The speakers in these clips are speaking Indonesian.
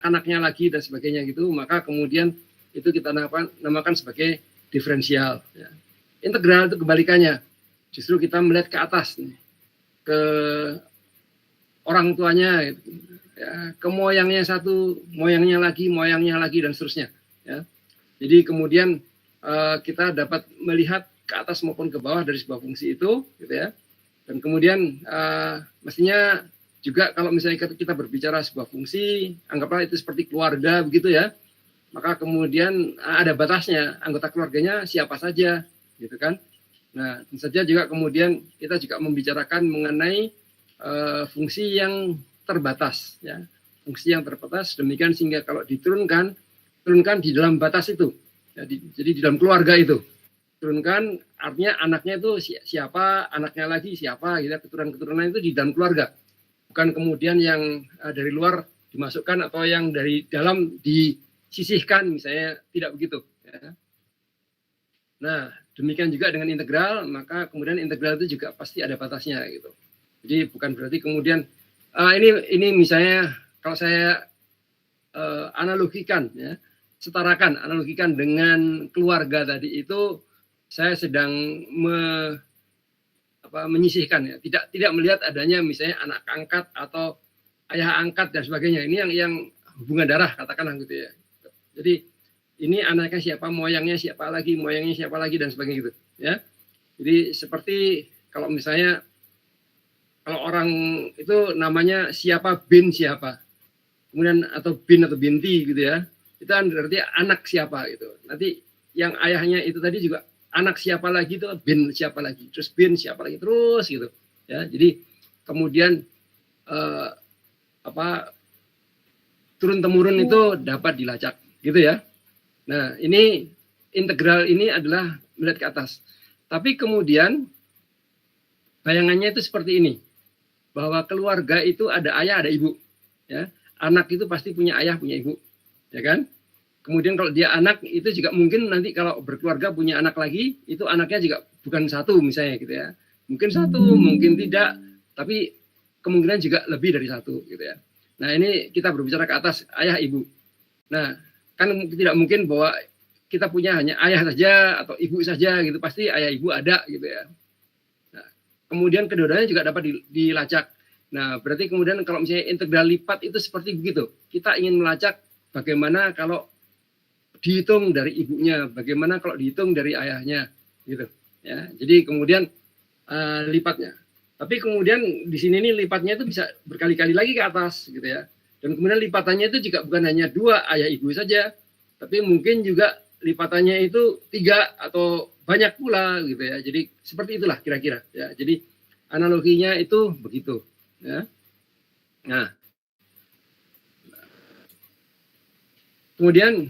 anaknya lagi dan sebagainya gitu, maka kemudian itu kita namakan sebagai diferensial. Ya. Integral itu kebalikannya, justru kita melihat ke atas nih, ke orang tuanya, gitu. Ya, ke moyangnya satu, moyangnya lagi dan seterusnya. Ya. Jadi kemudian kita dapat melihat ke atas maupun ke bawah dari sebuah fungsi itu, gitu ya. Dan kemudian mestinya juga kalau misalnya kita berbicara sebuah fungsi, anggaplah itu seperti keluarga begitu ya, maka kemudian ada batasnya, anggota keluarganya siapa saja, gitu kan. Nah, tentu saja juga kemudian kita juga membicarakan mengenai fungsi yang terbatas, ya, fungsi yang terbatas, demikian sehingga kalau turunkan di dalam batas itu, ya, jadi di dalam keluarga itu, turunkan artinya anaknya itu siapa, anaknya lagi siapa, gitu, keturunan itu di dalam keluarga, bukan kemudian yang dari luar dimasukkan atau yang dari dalam disisihkan, misalnya, tidak begitu. Ya. Nah, demikian juga dengan integral, maka kemudian integral itu juga pasti ada batasnya, gitu. Jadi bukan berarti kemudian ini misalnya kalau saya analogikan, ya, analogikan dengan keluarga tadi itu, saya sedang menyisihkan, ya, tidak melihat adanya misalnya anak angkat atau ayah angkat dan sebagainya. Ini yang hubungan darah katakanlah gitu ya. Jadi ini anaknya siapa, moyangnya siapa lagi dan sebagainya gitu, ya. Jadi seperti kalau misalnya kalau orang itu namanya siapa bin siapa, kemudian atau bin atau binti gitu ya, itu kan berarti anak siapa gitu. Nanti yang ayahnya itu tadi juga anak siapa lagi itu bin siapa lagi, terus bin siapa lagi terus gitu ya. Jadi kemudian turun temurun itu dapat dilacak gitu ya. Nah, ini integral ini adalah melihat ke atas. Tapi kemudian bayangannya itu seperti ini, bahwa keluarga itu ada ayah, ada ibu, ya. Anak itu pasti punya ayah, punya ibu, ya kan? Kemudian kalau dia anak itu juga mungkin nanti kalau berkeluarga punya anak lagi, itu anaknya juga bukan satu misalnya gitu ya. Mungkin satu, mungkin tidak, tapi kemungkinan juga lebih dari satu gitu ya. Nah, ini kita berbicara ke atas ayah ibu. Nah, kan tidak mungkin bahwa kita punya hanya ayah saja atau ibu saja gitu, pasti ayah ibu ada gitu ya. Nah, kemudian kedua-duanya juga dapat dilacak. Nah, berarti kemudian kalau misalnya integral lipat itu seperti begitu. Kita ingin melacak bagaimana kalau dihitung dari ibunya, bagaimana kalau dihitung dari ayahnya gitu ya. Jadi kemudian lipatnya. Tapi kemudian di sini nih lipatnya itu bisa berkali-kali lagi ke atas gitu ya. Dan kemudian lipatannya itu juga bukan hanya 2 ayah ibu saja, tapi mungkin juga lipatannya itu 3 atau banyak pula gitu ya. Jadi seperti itulah kira-kira ya. Jadi analoginya itu begitu ya. Nah, kemudian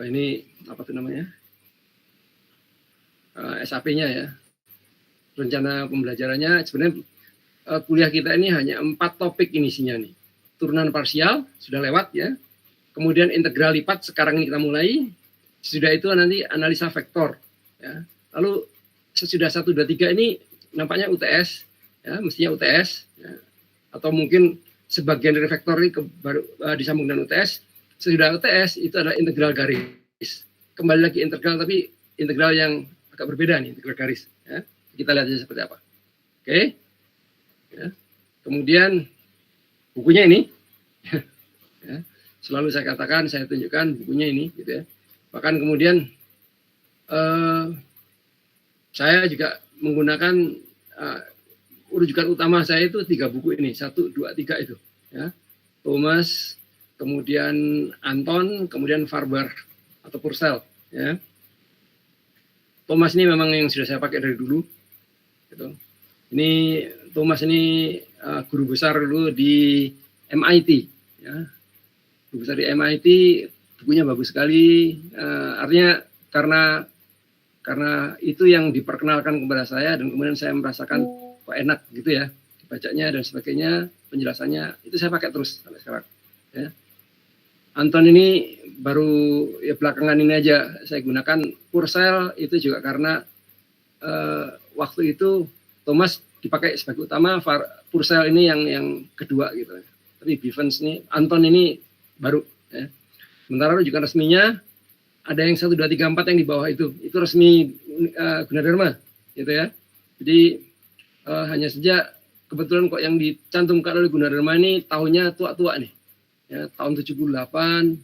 ini apa tuh namanya, SAP-nya ya, rencana pembelajarannya. Sebenarnya kuliah kita ini hanya 4 topik ini isinya nih. Turunan parsial sudah lewat ya, kemudian integral lipat sekarang ini kita mulai, sudah itu nanti analisa vektor ya. Lalu sesudah 1, 2, 3 ini nampaknya UTS ya, mestinya UTS ya. Atau mungkin sebagian dari vektor ini baru disambung dengan UTS. Sesudah UTS itu adalah integral garis. Kembali lagi integral, tapi integral yang agak berbeda nih, integral garis ya. Kita lihat aja seperti apa. Oke. Ya. Kemudian bukunya ini ya, selalu saya katakan, saya tunjukkan bukunya ini gitu ya. Bahkan kemudian saya juga menggunakan rujukan utama saya itu 3 buku ini, 1, 2, 3 itu ya. Thomas, kemudian Anton, kemudian Farber atau Purcell ya. Thomas ini memang yang sudah saya pakai dari dulu gitu. Ini Thomas ini guru besar dulu di MIT ya. Guru besar di MIT, bukunya bagus sekali. Artinya karena itu yang diperkenalkan kepada saya, dan kemudian saya merasakan kok enak gitu ya, bacanya dan sebagainya, penjelasannya itu saya pakai terus sampai sekarang ya. Anton ini baru ya belakangan ini aja saya gunakan. Purcell itu juga karena waktu itu Thomas dipakai sebagai utama, Purcell ini yang kedua gitu. Tapi Bivens nih, Anton ini baru. Ya. Sementara rujukan resminya ada yang 1, 2, 3, 4 yang di bawah itu resmi Gunadarma, gitu ya. Jadi hanya saja kebetulan kok yang dicantumkan oleh Gunadarma ini tahunnya tua-tua nih, ya, tahun 78.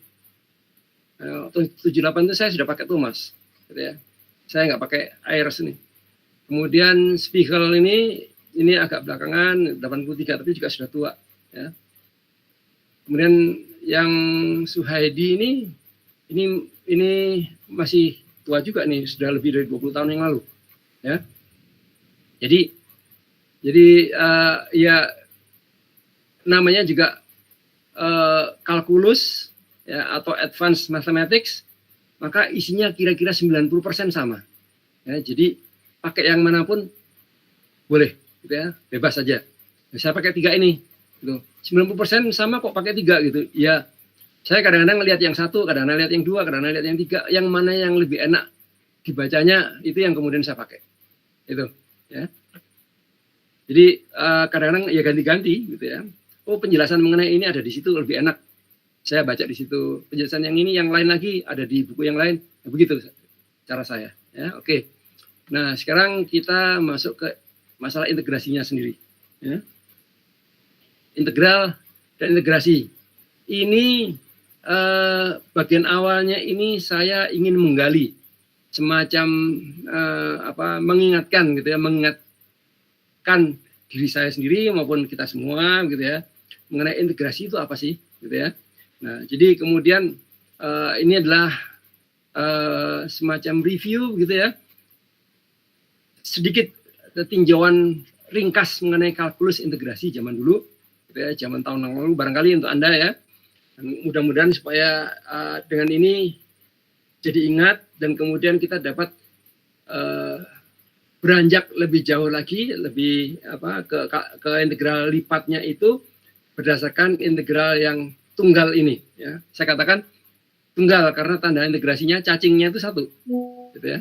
78 itu saya sudah pakai Thomas, gitu ya. Saya nggak pakai Ayres nih. Kemudian Spiegel ini agak belakangan 83 tapi juga sudah tua, ya. Kemudian yang Suhaidi ini masih tua juga nih, sudah lebih dari 20 tahun yang lalu, ya. Jadi ya namanya juga kalkulus, ya, atau advanced mathematics, maka isinya kira-kira 90% sama. Ya, jadi pakai yang manapun boleh, gitu ya, bebas saja. Nah, saya pakai 3 ini, gitu. 90% sama kok pakai 3 gitu. Ya, saya kadang-kadang lihat yang 1, kadang-kadang lihat yang 2, kadang-kadang lihat yang 3, yang mana yang lebih enak dibacanya itu yang kemudian saya pakai. Itu, ya. Jadi kadang-kadang ya ganti-ganti, gitu ya. Oh, penjelasan mengenai ini ada di situ lebih enak, saya baca di situ. Penjelasan yang ini, yang lain lagi ada di buku yang lain. Nah, begitu cara saya. Ya, oke. Nah, sekarang kita masuk ke masalah integrasinya sendiri. Ya. Integral dan integrasi. Ini bagian awalnya ini saya ingin menggali semacam mengingatkan, gitu ya, mengingatkan diri saya sendiri maupun kita semua, gitu ya, mengenai integrasi itu apa sih, gitu ya. Nah, jadi kemudian ini adalah semacam review, gitu ya, sedikit tinjauan ringkas mengenai kalkulus integrasi zaman dulu, gitu ya, zaman tahun yang lalu barangkali untuk Anda, ya. Dan mudah-mudahan supaya dengan ini jadi ingat dan kemudian kita dapat beranjak lebih jauh lagi, lebih ke integral lipatnya itu berdasarkan integral yang tunggal ini, ya. Saya katakan tunggal karena tanda integrasinya cacingnya itu 1, gitu ya.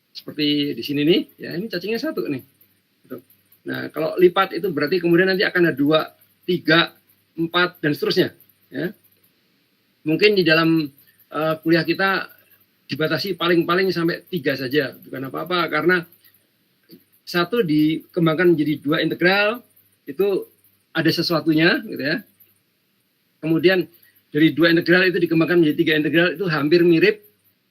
Seperti di sini nih, ya, ini cacingnya 1 nih. Gitu. Nah, kalau lipat itu berarti kemudian nanti akan ada 2, 3, 4 dan seterusnya, ya. Mungkin di dalam kuliah kita dibatasi paling-paling sampai 3 saja, bukan apa-apa, karena 1 dikembangkan menjadi 2 integral, itu ada sesuatunya, gitu ya. Kemudian dari 2 integral itu dikembangkan menjadi 3 integral, itu hampir mirip,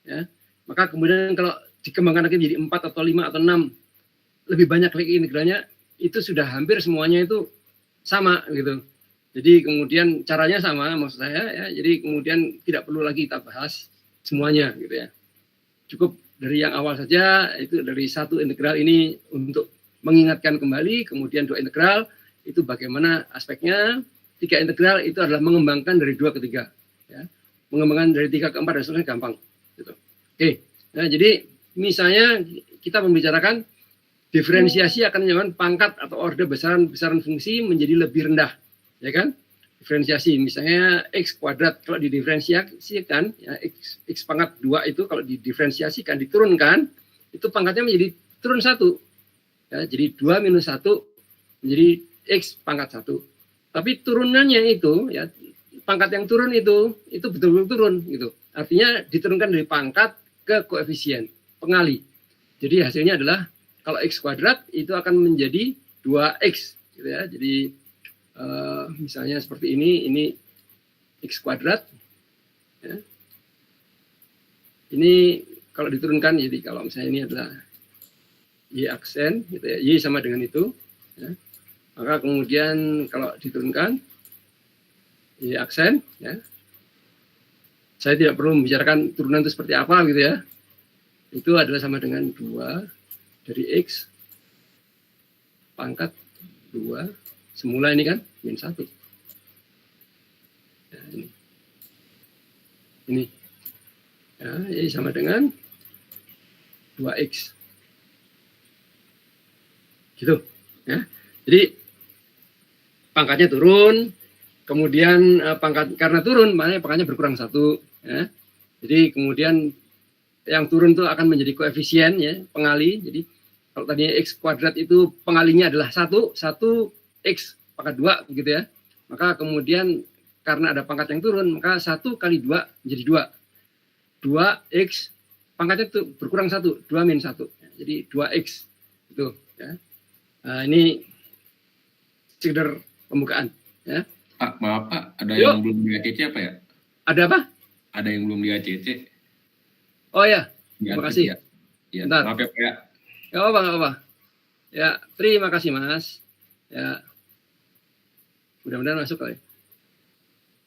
ya. Maka kemudian kalau dikembangkan lagi menjadi 4 atau 5 atau 6, lebih banyak lagi integralnya, itu sudah hampir semuanya itu sama, gitu. Jadi kemudian caranya sama, maksud saya, ya. Jadi kemudian tidak perlu lagi kita bahas semuanya, gitu ya. Cukup dari yang awal saja, itu dari 1 integral ini untuk mengingatkan kembali, kemudian 2 integral itu bagaimana aspeknya, 3 integral itu adalah mengembangkan dari 2 ke 3, ya. Mengembangkan dari 3 ke 4 dan seterusnya gampang, gitu. Oke. Nah, jadi misalnya kita membicarakan diferensiasi akan menyebabkan pangkat atau orde besaran fungsi menjadi lebih rendah, ya kan? Diferensiasi misalnya x kuadrat kalau didiferensiasikan, ya, x pangkat 2 itu kalau didiferensiasikan, diturunkan, itu pangkatnya menjadi turun 1, ya, jadi 2 minus 1 menjadi x pangkat 1. Tapi turunannya itu, ya, pangkat yang turun itu betul-betul turun, gitu. Artinya diturunkan dari pangkat ke koefisien pengali. Jadi hasilnya adalah kalau x kuadrat itu akan menjadi 2x, gitu ya. Jadi misalnya seperti ini x kuadrat, ya. Ini kalau diturunkan, jadi kalau misalnya ini adalah y aksen, gitu ya, y sama dengan itu, ya. Maka kemudian kalau diturunkan y aksen, ya, saya tidak perlu membicarakan turunan itu seperti apa, gitu ya. Itu adalah sama dengan 2 dari x pangkat 2 semula ini kan min 1. Ya, ini. Ya, jadi sama dengan 2x. Gitu, ya. Jadi pangkatnya turun, kemudian pangkat karena turun makanya pangkatnya berkurang 1, ya. Jadi kemudian yang turun itu akan menjadi koefisien, ya, pengali. Jadi kalau tadinya x kuadrat itu pengalinya adalah 1 x pangkat 2, begitu ya. Maka kemudian karena ada pangkat yang turun, maka 1 kali 2 menjadi 2. 2x pangkatnya itu berkurang 1, 2 min 1. Jadi 2x. Itu ya. Nah, ini sekedar pembukaan ya. Pak, maaf Pak, ada yang belum di ACC apa ya? Ada apa? Ada yang belum di ACC. Oh ya, terima kasih. Ya, maaf ya Pak ya. Gak apa-apa. Ya, terima kasih Mas. Ya, mudah-mudahan masuk kali.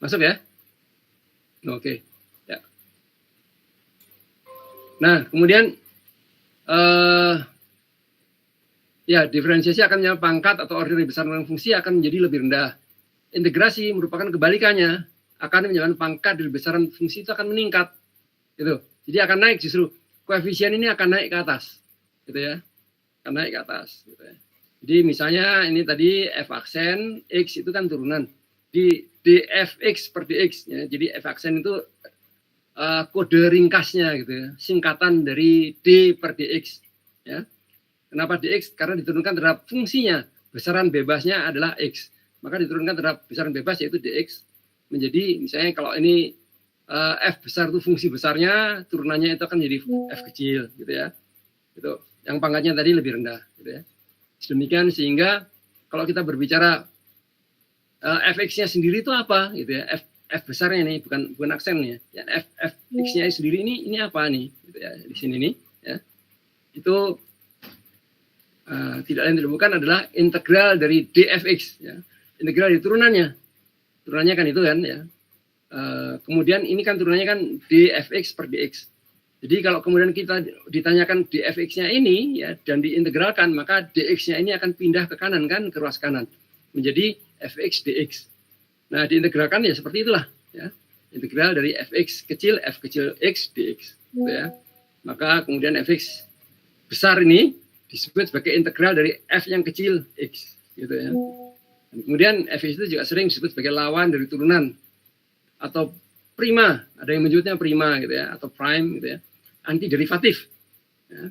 Masuk ya? Oke. Ya. Nah, kemudian ya diferensiasi akan menjadi pangkat atau ordinary besar dengan fungsi akan menjadi lebih rendah. Integrasi merupakan kebalikannya, akan menyebabkan pangkat dari besaran fungsi itu akan meningkat, gitu. Jadi akan naik, justru koefisien ini akan naik ke atas, gitu ya, akan naik ke atas. Gitu ya. Jadi misalnya ini tadi f aksen x itu kan turunan di dfx per dx, ya. Jadi f aksen itu kode ringkasnya, gitu ya, singkatan dari d per dx, ya. Kenapa dx? Karena diturunkan terhadap fungsinya, besaran bebasnya adalah x. Maka diturunkan terhadap besaran bebas yaitu dx menjadi misalnya kalau ini f besar itu fungsi besarnya, turunannya itu akan jadi f kecil gitu ya. Itu yang pangkatnya tadi lebih rendah gitu ya. Demikian sehingga kalau kita berbicara fx-nya sendiri itu apa gitu ya. F besarnya nih bukan aksennya ya. Fx-nya sendiri ini apa nih gitu ya. Di sini nih ya. Itu tidak lain tidak bukan adalah integral dari dfx ya. Integral di turunannya kan itu kan ya. Kemudian ini kan turunannya kan dfx per dx. Jadi kalau kemudian kita ditanyakan dfx-nya ini ya dan diintegralkan, maka dx-nya ini akan pindah ke kanan kan, ke ruas kanan menjadi fx dx. Nah diintegralkan ya seperti itulah ya. Integral dari fx kecil f kecil x dx gitu ya. Maka kemudian fx besar ini disebut sebagai integral dari f yang kecil x gitu ya. Dan kemudian fx itu juga sering disebut sebagai lawan dari turunan atau prima, ada yang menyebutnya prima gitu ya, atau prime gitu ya, anti derivatif. Ya.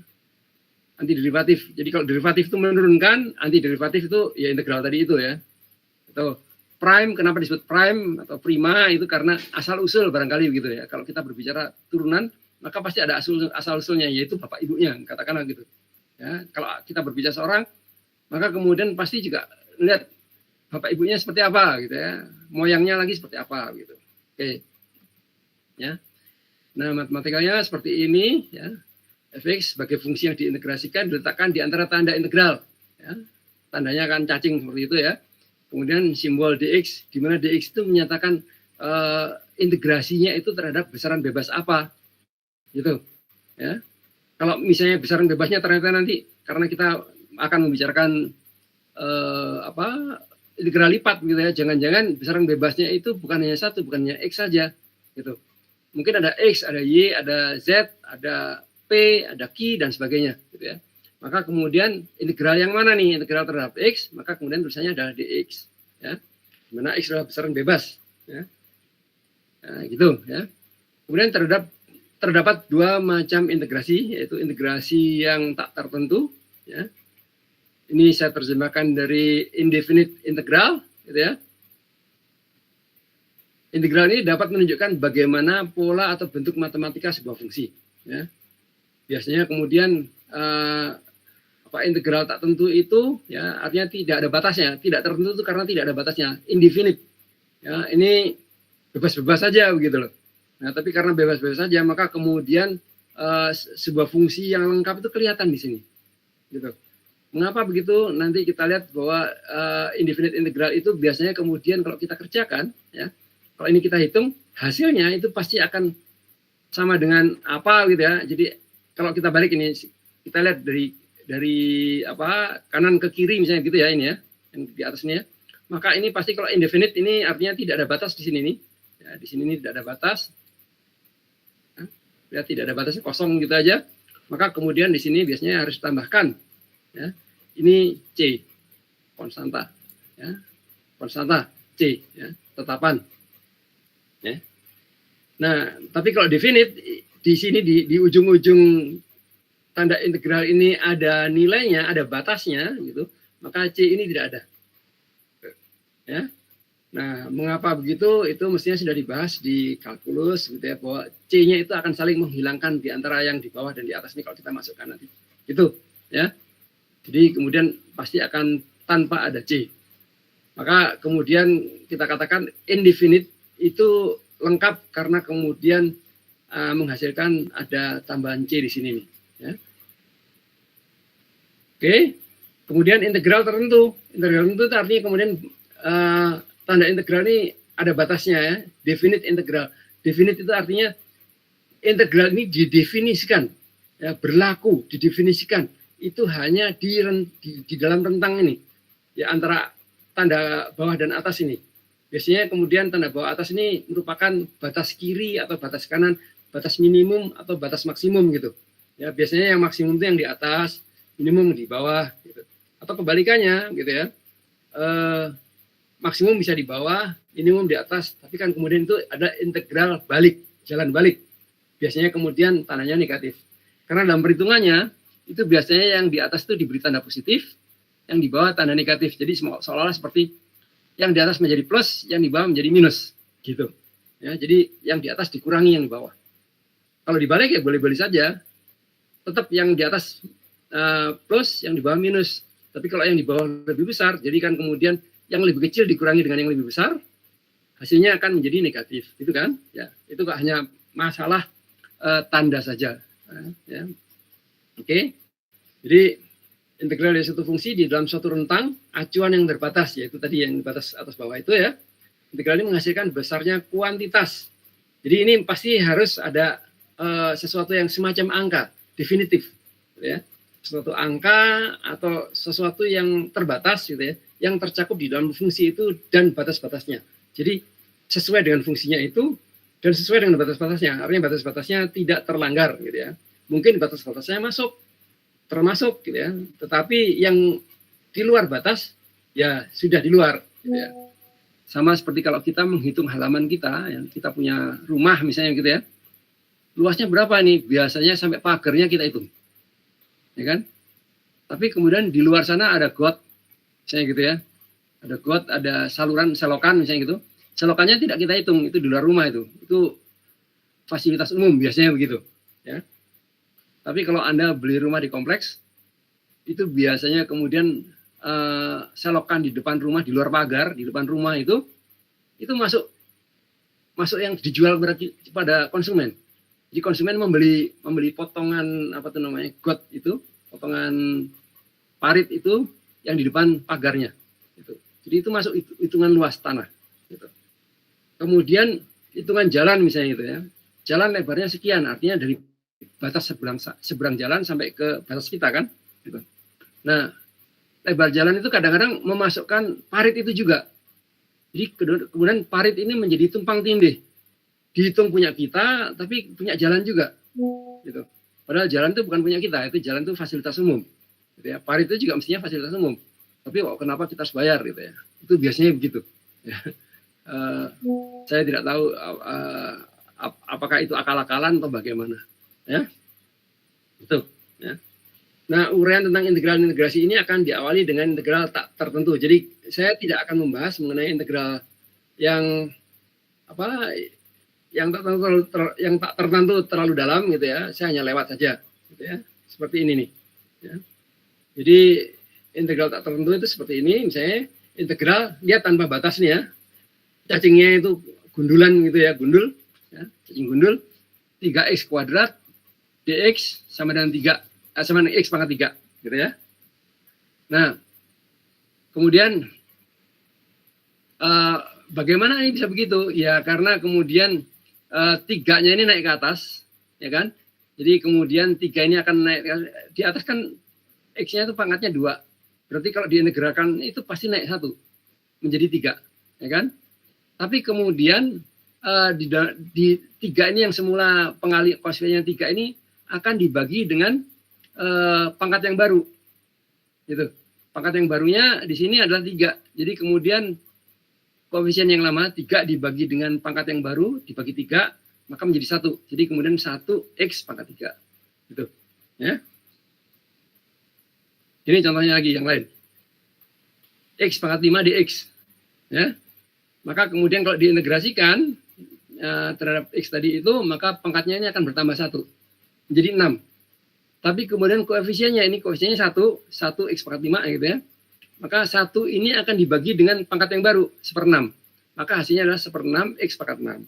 Anti derivatif. Jadi kalau derivatif itu menurunkan, anti derivatif itu ya integral tadi itu ya. Atau prime, kenapa disebut prime atau prima itu karena asal usul barangkali begitu ya. Kalau kita berbicara turunan, maka pasti ada asal usulnya yaitu bapak ibunya, katakanlah gitu. Ya, kalau kita berbicara seorang, maka kemudian pasti juga lihat bapak ibunya seperti apa gitu ya, moyangnya lagi seperti apa gitu. Oke, ya. Nah matematikanya seperti ini ya. Fx sebagai fungsi yang diintegrasikan diletakkan di antara tanda integral. Ya. Tandanya kan cacing seperti itu ya. Kemudian simbol dx, di mana dx itu menyatakan integrasinya itu terhadap besaran bebas apa, gitu. Ya. Kalau misalnya besaran bebasnya ternyata nanti karena kita akan membicarakan integral lipat gitu ya, jangan-jangan besaran bebasnya itu bukan hanya satu, bukan hanya x saja gitu. Mungkin ada x, ada y, ada z, ada p, ada q dan sebagainya gitu ya. Maka kemudian integral yang mana nih? Integral terhadap x, maka kemudian tulisannya adalah dx ya. Di mana x adalah besaran bebas ya. Nah, gitu ya. Kemudian terdapat dua macam integrasi, yaitu integrasi yang tak tertentu ya. Ini saya terjemahkan dari indefinite integral, gitu ya. Integral ini dapat menunjukkan bagaimana pola atau bentuk matematika sebuah fungsi. Ya. Biasanya kemudian integral tak tentu itu, ya artinya tidak ada batasnya. Tidak tertentu itu karena tidak ada batasnya. Indefinite. Ya, ini bebas-bebas saja begitu loh. Nah, tapi karena bebas-bebas saja, maka kemudian sebuah fungsi yang lengkap itu kelihatan di sini. Gitu. Mengapa begitu? Nanti kita lihat bahwa indefinite integral itu biasanya kemudian kalau kita kerjakan, ya, kalau ini kita hitung hasilnya itu pasti akan sama dengan apa gitu ya. Jadi kalau kita balik ini, kita lihat dari kanan ke kiri misalnya gitu ya ini ya, yang di atas ini ya. Maka ini pasti kalau indefinite ini artinya tidak ada batas di sini nih. Ya, di sini ini tidak ada batas. Ya, tidak ada batasnya, kosong gitu aja. Maka kemudian di sini biasanya harus ditambahkan. Ya, ini C, konstanta, ya, konstanta C, ya, tetapan. Ya. Nah, tapi kalau definite di sini di ujung-ujung tanda integral ini ada nilainya, ada batasnya, gitu. Maka C ini tidak ada. Ya. Nah, mengapa begitu? Itu mestinya sudah dibahas di kalkulus, gitu ya, bahwa C-nya itu akan saling menghilangkan di antara yang di bawah dan di atas ini kalau kita masukkan nanti. Gitu, ya. Jadi kemudian pasti akan tanpa ada C. Maka kemudian kita katakan indefinite itu lengkap karena kemudian menghasilkan ada tambahan C di sini nih. Ya. Oke, kemudian integral tertentu. Integral tertentu itu artinya kemudian tanda integral ini ada batasnya ya, definite integral. Definite itu artinya integral ini didefinisikan, ya, berlaku, didefinisikan. Itu hanya di dalam rentang ini, ya, antara tanda bawah dan atas ini. Biasanya kemudian tanda bawah atas ini merupakan batas kiri atau batas kanan, batas minimum atau batas maksimum gitu. Ya, biasanya yang maksimum itu yang di atas, minimum di bawah, gitu. Atau kebalikannya, gitu ya. Maksimum bisa di bawah, minimum di atas, tapi kan kemudian itu ada integral balik, jalan balik. Biasanya kemudian tandanya negatif. Karena dalam perhitungannya, itu biasanya yang di atas itu diberi tanda positif, yang di bawah tanda negatif. Jadi seolah-olah seperti yang di atas menjadi plus, yang di bawah menjadi minus, gitu. Ya, jadi yang di atas dikurangi yang di bawah. Kalau dibalik ya boleh-boleh saja, tetap yang di atas plus, yang di bawah minus. Tapi kalau yang di bawah lebih besar, jadi kan kemudian yang lebih kecil dikurangi dengan yang lebih besar, hasilnya akan menjadi negatif, gitu kan? Ya, itu hanya masalah tanda saja. Ya. Oke, jadi integral dari suatu fungsi di dalam suatu rentang acuan yang terbatas, yaitu tadi yang batas atas bawah itu ya. Integral ini menghasilkan besarnya kuantitas. Jadi ini pasti harus ada sesuatu yang semacam angka definitif, gitu ya. Suatu angka atau sesuatu yang terbatas, gitu ya, yang tercakup di dalam fungsi itu dan batas-batasnya. Jadi sesuai dengan fungsinya itu dan sesuai dengan batas-batasnya. Artinya batas-batasnya tidak terlanggar, gitu ya. Mungkin batas-batasnya termasuk, gitu ya. Tetapi yang di luar batas ya sudah di luar, gitu ya. Sama seperti kalau kita menghitung halaman kita, yang kita punya rumah misalnya, gitu ya. Luasnya berapa nih? Biasanya sampai pagarnya kita hitung, ya kan? Tapi kemudian di luar sana ada got, misalnya gitu ya, ada got, ada saluran, selokan misalnya gitu. Selokannya tidak kita hitung, itu di luar rumah itu fasilitas umum biasanya begitu, ya. Tapi kalau Anda beli rumah di kompleks, itu biasanya kemudian selokan di depan rumah, di luar pagar, di depan rumah itu masuk yang dijual pada konsumen. Jadi konsumen membeli potongan got itu, potongan parit itu yang di depan pagarnya. Gitu. Jadi itu masuk hitungan luas tanah. Gitu. Kemudian hitungan jalan misalnya gitu ya. Jalan lebarnya sekian, artinya dari batas seberang jalan sampai ke batas kita kan. Gitu. Nah, lebar jalan itu kadang-kadang memasukkan parit itu juga. Jadi kemudian parit ini menjadi tumpang tindih. Dihitung punya kita, tapi punya jalan juga. Gitu. Padahal jalan itu bukan punya kita, itu jalan itu fasilitas umum. Gitu ya. Parit itu juga mestinya fasilitas umum. Tapi kenapa kita harus bayar gitu ya? Itu biasanya begitu. Ya. Saya tidak tahu apakah itu akal-akalan atau bagaimana. Ya, itu. Ya. Nah, uraian tentang integral dan integrasi ini akan diawali dengan integral tak tertentu. Jadi saya tidak akan membahas mengenai integral yang yang tak tertentu terlalu dalam gitu ya. Saya hanya lewat saja, gitu ya. Seperti ini nih. Ya. Jadi integral tak tertentu itu seperti ini, misalnya integral dia tanpa batas nih ya. Cacingnya itu gundulan gitu ya, gundul, ya, cacing gundul. 3x kuadrat dx sama dengan 3 sama dengan x pangkat 3 gitu ya. Nah, kemudian bagaimana ini bisa begitu? Ya karena kemudian 3-nya ini naik ke atas, ya kan? Jadi kemudian 3 ini akan naik di atas kan x-nya itu pangkatnya 2. Berarti kalau diintegralkan itu pasti naik 1 menjadi 3, ya kan? Tapi kemudian di 3 ini yang semula koefisiennya 3 ini akan dibagi dengan pangkat yang baru. Gitu. Pangkat yang barunya di sini adalah 3. Jadi kemudian koefisien yang lama 3 dibagi dengan pangkat yang baru dibagi 3 maka menjadi 1. Jadi kemudian 1x pangkat 3. Gitu. Ya. Ini contohnya lagi yang lain. X pangkat 5 dx. Ya. maka kemudian kalau diintegrasikan terhadap X tadi itu, maka pangkatnya ini akan bertambah 1. Jadi 6. Tapi kemudian koefisiennya ini, koefisiennya 1 X pangkat 5 gitu ya. Maka 1 ini akan dibagi dengan pangkat yang baru, 1/6. Maka hasilnya adalah 1/6 X pangkat 6.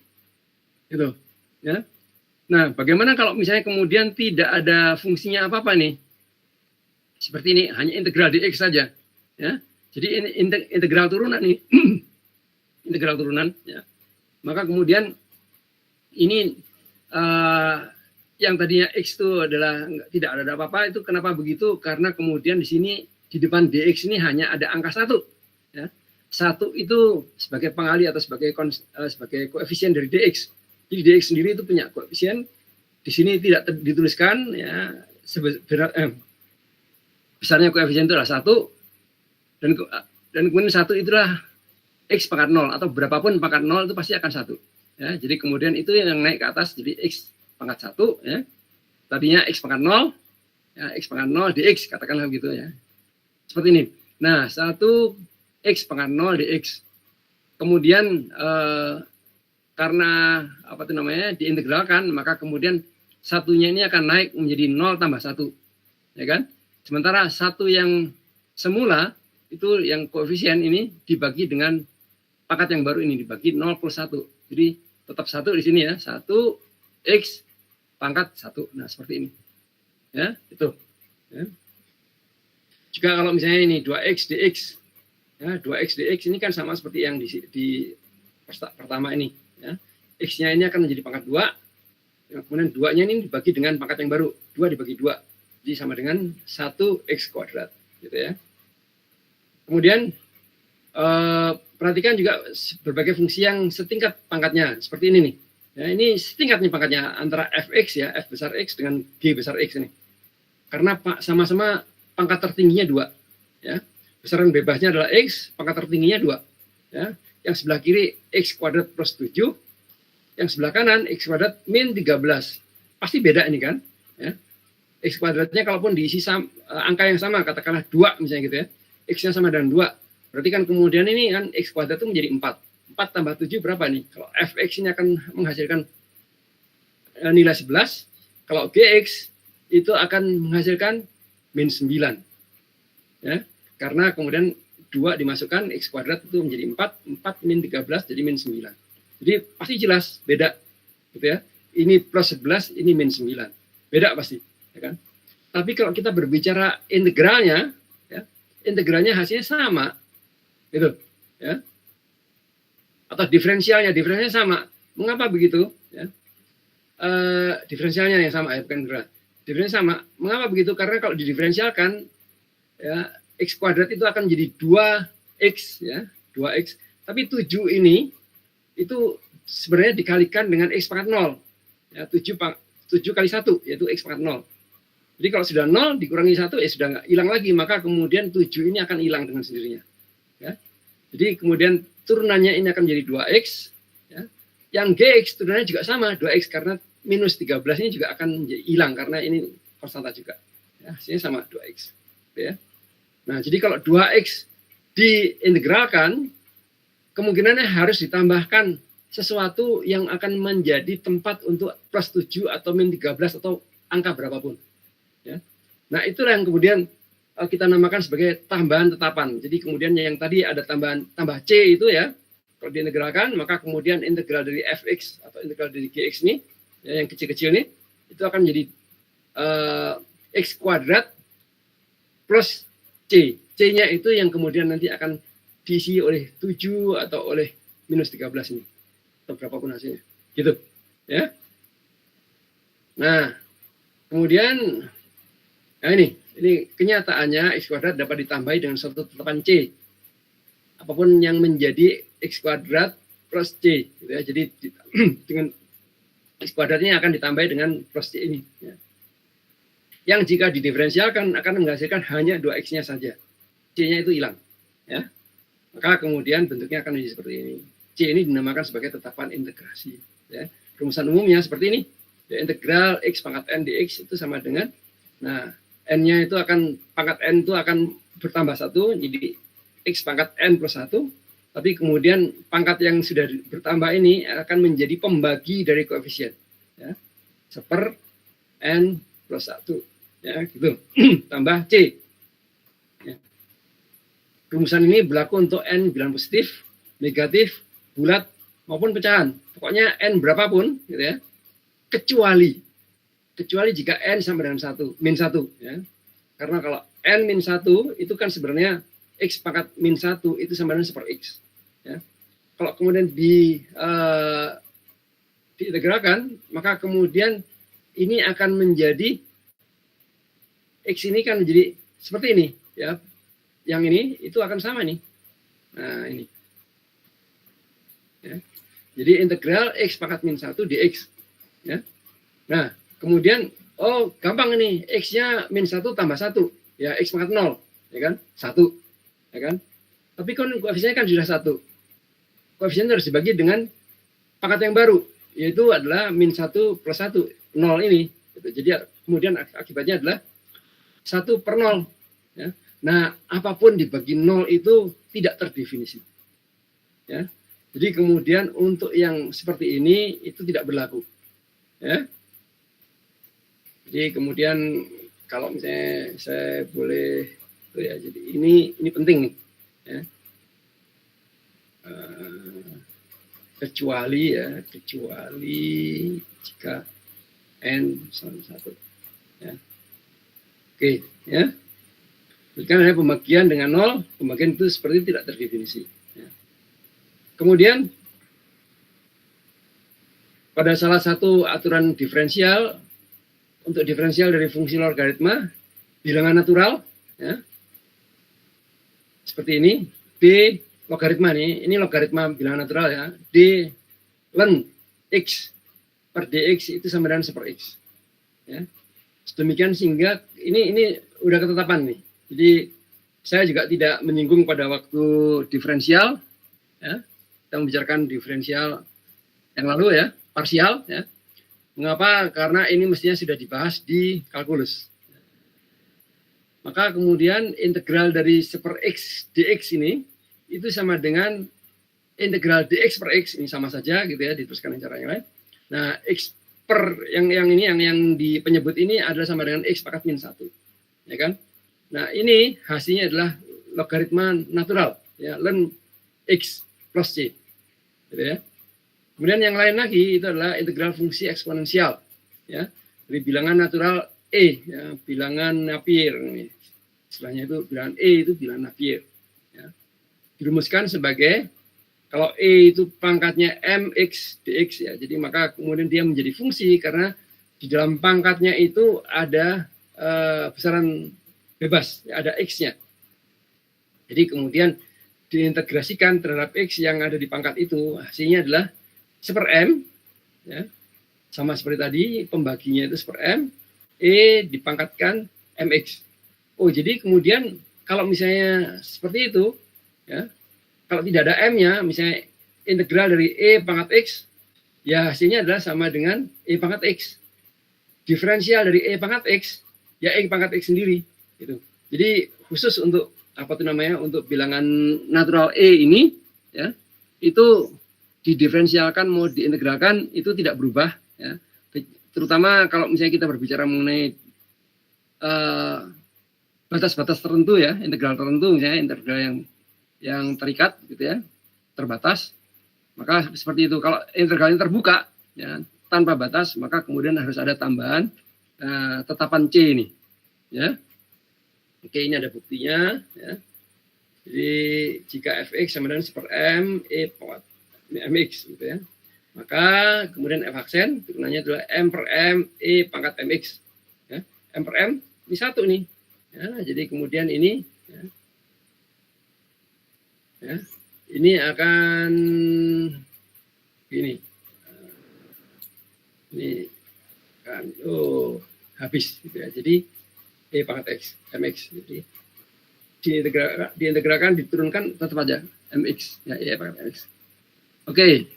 Gitu. Ya. Nah, bagaimana kalau misalnya kemudian tidak ada fungsinya apa-apa nih? Seperti ini, hanya integral dx saja. Ya. Jadi ini integral turunan nih. Integral turunan. Ya. Maka kemudian ini yang tadinya X itu adalah tidak ada apa-apa, itu kenapa begitu? Karena kemudian di sini di depan dx ini hanya ada angka 1. Ya. 1 itu sebagai pengali atau sebagai koefisien dari dx. Jadi dx sendiri itu punya koefisien. Di sini tidak dituliskan ya besarnya koefisien itu adalah 1 dan kemudian 1 itulah X pangkat 0 atau berapapun pangkat 0 itu pasti akan 1. Ya, jadi kemudian itu yang naik ke atas jadi X pangkat 1 ya. Tadinya X pangkat 0 ya, X pangkat 0 dx katakanlah begitu ya. Seperti ini. Nah, 1 X pangkat 0 dx. Kemudian karena apa itu namanya diintegralkan, maka kemudian satunya ini akan naik menjadi 0 tambah 1. Ya kan? Sementara 1 yang semula itu yang koefisien ini dibagi dengan pangkat yang baru ini dibagi 0 plus 1. Jadi tetap 1 di sini ya. 1 X pangkat 1. Nah, seperti ini. Ya, itu. Ya. Jika kalau misalnya ini 2X dx. Ya, 2X dx ini kan sama seperti yang di pertama ini. Ya. X-nya ini akan menjadi pangkat 2. Kemudian 2-nya ini dibagi dengan pangkat yang baru. 2 dibagi 2. Jadi sama dengan 1X kuadrat. Gitu ya. Kemudian perhatikan juga berbagai fungsi yang setingkat pangkatnya. Seperti ini nih. Ya, ini setingkat nih pangkatnya antara Fx ya, F besar X dengan G besar X ini. Karena sama-sama pangkat tertingginya 2. Ya. Besaran bebasnya adalah X, pangkat tertingginya 2. Ya. Yang sebelah kiri X kuadrat plus 7. Yang sebelah kanan X kuadrat min 13. Pasti beda ini kan. Ya. X kuadratnya kalaupun diisi angka yang sama, katakanlah 2 misalnya gitu ya. X-nya sama dengan 2. Berarti kan kemudian ini kan X kuadrat itu menjadi 4. 4 tambah 7 berapa nih? Kalau Fx ini akan menghasilkan nilai 11. Kalau Gx itu akan menghasilkan min 9. Ya. Karena kemudian 2 dimasukkan, X kuadrat itu menjadi 4. 4 min 13 jadi min 9. Jadi pasti jelas beda. Gitu ya. Ini plus 11, ini min 9. Beda pasti. Ya kan? Tapi kalau kita berbicara integralnya, ya, integralnya hasilnya sama, gitu, ya. Atau diferensialnya sama. Mengapa begitu? Ya. Diferensialnya yang sama, ya, bukan integral. Diferensialnya sama. Mengapa begitu? Karena kalau didiferensialkan, ya, X kuadrat itu akan jadi 2X, ya, 2X. Tapi 7 ini itu sebenarnya dikalikan dengan X pangkat 0. Ya, 7 kali 1, yaitu X pangkat 0. Jadi kalau sudah 0 dikurangi 1 ya sudah nggak hilang lagi, maka kemudian 7 ini akan hilang dengan sendirinya. Ya. Jadi kemudian turunannya ini akan menjadi 2X. Ya. Yang Gx turunannya juga sama 2X karena minus 13 ini juga akan hilang karena ini konstanta juga. Ya, hasilnya sama 2X. Ya. Nah jadi kalau 2X diintegralkan, kemungkinannya harus ditambahkan sesuatu yang akan menjadi tempat untuk plus 7 atau min 13 atau angka berapapun. Ya. Nah itulah yang kemudian kita namakan sebagai tambahan tetapan. Jadi kemudian yang tadi ada tambah C itu ya, kalau diintegralkan maka kemudian integral dari Fx atau integral dari Gx ini, ya, yang kecil-kecil ini, itu akan menjadi X kuadrat plus C. C-nya itu yang kemudian nanti akan diisi oleh 7 atau oleh minus 13 ini. Atau berapapun hasilnya. Gitu. Ya. Nah, kemudian nah ini kenyataannya X kuadrat dapat ditambahi dengan suatu tetapan C. Apapun yang menjadi X kuadrat plus C. Gitu ya. Jadi dengan X kuadratnya akan ditambahi dengan plus C ini. Ya. Yang jika didiferensialkan akan menghasilkan hanya 2X-nya saja. C-nya itu hilang. Ya. Maka kemudian bentuknya akan menjadi seperti ini. C ini dinamakan sebagai tetapan integrasi. Ya. Rumusan umumnya seperti ini. Ya, integral X pangkat N dx itu sama dengan, nah, N-nya itu akan, pangkat N itu akan bertambah 1, jadi X pangkat N plus 1, Tapi kemudian pangkat yang sudah bertambah ini akan menjadi pembagi dari koefisien. Ya. Seper N plus 1. Ya, gitu. Tambah C. Ya. Rumusan ini berlaku untuk N bilang positif, negatif, bulat, maupun pecahan. Pokoknya N berapapun, gitu ya. Kecuali jika N sama dengan 1, min 1. Ya. Karena kalau N min 1 itu kan sebenarnya X pangkat min 1 itu sama dengan seper X. Ya. Kalau kemudian diintegralkan, maka kemudian ini akan menjadi X ini kan menjadi seperti ini. Ya. Yang ini itu akan sama nih. Nah ini. Ya. Jadi integral X pangkat min 1 dx. Ya. Nah kemudian, oh gampang ini, X-nya min 1 tambah 1. Ya X pangkat 0. Ya kan? 1. Ya kan? Tapi koefisiennya kan sudah 1. Koefisien harus dibagi dengan pangkat yang baru, yaitu adalah min 1 plus 1, 0 ini. Jadi kemudian akibatnya adalah 1 per 0. Ya. Nah, apapun dibagi 0 itu tidak terdefinisi. Ya. Jadi kemudian untuk yang seperti ini itu tidak berlaku. Ya. Jadi kemudian kalau misalnya saya boleh, ya, jadi ini penting nih. Ya. Kecuali jika N sama 1. Ya. Oke, ya. Kan ada pembagian dengan 0, pembagian itu seperti tidak terdefinisi. Ya. Kemudian pada salah satu aturan diferensial, untuk diferensial dari fungsi logaritma bilangan natural, ya, seperti ini, D logaritma nih, ini logaritma bilangan natural ya, D ln X per dx itu sama dengan seper X. Ya. Sedemikian sehingga ini udah ketetapan nih. Jadi saya juga tidak menyinggung pada waktu diferensial, ya. Kita membicarakan diferensial yang lalu ya, parsial ya. Mengapa? Karena ini mestinya sudah dibahas di kalkulus. Maka kemudian integral dari seper X dx ini itu sama dengan integral dx per X, ini sama saja gitu ya, diteruskan dengan cara yang lain. Nah, X per yang ini yang di penyebut ini adalah sama dengan X pangkat min 1. Ya kan? Nah, ini hasilnya adalah logaritma natural ya, ln X plus C. Gitu ya. Kemudian yang lain lagi itu adalah integral fungsi eksponensial ya, dari bilangan natural E ya, bilangan Napier. Istilahnya itu bilangan E itu bilangan Napier ya. Dirumuskan sebagai kalau E itu pangkatnya mx dx ya, jadi maka kemudian dia menjadi fungsi karena di dalam pangkatnya itu ada besaran bebas ya, ada x-nya. Jadi kemudian diintegrasikan terhadap x yang ada di pangkat itu, hasilnya adalah seper m ya, sama seperti tadi pembaginya itu seper m, E dipangkatkan mx. Oh jadi kemudian kalau misalnya seperti itu ya, kalau tidak ada m-nya, misalnya integral dari e pangkat x, ya hasilnya adalah sama dengan e pangkat x. Diferensial dari e pangkat x, ya e pangkat x sendiri. Gitu. Jadi khusus untuk apa itu namanya, untuk bilangan natural e ini, ya, itu didiferensialkan mau diintegralkan itu tidak berubah. Ya. Terutama kalau misalnya kita berbicara mengenai batas-batas tertentu ya, integral tertentu, misalnya integral yang terikat gitu ya, terbatas, maka seperti itu. Kalau integralnya terbuka ya, tanpa batas, maka kemudian harus ada tambahan tetapan C ini ya. Oke, ini ada buktinya ya. Jadi jika fx sama dengan seper m e pangkat mx gitu ya, maka kemudian f aksen turunannya adalah m per m e pangkat mx ya. M per m ini satu nih ya, jadi kemudian ini ya, ini akan ini kan habis gitu ya. Jadi e pangkat x mx, jadi diintegralkan diturunkan tetap aja mx ya, e pangkat mx. Oke.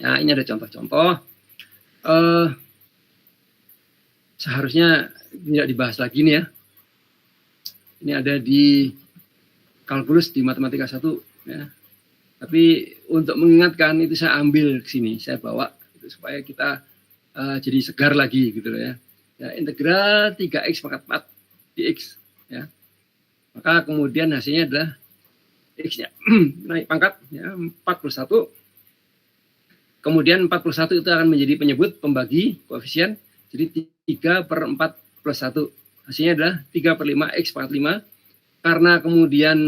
Ya, ini ada contoh-contoh. Seharusnya tidak dibahas lagi nih ya. Ini ada di kalkulus di matematika 1 Ya. Tapi untuk mengingatkan itu saya ambil ke sini, saya bawa gitu, supaya kita jadi segar lagi gitu loh ya. Ya, integral 3x pangkat 4 dx ya. Maka kemudian hasilnya adalah x-nya naik pangkat ya 41. Kemudian 41 itu akan menjadi penyebut pembagi koefisien. Jadi 3/4 plus 1. Hasilnya adalah 3/5 x pangkat 5. Karena kemudian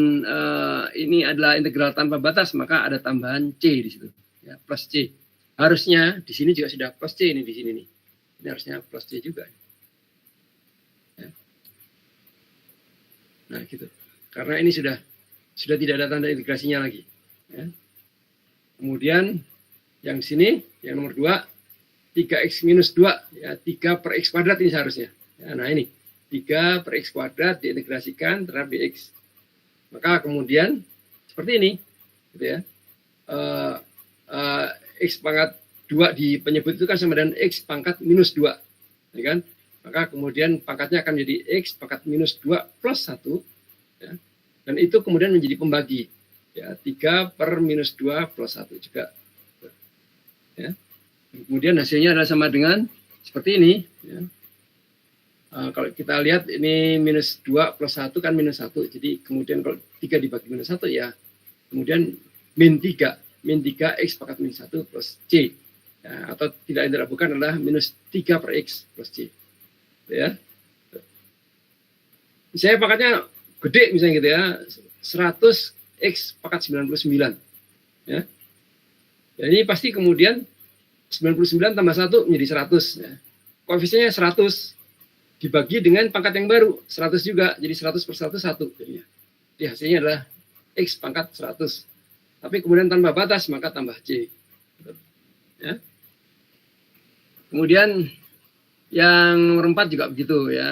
ini adalah integral tanpa batas, maka ada tambahan c di situ. Ya, plus c. Harusnya di sini juga sudah plus c ini di sini nih. Ini harusnya plus c juga. Ya. Nah, gitu. Karena ini sudah tidak ada tanda integrasinya lagi. Ya. Kemudian yang sini, yang nomor 2, 3x minus 2, ya 3 per x kuadrat ini seharusnya. Ya, nah ini, 3 per x kuadrat diintegrasikan terhadap dx. Maka kemudian, seperti ini, gitu ya. X pangkat 2 di penyebut itu kan sama dengan x pangkat minus 2. Ya kan? Maka kemudian pangkatnya akan menjadi x pangkat minus 2 plus 1. Ya. Dan itu kemudian menjadi pembagi. Ya, 3 per minus 2 plus 1 juga. Ya. Kemudian hasilnya adalah sama dengan seperti ini. Ya. Kalau kita lihat ini minus 2 plus 1 kan minus 1. Jadi kemudian kalau 3 dibagi minus 1 ya kemudian min 3. Min 3 x pangkat minus 1 plus c. Ya, atau tidak bukan adalah minus 3 per x plus c. Ya. Misalnya pangkatnya gede misalnya gitu ya. 100 x pangkat 99. Ya. Jadi pasti kemudian 99 tambah 1 menjadi 100. Ya. Koefisiennya 100 dibagi dengan pangkat yang baru. 100 juga. Jadi 100 per 1, 1. Jadinya. Jadi hasilnya adalah X pangkat 100. Tapi kemudian tanpa batas, maka tambah C. Ya. Kemudian yang nomor 4 juga begitu. Ya.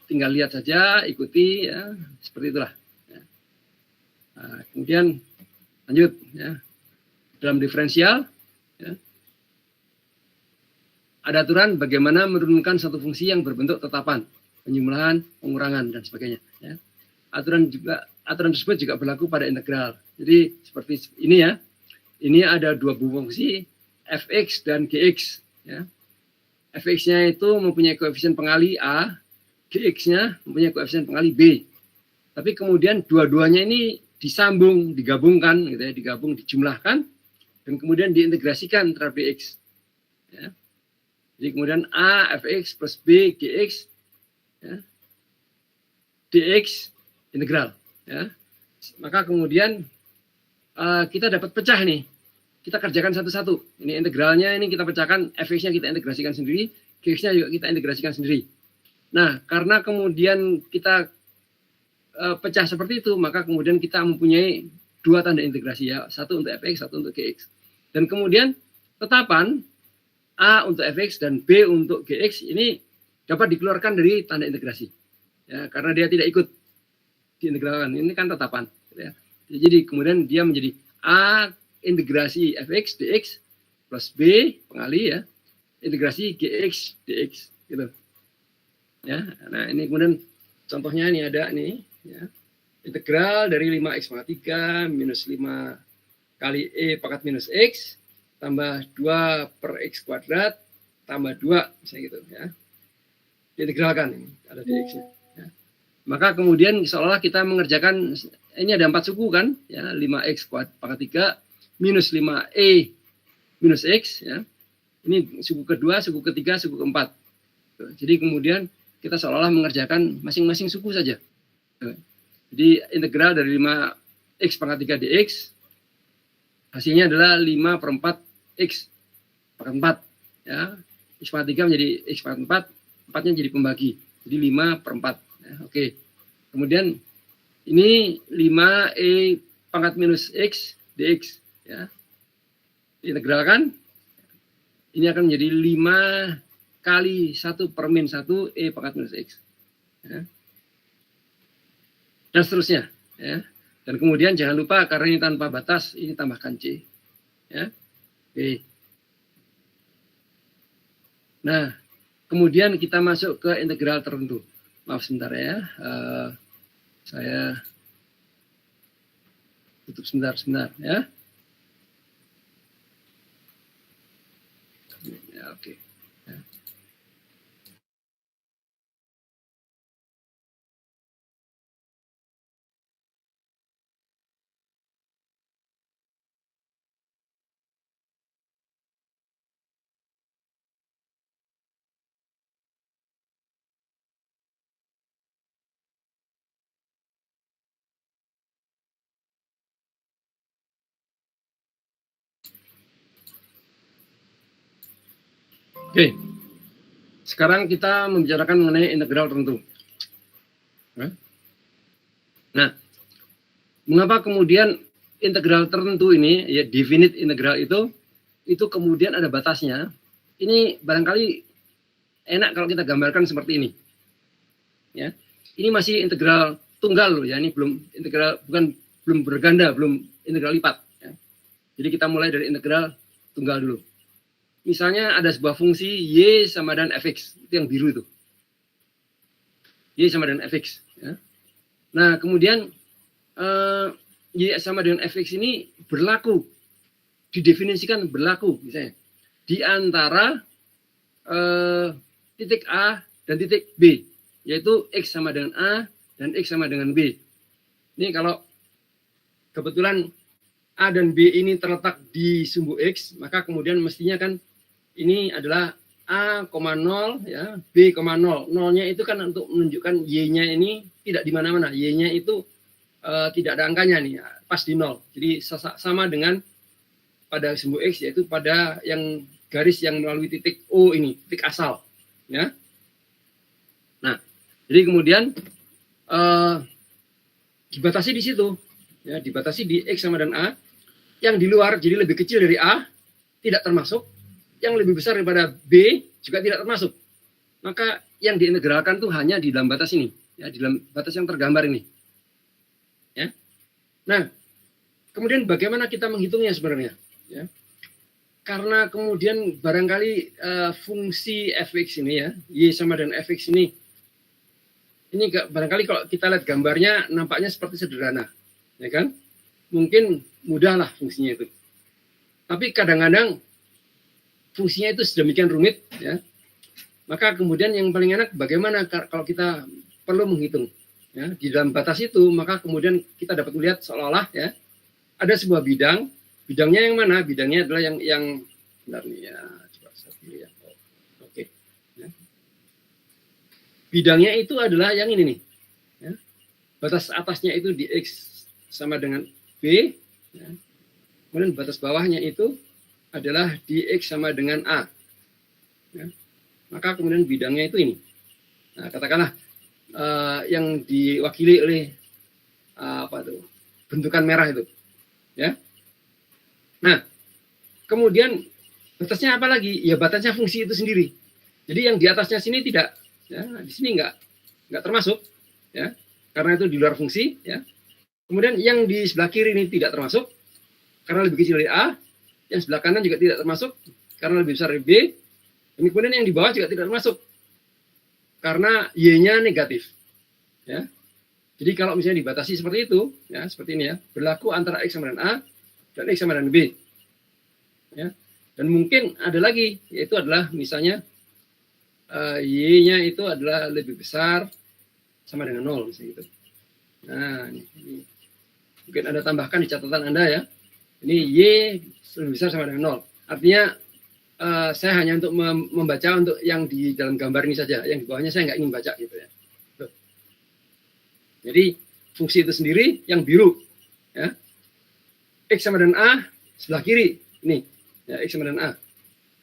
Tinggal lihat saja, ikuti. Ya. Seperti itulah. Ya. Nah, kemudian lanjut. Ya. Dalam diferensial, ya, ada aturan bagaimana menurunkan satu fungsi yang berbentuk tetapan, penjumlahan, pengurangan, dan sebagainya. Ya. Aturan tersebut juga berlaku pada integral. Jadi seperti ini ya, ini ada dua buah fungsi, fx dan gx. Ya. Fx-nya itu mempunyai koefisien pengali A, gx-nya mempunyai koefisien pengali B. Tapi kemudian dua-duanya ini disambung, digabungkan, gitu ya, dijumlahkan, dan kemudian diintegrasikan terhadap dx. Ya. Jadi kemudian A fx plus B gx, ya, dx integral. Ya. Maka kemudian kita dapat pecah nih. Kita kerjakan satu-satu. Ini integralnya ini kita pecahkan, fx-nya kita integrasikan sendiri, gx-nya juga kita integrasikan sendiri. Nah, karena kemudian kita pecah seperti itu, maka kemudian kita mempunyai dua tanda integrasi ya, satu untuk fx, satu untuk gx. Dan kemudian tetapan A untuk fx dan B untuk gx ini dapat dikeluarkan dari tanda integrasi. Ya, karena dia tidak ikut diintegralkan. Ini kan tetapan. Ya. Jadi kemudian dia menjadi A integrasi fx dx plus B pengali ya integrasi gx dx gitu. Ya, nah ini kemudian contohnya ini ada nih ya. Integral dari 5x pangkat 3 minus 5 kali e pangkat minus x tambah 2 per x kuadrat tambah 2 misalnya gitu ya. Diintegralkan ini ada dx-nya. Ya. Maka kemudian seolah kita mengerjakan ini ada 4 suku kan ya, 5x pangkat 3 minus 5e minus x ya. Ini suku kedua, suku ketiga, suku keempat. Jadi kemudian kita seolah-olah mengerjakan masing-masing suku saja. Jadi integral dari 5x pangkat 3 dx hasilnya adalah 5 per 4 x pangkat 4 ya. X pangkat 3 menjadi x pangkat 4, 4-nya jadi pembagi. Jadi 5 per 4 ya. Oke. Kemudian ini 5e pangkat minus x dx ya. Diintegralkan ini akan menjadi 5 kali 1 per min 1 e pangkat minus x ya. Dan seterusnya ya. Dan kemudian jangan lupa karena ini tanpa batas, ini tambahkan c ya. Oke. Nah, kemudian kita masuk ke integral tertentu. Maaf sebentar ya, saya tutup sebentar ya. Ya, oke. Ya. Oke. Sekarang kita membicarakan mengenai integral tertentu. Nah, mengapa kemudian integral tertentu ini, ya definite integral itu kemudian ada batasnya. Ini barangkali enak kalau kita gambarkan seperti ini. Ya, ini masih integral tunggal loh ya, ini belum integral, belum berganda, belum integral lipat. Ya. Jadi kita mulai dari integral tunggal dulu. Misalnya ada sebuah fungsi y sama dengan fx, itu yang biru itu. Y sama dengan fx. Ya. Nah, kemudian y sama dengan fx ini berlaku, didefinisikan berlaku misalnya di antara titik A dan titik B, yaitu x sama dengan A dan x sama dengan B. Ini kalau kebetulan A dan B ini terletak di sumbu x, maka kemudian mestinya kan ini adalah A, 0 ya, B, 0. Nolnya itu kan untuk menunjukkan y-nya ini tidak di mana-mana. Y-nya itu tidak ada angkanya nih, pas di 0. Jadi sama dengan pada sumbu x, yaitu pada yang garis yang melalui titik O ini, titik asal. Ya. Nah, jadi kemudian dibatasi di situ. Ya, dibatasi di x sama dengan A. Yang di luar jadi lebih kecil dari A, tidak termasuk. Yang lebih besar daripada B juga tidak termasuk. Maka yang diintegralkan tuh hanya di dalam batas ini, ya, di dalam batas yang tergambar ini. Ya. Nah, kemudian bagaimana kita menghitungnya sebenarnya? Ya. Karena kemudian barangkali fungsi fx ini ya, y sama dengan fx ini barangkali kalau kita lihat gambarnya nampaknya seperti sederhana, ya kan? Mungkin mudah lah fungsinya itu. Tapi kadang-kadang fungsinya itu sedemikian rumit, ya. Maka kemudian yang paling enak bagaimana kalau kita perlu menghitung, ya, di dalam batas itu, maka kemudian kita dapat melihat seolah-olah ya ada sebuah bidang. Bidangnya yang mana? Bidangnya adalah yang bentar nih ya, coba saya pilih ya. Oke. Ya. Bidangnya itu adalah yang ini nih. Ya. Batas atasnya itu di x sama dengan b. Ya. Kemudian batas bawahnya itu adalah di x sama dengan a. Ya. Maka kemudian bidangnya itu ini. Nah, katakanlah yang diwakili oleh apa tuh? Bentukan merah itu. Ya. Nah, kemudian batasnya apa lagi? Ya batasnya fungsi itu sendiri. Jadi yang di atasnya sini tidak, ya, di sini nggak termasuk, ya, karena itu di luar fungsi, ya. Kemudian yang di sebelah kiri ini tidak termasuk karena lebih kecil dari A. Yang sebelah kanan juga tidak termasuk karena lebih besar dari B. Dan kemudian yang di bawah juga tidak termasuk karena y-nya negatif, ya. Jadi kalau misalnya dibatasi seperti itu, ya, seperti ini ya, berlaku antara x sama dengan A dan x sama dengan B. Ya. Dan mungkin ada lagi, yaitu adalah misalnya y-nya itu adalah lebih besar sama dengan 0 misalnya gitu. Nah, ini mungkin Anda tambahkan di catatan Anda ya. Ini y lebih besar sama dengan 0. Artinya saya hanya untuk membaca untuk yang di dalam gambar ini saja, yang di bawahnya saya nggak ingin baca gitu ya. Jadi fungsi itu sendiri yang biru, ya. X sama dengan A sebelah kiri, ini, ya, X sama dengan A.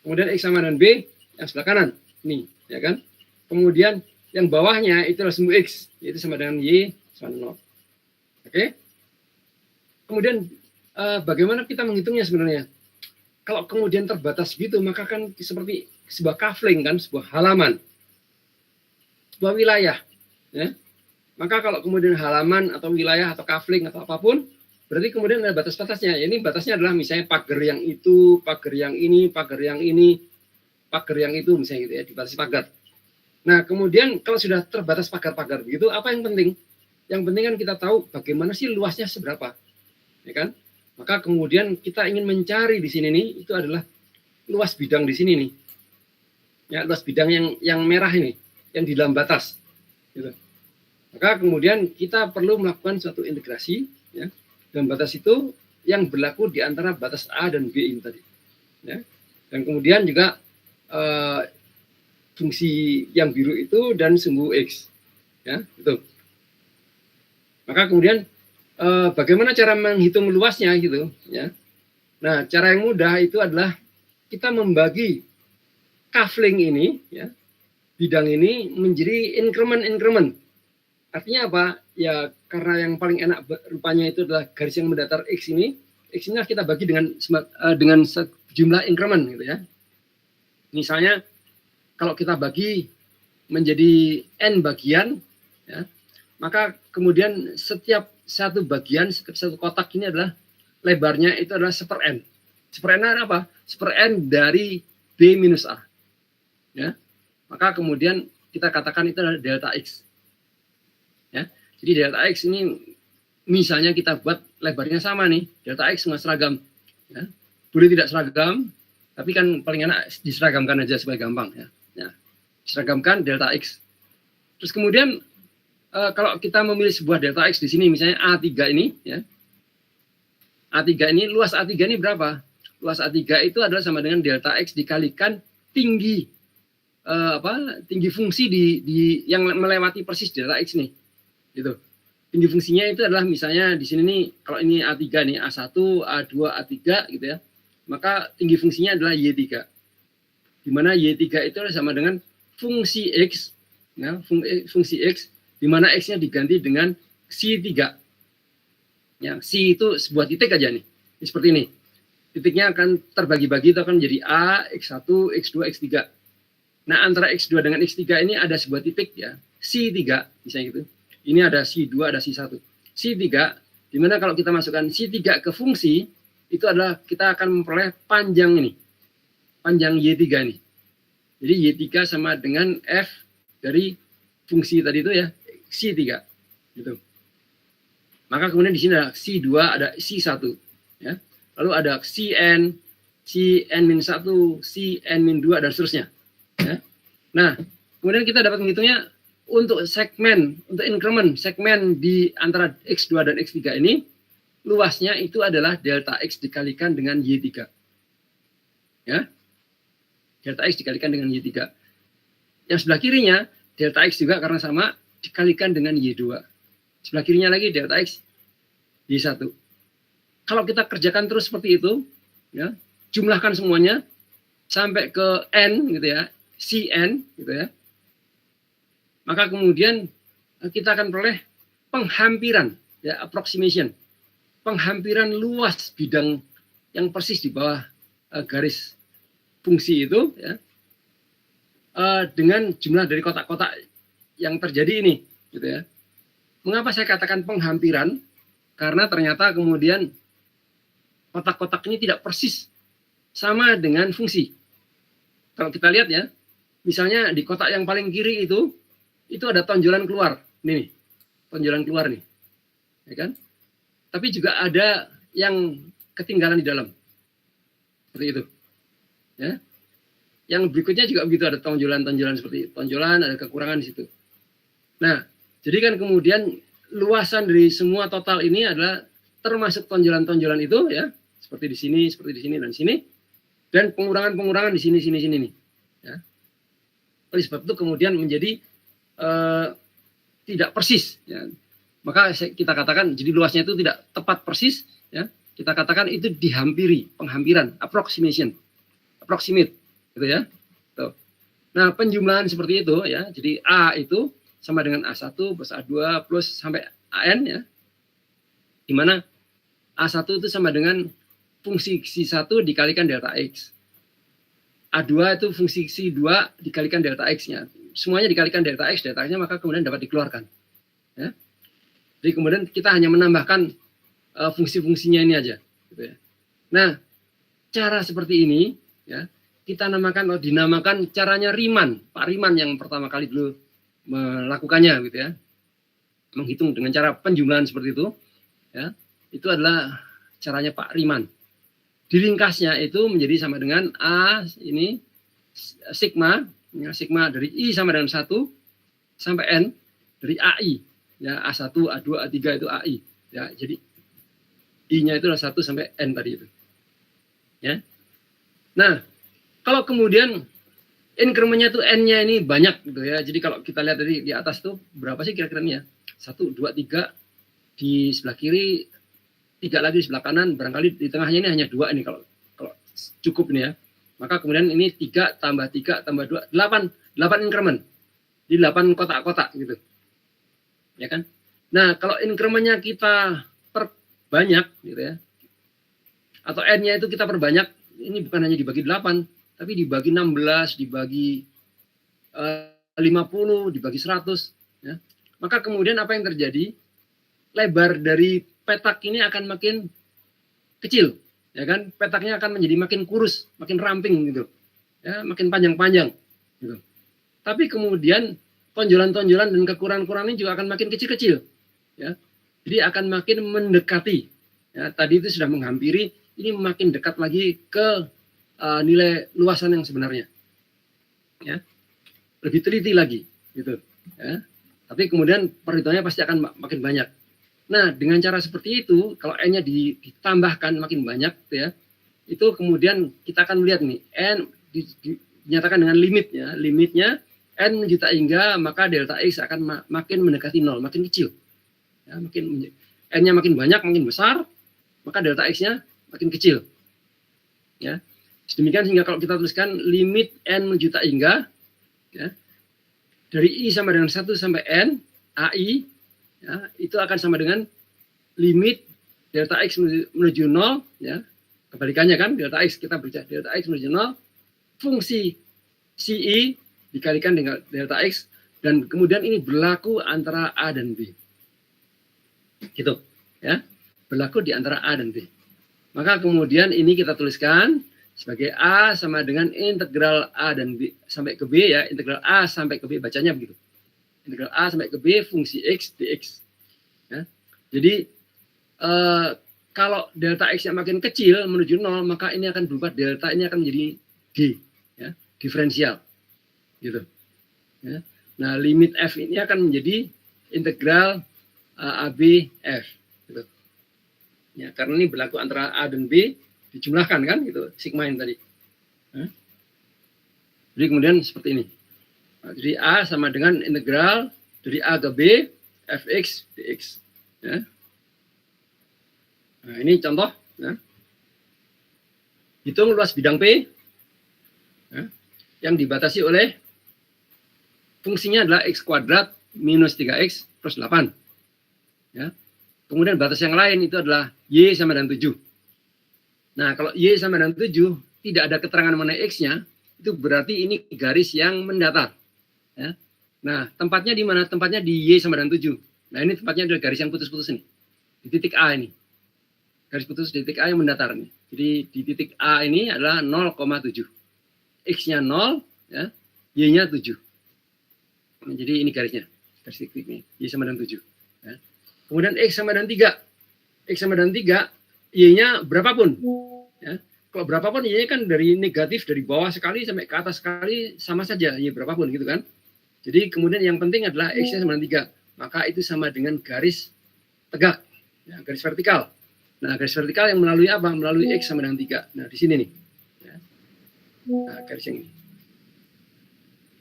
Kemudian X sama dengan B yang sebelah kanan, ini, ya kan. Kemudian yang bawahnya itu adalah sumbu X, yaitu sama dengan Y sama dengan 0. Oke. Kemudian bagaimana kita menghitungnya sebenarnya? Kalau kemudian terbatas gitu, maka kan seperti sebuah kafling kan, sebuah halaman, sebuah wilayah, ya. Maka kalau kemudian halaman atau wilayah atau kafling atau apapun, berarti kemudian ada batas-batasnya. Ini batasnya adalah misalnya pagar yang itu, pagar yang ini, pagar yang ini, pagar yang itu, misalnya gitu ya, dibatasi pagar. Nah, kemudian kalau sudah terbatas pagar-pagar begitu, apa yang penting? Yang penting kan kita tahu bagaimana sih luasnya seberapa. ya kan? Maka kemudian kita ingin mencari di sini nih, itu adalah luas bidang di sini nih. Ya, luas bidang yang merah ini, yang di dalam batas. Gitu. Maka kemudian kita perlu melakukan suatu integrasi, ya, dalam batas itu yang berlaku di antara batas A dan B ini tadi. Ya. Dan kemudian juga fungsi yang biru itu dan sumbu X. Ya, itu. Maka kemudian bagaimana cara menghitung luasnya gitu, ya. Nah, cara yang mudah itu adalah kita membagi kafling ini, ya, bidang ini menjadi increment. Artinya apa? Ya, karena yang paling enak rupanya itu adalah garis yang mendatar X ini kita bagi dengan sejumlah increment gitu ya. Misalnya kalau kita bagi menjadi n bagian, ya, maka kemudian setiap satu bagian, setiap satu kotak ini adalah lebarnya itu adalah 1/n. 1/n apa? 1/n dari B minus A. Ya. Maka kemudian kita katakan itu adalah delta X. Ya. Jadi delta X ini misalnya kita buat lebarnya sama nih, delta X sama seragam. Ya. Boleh tidak seragam, tapi kan paling enak diseragamkan aja supaya gampang. Ya. Ya. Seragamkan delta X. Terus kemudian kalau kita memilih sebuah delta X di sini, misalnya A3 ini, ya. A3 ini, luas A3 ini berapa? Luas A3 itu adalah sama dengan delta X dikalikan tinggi tinggi fungsi di yang melewati persis delta X nih. Gitu. Tinggi fungsinya itu adalah misalnya di sini nih, kalau ini A3 nih, A1, A2, A3 gitu ya. Maka tinggi fungsinya adalah Y3. Di mana Y3 itu adalah sama dengan fungsi X, ya, fungsi X di mana X-nya diganti dengan C3. Ya, C itu sebuah titik aja nih. Ini seperti ini. Titiknya akan terbagi-bagi, itu akan menjadi A, X1, X2, X3. Nah, antara X2 dengan X3 ini ada sebuah titik ya, C3 misalnya gitu. Ini ada C2, ada C1. C3, dimana kalau kita masukkan C3 ke fungsi, itu adalah kita akan memperoleh panjang ini. Panjang Y3 ini. Jadi Y3 sama dengan F dari fungsi tadi itu ya, C3. Gitu. Maka kemudian di sini ada C2, ada C1. Ya. Lalu ada CN, CN-1, CN-2, dan seterusnya. Ya. Nah, kemudian kita dapat menghitungnya untuk segmen, untuk increment segmen di antara X2 dan X3 ini, luasnya itu adalah delta X dikalikan dengan Y3. Ya. Delta X dikalikan dengan Y3. Yang sebelah kirinya, delta X juga karena sama, dikalikan dengan Y2. Sebelah kirinya lagi delta X, Y1. Kalau kita kerjakan terus seperti itu, ya, jumlahkan semuanya, sampai ke N gitu ya, Cn gitu ya, maka kemudian kita akan peroleh penghampiran, ya, approximation, penghampiran luas bidang yang persis di bawah garis fungsi itu, ya, dengan jumlah dari kotak-kotak yang terjadi ini, gitu ya. Mengapa saya katakan penghampiran? Karena ternyata kemudian kotak-kotak ini tidak persis sama dengan fungsi. Kalau kita lihat ya, misalnya di kotak yang paling kiri itu ada tonjolan keluar, nih, tonjolan keluar nih, ya kan? Tapi juga ada yang ketinggalan di dalam, seperti itu, ya. Yang berikutnya juga begitu, ada tonjolan-tonjolan seperti tonjolan, ada kekurangan di situ. Nah, jadi kan kemudian luasan dari semua total ini adalah termasuk tonjolan-tonjolan itu, ya, seperti di sini, dan sini, dan pengurangan-pengurangan di sini nih, ya. Oleh sebab itu kemudian menjadi tidak persis, ya. Maka kita katakan jadi luasnya itu tidak tepat persis, ya. Kita katakan itu dihampiri, penghampiran, approximate, gitu ya. Tuh. Nah, penjumlahan seperti itu, ya. Jadi A itu sama dengan A1 plus A2 plus sampai AN, ya. Di mana A1 itu sama dengan fungsi C1 dikalikan delta X. A2 itu fungsi C2 dikalikan delta X-nya. Semuanya dikalikan delta X-nya, maka kemudian dapat dikeluarkan. Ya. Jadi kemudian kita hanya menambahkan fungsi-fungsinya ini aja. Gitu ya. Nah, cara seperti ini, ya, kita dinamakan caranya Riemann. Pak Riemann yang pertama kali dulu melakukannya, gitu ya. Menghitung dengan cara penjumlahan seperti itu, ya. Itu adalah caranya Pak Riemann. Diringkasnya itu menjadi sama dengan A ini sigma, ya, sigma dari I sama dengan 1 sampai N dari AI, ya A1, A2, A3 itu AI, ya. Jadi I-nya itu adalah 1 sampai N tadi itu. Ya. Nah, kalau kemudian increment-nya itu N-nya ini banyak gitu ya. Jadi kalau kita lihat dari di atas tuh berapa sih kira-kira nih ya? 1, 2, 3 di sebelah kiri, 3 lagi di sebelah kanan, barangkali di tengahnya ini hanya 2 ini kalau cukup ini ya. Maka kemudian ini 3 tambah 3 tambah 2, 8 increment. Di 8 kotak-kotak gitu. Ya kan? Nah, kalau increment-nya kita perbanyak gitu ya. Atau N-nya itu kita perbanyak, ini bukan hanya dibagi 8, tapi dibagi 16, dibagi 50, dibagi 100 ya. Maka kemudian apa yang terjadi? Lebar dari petak ini akan makin kecil, ya kan? Petaknya akan menjadi makin kurus, makin ramping gitu. Ya, makin panjang-panjang gitu. Tapi kemudian tonjolan-tonjolan dan kekurangan-kekurangan ini juga akan makin kecil-kecil, ya. Jadi akan makin mendekati. Ya, tadi itu sudah menghampiri, ini makin dekat lagi ke nilai luasan yang sebenarnya. Ya. Lebih teliti lagi, gitu. Ya. Tapi kemudian perhitungannya pasti akan makin banyak. Nah, dengan cara seperti itu, kalau N-nya ditambahkan makin banyak, gitu ya, itu kemudian kita akan melihat nih, N dinyatakan dengan limitnya, limitnya N juta hingga, maka delta X akan makin mendekati 0, makin kecil. Ya, N-nya makin banyak, makin besar, maka delta X-nya makin kecil. Ya. Sedemikian sehingga kalau kita tuliskan limit N juta hingga, ya, dari I sama dengan 1 sampai N, AI, ya, itu akan sama dengan limit delta X menuju 0, ya. Kebalikannya kan, delta X kita baca, delta X menuju 0, fungsi CI dikalikan dengan delta X, dan kemudian ini berlaku antara A dan B. Gitu, ya. Berlaku di antara A dan B. Maka kemudian ini kita tuliskan sebagai A sama dengan integral A dan B sampai ke B, ya, integral A sampai ke B, bacanya begitu. Integral A sampai ke B fungsi X dx. Ya. Jadi kalau delta X yang makin kecil menuju 0, maka ini akan berubah, delta ini akan menjadi G, ya, diferensial. Gitu. Ya. Nah, limit F ini akan menjadi integral AB F. Gitu. Ya, karena ini berlaku antara A dan B, dijumlahkan kan, gitu, sigma yang tadi. Ya. Jadi kemudian seperti ini. Nah, jadi A sama dengan integral dari A ke B, Fx dx. Ya. Nah, ini contoh. Ya. Hitung luas bidang P, ya, yang dibatasi oleh fungsinya adalah X kuadrat minus 3X plus 8. Ya. Kemudian batas yang lain itu adalah Y sama dengan 7. Nah, kalau Y sama dengan 7, tidak ada keterangan mengenai X-nya, itu berarti ini garis yang mendatar. Ya. Nah, tempatnya di mana? Tempatnya di Y sama dengan 7. Nah, ini tempatnya adalah garis yang putus-putus ini. Di titik A ini. Garis putus di titik A yang mendatar ini. Jadi, di titik A ini adalah 0,7. X-nya 0, ya, Y-nya 7. Nah, jadi ini garisnya. Garis titik ini. Y sama dengan 7. Ya. Kemudian X sama dengan 3. X sama dengan 3, Y-nya berapapun. Ya. Kalau berapapun, Y-nya kan dari negatif, dari bawah sekali sampai ke atas sekali, sama saja. Y berapapun gitu kan. Jadi kemudian yang penting adalah X-nya sama dengan 3. Maka itu sama dengan garis tegak. Ya, garis vertikal. Nah, garis vertikal yang melalui apa? Melalui X sama dengan 3. Nah, di sini nih. Ya. Nah, garis yang ini.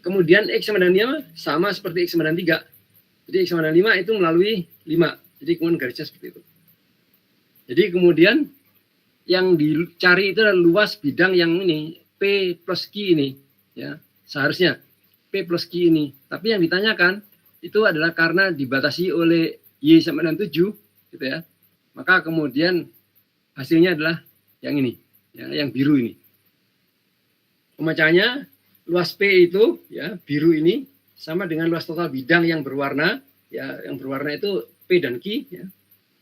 Kemudian X sama dengan 5 sama seperti X sama dengan 3. Jadi X sama dengan 5 itu melalui 5. Jadi kemudian garisnya seperti itu. Jadi kemudian yang dicari itu adalah luas bidang yang ini, P plus Q ini. Ya, seharusnya P plus Q ini. Tapi yang ditanyakan itu adalah karena dibatasi oleh Y sama dengan 7, gitu ya. Maka kemudian hasilnya adalah yang ini, ya, yang biru ini. Pemecahannya luas P itu, ya, biru ini sama dengan luas total bidang yang berwarna, ya, yang berwarna itu P dan Q, ya,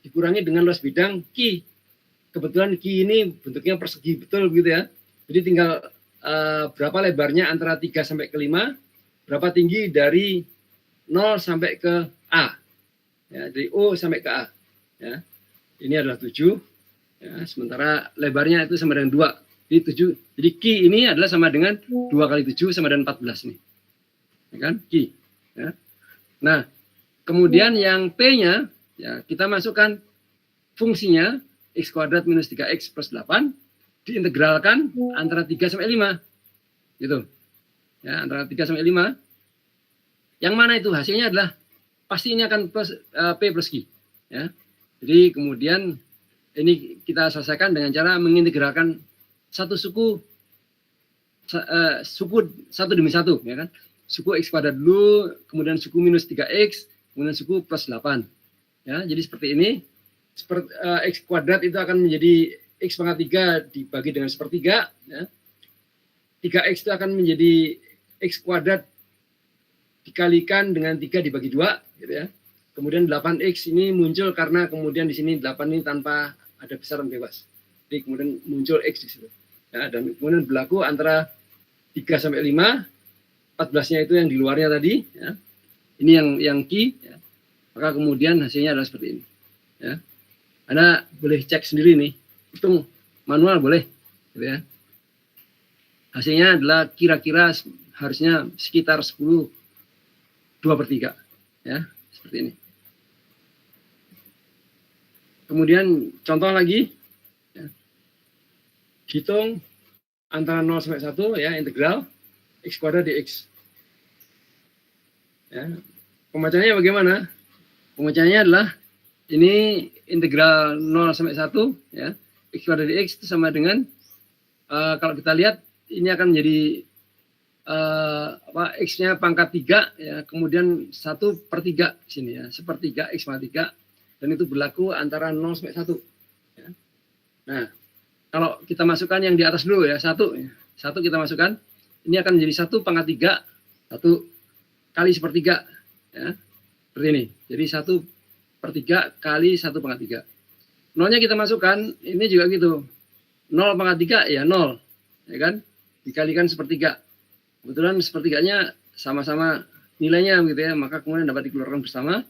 dikurangi dengan luas bidang Q. Kebetulan Q ini bentuknya persegi betul gitu ya. Jadi tinggal berapa lebarnya antara 3 sampai ke 5, berapa tinggi dari 0 sampai ke A. Ya, dari O sampai ke A. Ya. Ini adalah 7. Ya, sementara lebarnya itu sama dengan 2. Jadi 7. Jadi Ki ini adalah sama dengan 2 kali 7 sama dengan 14 nih. Ya kan? Ki. Ya. Nah, kemudian yang P-nya ya kita masukkan fungsinya X kuadrat minus 3X plus 8 diintegralkan antara 3 sampai 5. Gitu. Ya, antara 3 sampai 5. Yang mana itu hasilnya adalah pasti ini akan plus P plus Q. Ya. Jadi kemudian ini kita selesaikan dengan cara mengintegralkan satu suku satu demi satu, ya kan? Suku X kuadrat dulu, kemudian suku minus 3X, kemudian suku plus 8. Ya, jadi seperti ini. X kuadrat itu akan menjadi X pangkat 3 dibagi dengan sepertiga. Ya. 3X itu akan menjadi X kuadrat dikalikan dengan 3 dibagi 2. Gitu ya. Kemudian 8X ini muncul karena kemudian di sini 8 ini tanpa ada besaran bebas. Jadi kemudian muncul X di situ. Ya, dan kemudian berlaku antara 3 sampai 5, 14-nya itu yang di luarnya tadi. Ya. Ini yang Q. Ya. Maka kemudian hasilnya adalah seperti ini. Ya. Anda boleh cek sendiri nih. Hitung manual boleh. Gitu ya. Hasilnya adalah kira-kira harusnya sekitar 10, 2/3. Ya, seperti ini. Kemudian contoh lagi, ya. Hitung antara 0 sampai 1 ya integral X kuadrat dx. Ya. Pembacaannya bagaimana? Pembacaannya adalah ini integral 0 sampai 1 ya X kuadrat dx itu sama dengan kalau kita lihat ini akan menjadi X-nya pangkat 3 ya kemudian 1/3 sini ya 1/3 X pangkat 3 dan itu berlaku antara 0 sampai 1 ya. Nah kalau kita masukkan yang di atas dulu ya 1 kita masukkan ini akan menjadi 1 pangkat 3 1 kali 1/3 ya seperti ini jadi 1/3 kali 1 pangkat 3 nolnya kita masukkan ini juga gitu 0 pangkat 3 ya 0 ya kan dikalikan 1/3 kebetulan 1/3-nya sama-sama nilainya gitu ya maka kemudian dapat dikeluarkan bersama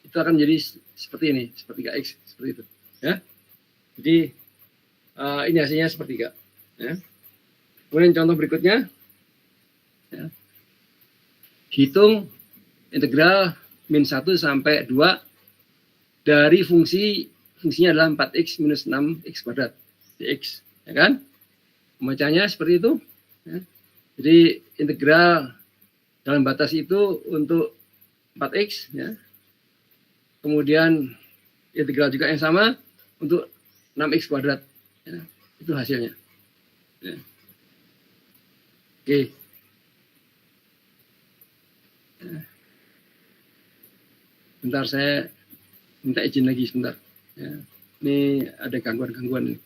itu akan menjadi seperti ini 1/3x seperti itu ya jadi ini hasilnya 1/3 ya kemudian contoh berikutnya ya. Hitung integral min 1 sampai 2 dari fungsinya adalah 4x minus 6x kuadrat dx ya kan pembacanya seperti itu ya. Jadi integral dalam batas itu untuk 4x ya. Kemudian integral juga yang sama untuk 6x kuadrat ya. Itu hasilnya ya. Oke ya. Bentar saya minta izin lagi sebentar ya. Ini ada gangguan-gangguan nih.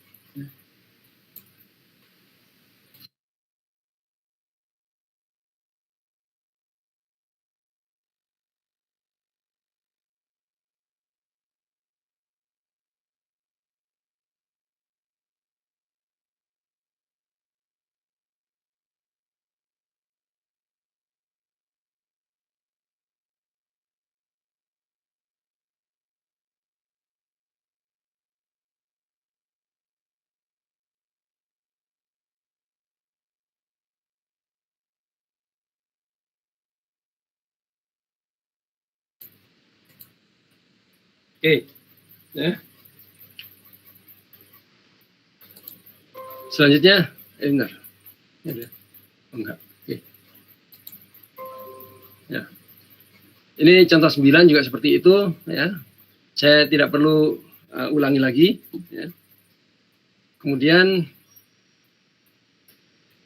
Oke, ya. Selanjutnya, benar. Ya, enggak. Oke. Ya. Ini contoh 9 juga seperti itu, ya. Saya tidak perlu ulangi lagi. Ya. Kemudian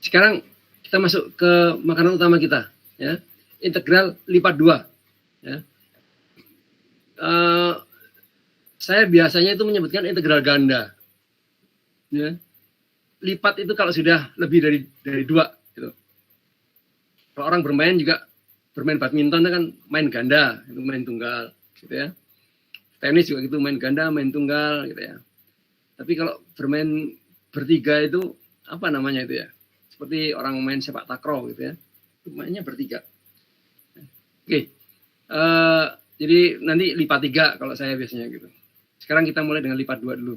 sekarang kita masuk ke makanan utama kita, ya. Integral lipat 2, ya. Saya biasanya itu menyebutkan integral ganda. Ya. Lipat itu kalau sudah lebih dari 2 gitu. Kalau orang bermain juga bermain badminton kan main ganda, itu main tunggal gitu ya. Tenis juga gitu main ganda, main tunggal gitu ya. Tapi kalau bermain bertiga itu apa namanya itu ya? Seperti orang main sepak takraw gitu ya. Itu mainnya bertiga. Oke. Jadi nanti lipat 3 kalau saya biasanya gitu. Sekarang kita mulai dengan lipat 2 dulu.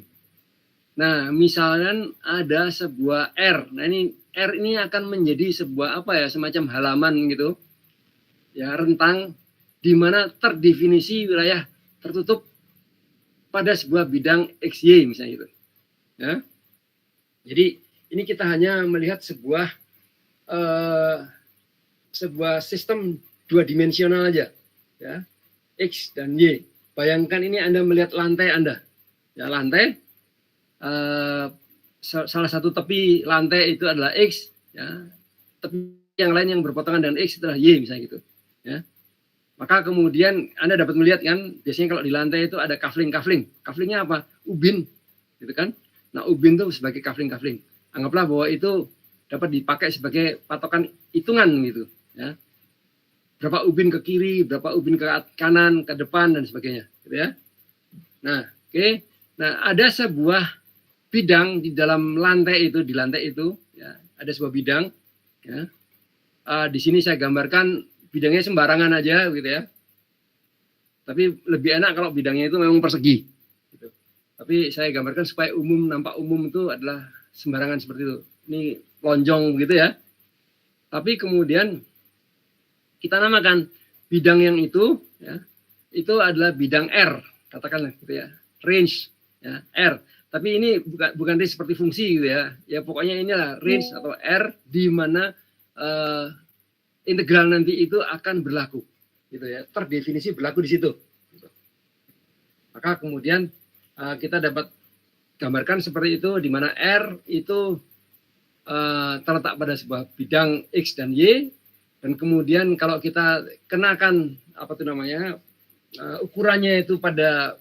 Nah, misalkan ada sebuah R. Nah, ini R ini akan menjadi sebuah apa ya, semacam halaman gitu. Ya, rentang di mana terdefinisi wilayah tertutup pada sebuah bidang XY misalnya gitu. Ya. Jadi ini kita hanya melihat sebuah sistem dua dimensional aja, ya, X dan Y. Bayangkan ini Anda melihat lantai Anda, ya, lantai, salah satu tepi lantai itu adalah X, ya, tepi yang lain yang berpotongan dengan X adalah Y misalnya gitu, ya. Maka kemudian Anda dapat melihat kan, biasanya kalau di lantai itu ada kafling. Kaflingnya apa? Ubin, gitu kan? Nah, ubin itu sebagai kafling. Anggaplah bahwa itu dapat dipakai sebagai patokan hitungan gitu, ya. Berapa ubin ke kiri, berapa ubin ke kanan, ke depan dan sebagainya, gitu ya. Nah, oke. Nah, ada sebuah bidang di dalam lantai itu, ya, ada sebuah bidang, ya. Di sini saya gambarkan bidangnya sembarangan aja gitu ya. Tapi lebih enak kalau bidangnya itu memang persegi. Gitu. Tapi saya gambarkan supaya nampak umum itu adalah sembarangan seperti itu. Ini lonjong gitu ya. Tapi kemudian kita namakan bidang yang itu, ya, itu adalah bidang R, katakanlah gitu ya, range, ya, R. Tapi ini bukan range seperti fungsi gitu ya. Ya pokoknya inilah range atau R di mana integral nanti itu akan berlaku, gitu ya, terdefinisi berlaku di situ. Gitu. Maka kemudian kita dapat gambarkan seperti itu, di mana R itu terletak pada sebuah bidang X dan Y, dan kemudian kalau kita kenakan ukurannya itu pada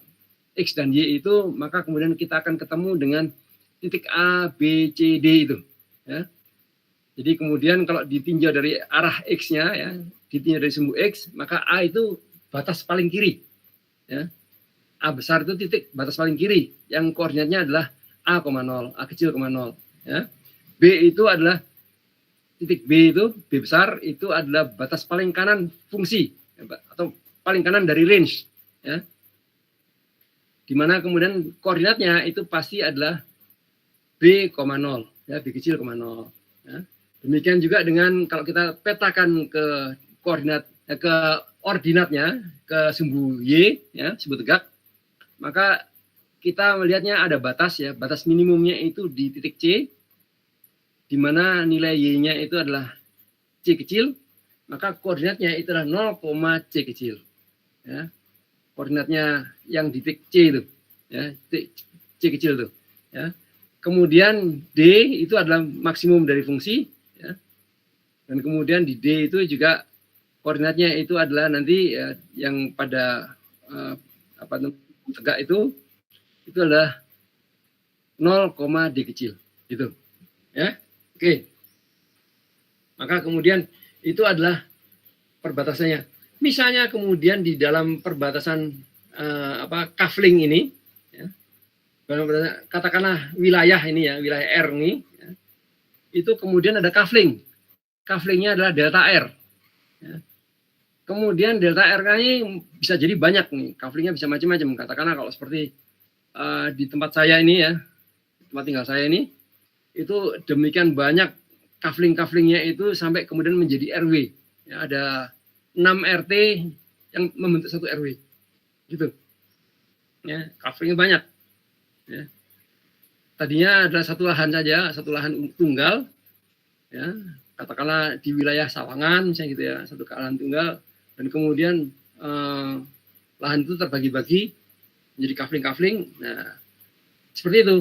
X dan Y itu, maka kemudian kita akan ketemu dengan titik A, B, C, D itu, ya. Jadi kemudian kalau ditinjau dari arah X-nya, ya, ditinjau dari sumbu X, maka A itu batas paling kiri, ya. A besar itu titik batas paling kiri, yang koordinatnya adalah A,0, A kecil, 0, ya. B itu adalah titik B itu, B besar itu adalah batas paling kanan fungsi, ya, atau paling kanan dari range, ya. Dimana kemudian koordinatnya itu pasti adalah B,0, ya, B kecil, 0, ya. Demikian juga dengan kalau kita petakan ke koordinat, ke ordinatnya, ke sumbu Y, ya, sumbu tegak, maka kita melihatnya ada batas, ya, batas minimumnya itu di titik C, di mana nilai Y-nya itu adalah C kecil, maka koordinatnya itu adalah 0, C kecil, ya. Koordinatnya yang di titik C itu, ya, titik C kecil itu, ya. Kemudian D itu adalah maksimum dari fungsi, ya. Dan kemudian di D itu juga koordinatnya itu adalah nanti, ya, yang pada tegak itu adalah 0, D kecil, gitu, ya. Oke. Maka kemudian itu adalah perbatasannya. Misalnya kemudian di dalam perbatasan kafling ini, ya, katakanlah wilayah ini, ya, wilayah R ini, ya, itu kemudian ada kafling. Kaflingnya adalah delta R. Ya. Kemudian delta R ini bisa jadi banyak nih. Kaflingnya bisa macam-macam. Katakanlah kalau seperti di tempat saya ini, ya, tempat tinggal saya ini, itu demikian banyak kafling-kaflingnya itu sampai kemudian menjadi RW. Ya, ada 6 RT yang membentuk satu RW, gitu. Ya, kaflingnya banyak. Ya. Tadinya adalah satu lahan saja, satu lahan tunggal, ya, katakanlah di wilayah Sawangan, misalnya gitu ya, satu lahan tunggal, dan kemudian lahan itu terbagi-bagi menjadi kafling-kafling. Nah, seperti itu.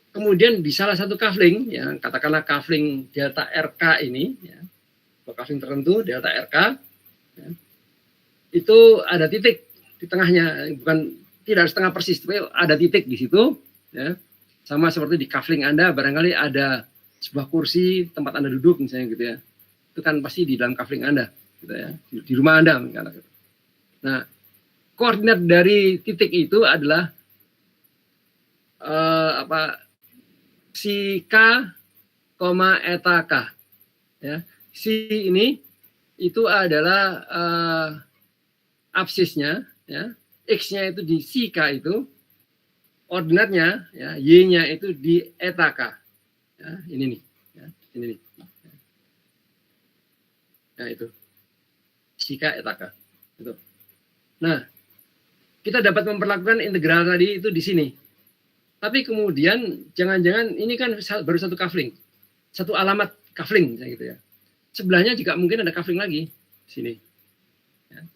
Kemudian di salah satu kafling, ya, katakanlah kafling delta RK ini, ya, kafling tertentu delta RK, ya, itu ada titik di tengahnya, bukan tidak setengah persis, tapi ada titik di situ, ya. Sama seperti di kafling Anda, barangkali ada sebuah kursi tempat Anda duduk misalnya gitu ya. Itu kan pasti di dalam kafling Anda, gitu ya, di rumah Anda. Nah, koordinat dari titik itu adalah si K, eta K, ya. Si ini itu adalah absisnya, ya. X-nya itu di si K itu, ordinatnya ya, y-nya itu di eta k. Ya, ini nih, ya, ini nih. Nah itu, sika eta k. Itu. Nah, kita dapat memperlakukan integral tadi itu di sini. Tapi kemudian jangan-jangan ini kan baru satu kafling, satu alamat kafling gitu ya. Sebelahnya juga mungkin ada kafling lagi di sini. Ya.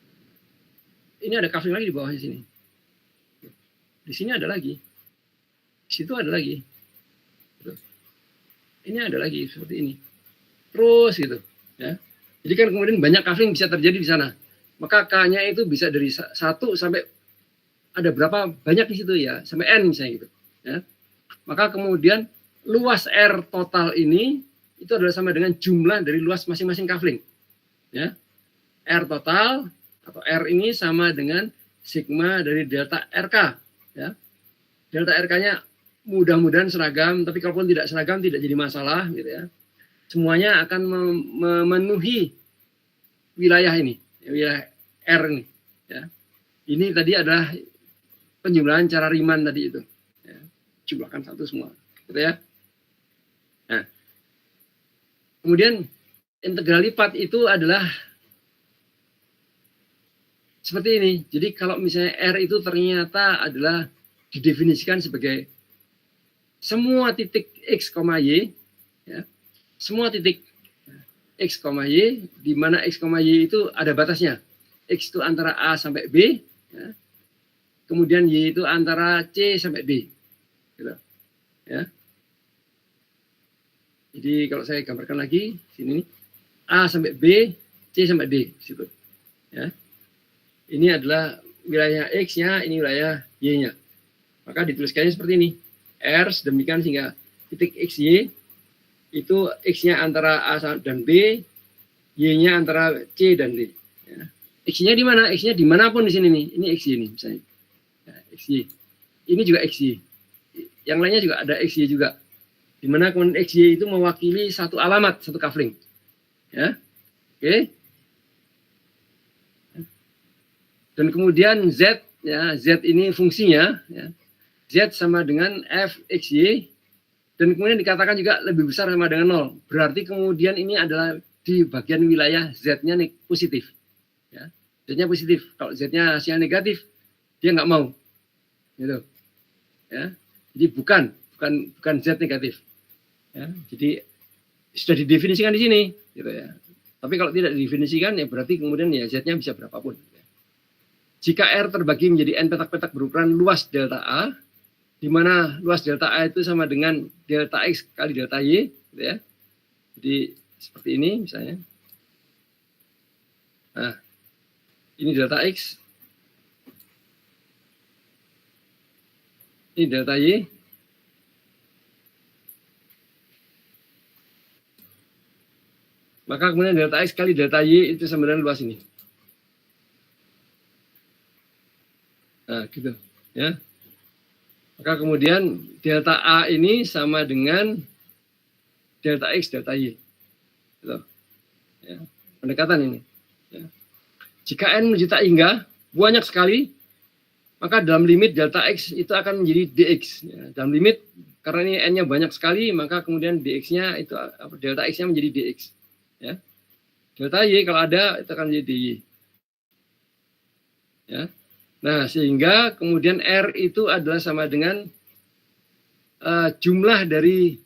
Ini ada kafling lagi di bawahnya sini. Di sini ada lagi. Di situ ada lagi. Ini ada lagi seperti ini. Terus gitu, ya. Jadi kan kemudian banyak kafling bisa terjadi di sana. Maka K-nya itu bisa dari 1 sampai ada berapa banyak di situ ya, sampai N misalnya gitu. Ya. Maka kemudian luas R total ini itu adalah sama dengan jumlah dari luas masing-masing kafling. Ya. R total atau R ini sama dengan sigma dari delta RK. Ya. Delta RK-nya mudah-mudahan seragam, tapi kalaupun tidak seragam tidak jadi masalah gitu ya. Semuanya akan memenuhi wilayah ini, wilayah R ini. Ya. Ini tadi adalah penjumlahan cara Riemann tadi itu. Ya. Jumlahkan satu semua, gitu ya. Nah, kemudian integral lipat itu adalah seperti ini. Jadi kalau misalnya R itu ternyata adalah didefinisikan sebagai semua titik X, Y, ya, semua titik X, Y, di mana X, Y itu ada batasnya. X itu antara A sampai B, ya. Kemudian Y itu antara C sampai D. Gitu. Ya. Jadi kalau saya gambarkan lagi, sini A sampai B, C sampai D. Situ. Ya. Ini adalah wilayah X-nya, ini wilayah Y-nya. Maka dituliskannya seperti ini. R sedemikian sehingga titik XY itu X-nya antara A dan B, Y-nya antara C dan D. Ya. X-nya di mana? X-nya dimanapun di sini nih. Ini XY nih misalnya. Ya, XY. Ini juga XY. Yang lainnya juga ada XY juga. Di mana kemudian XY itu mewakili satu alamat, satu kafling. Ya. Oke. Dan kemudian Z, ya, Z ini fungsinya, ya. Z sama dengan F XY, dan kemudian dikatakan juga lebih besar sama dengan 0. Berarti kemudian ini adalah di bagian wilayah Z-nya nih positif. Ya. Z-nya positif. Kalau Z-nya hasilnya negatif, dia nggak mau. Gitu. Ya. Jadi bukan Z negatif. Ya. Jadi sudah didefinisikan di sini. Gitu ya. Tapi kalau tidak didefinisikan, ya berarti kemudian ya Z-nya bisa berapapun. Jika R terbagi menjadi N petak-petak berukuran luas delta A, di mana luas delta A itu sama dengan delta X kali delta Y, gitu ya. Jadi seperti ini misalnya. Nah, ini delta X, ini delta Y, maka kemudian delta X kali delta Y itu sama dengan luas ini. Nah, gitu ya. Maka kemudian delta A ini sama dengan delta X, delta Y. Gitu. Ya, pendekatan ini. Ya. Jika N menuju tak hingga, banyak sekali, maka dalam limit delta X itu akan menjadi DX. Ya. Dalam limit, karena ini N-nya banyak sekali, maka kemudian DX-nya itu, delta X-nya menjadi DX. Ya. Delta Y kalau ada, itu akan menjadi DY. Ya. Nah, sehingga kemudian R itu adalah sama dengan jumlah dari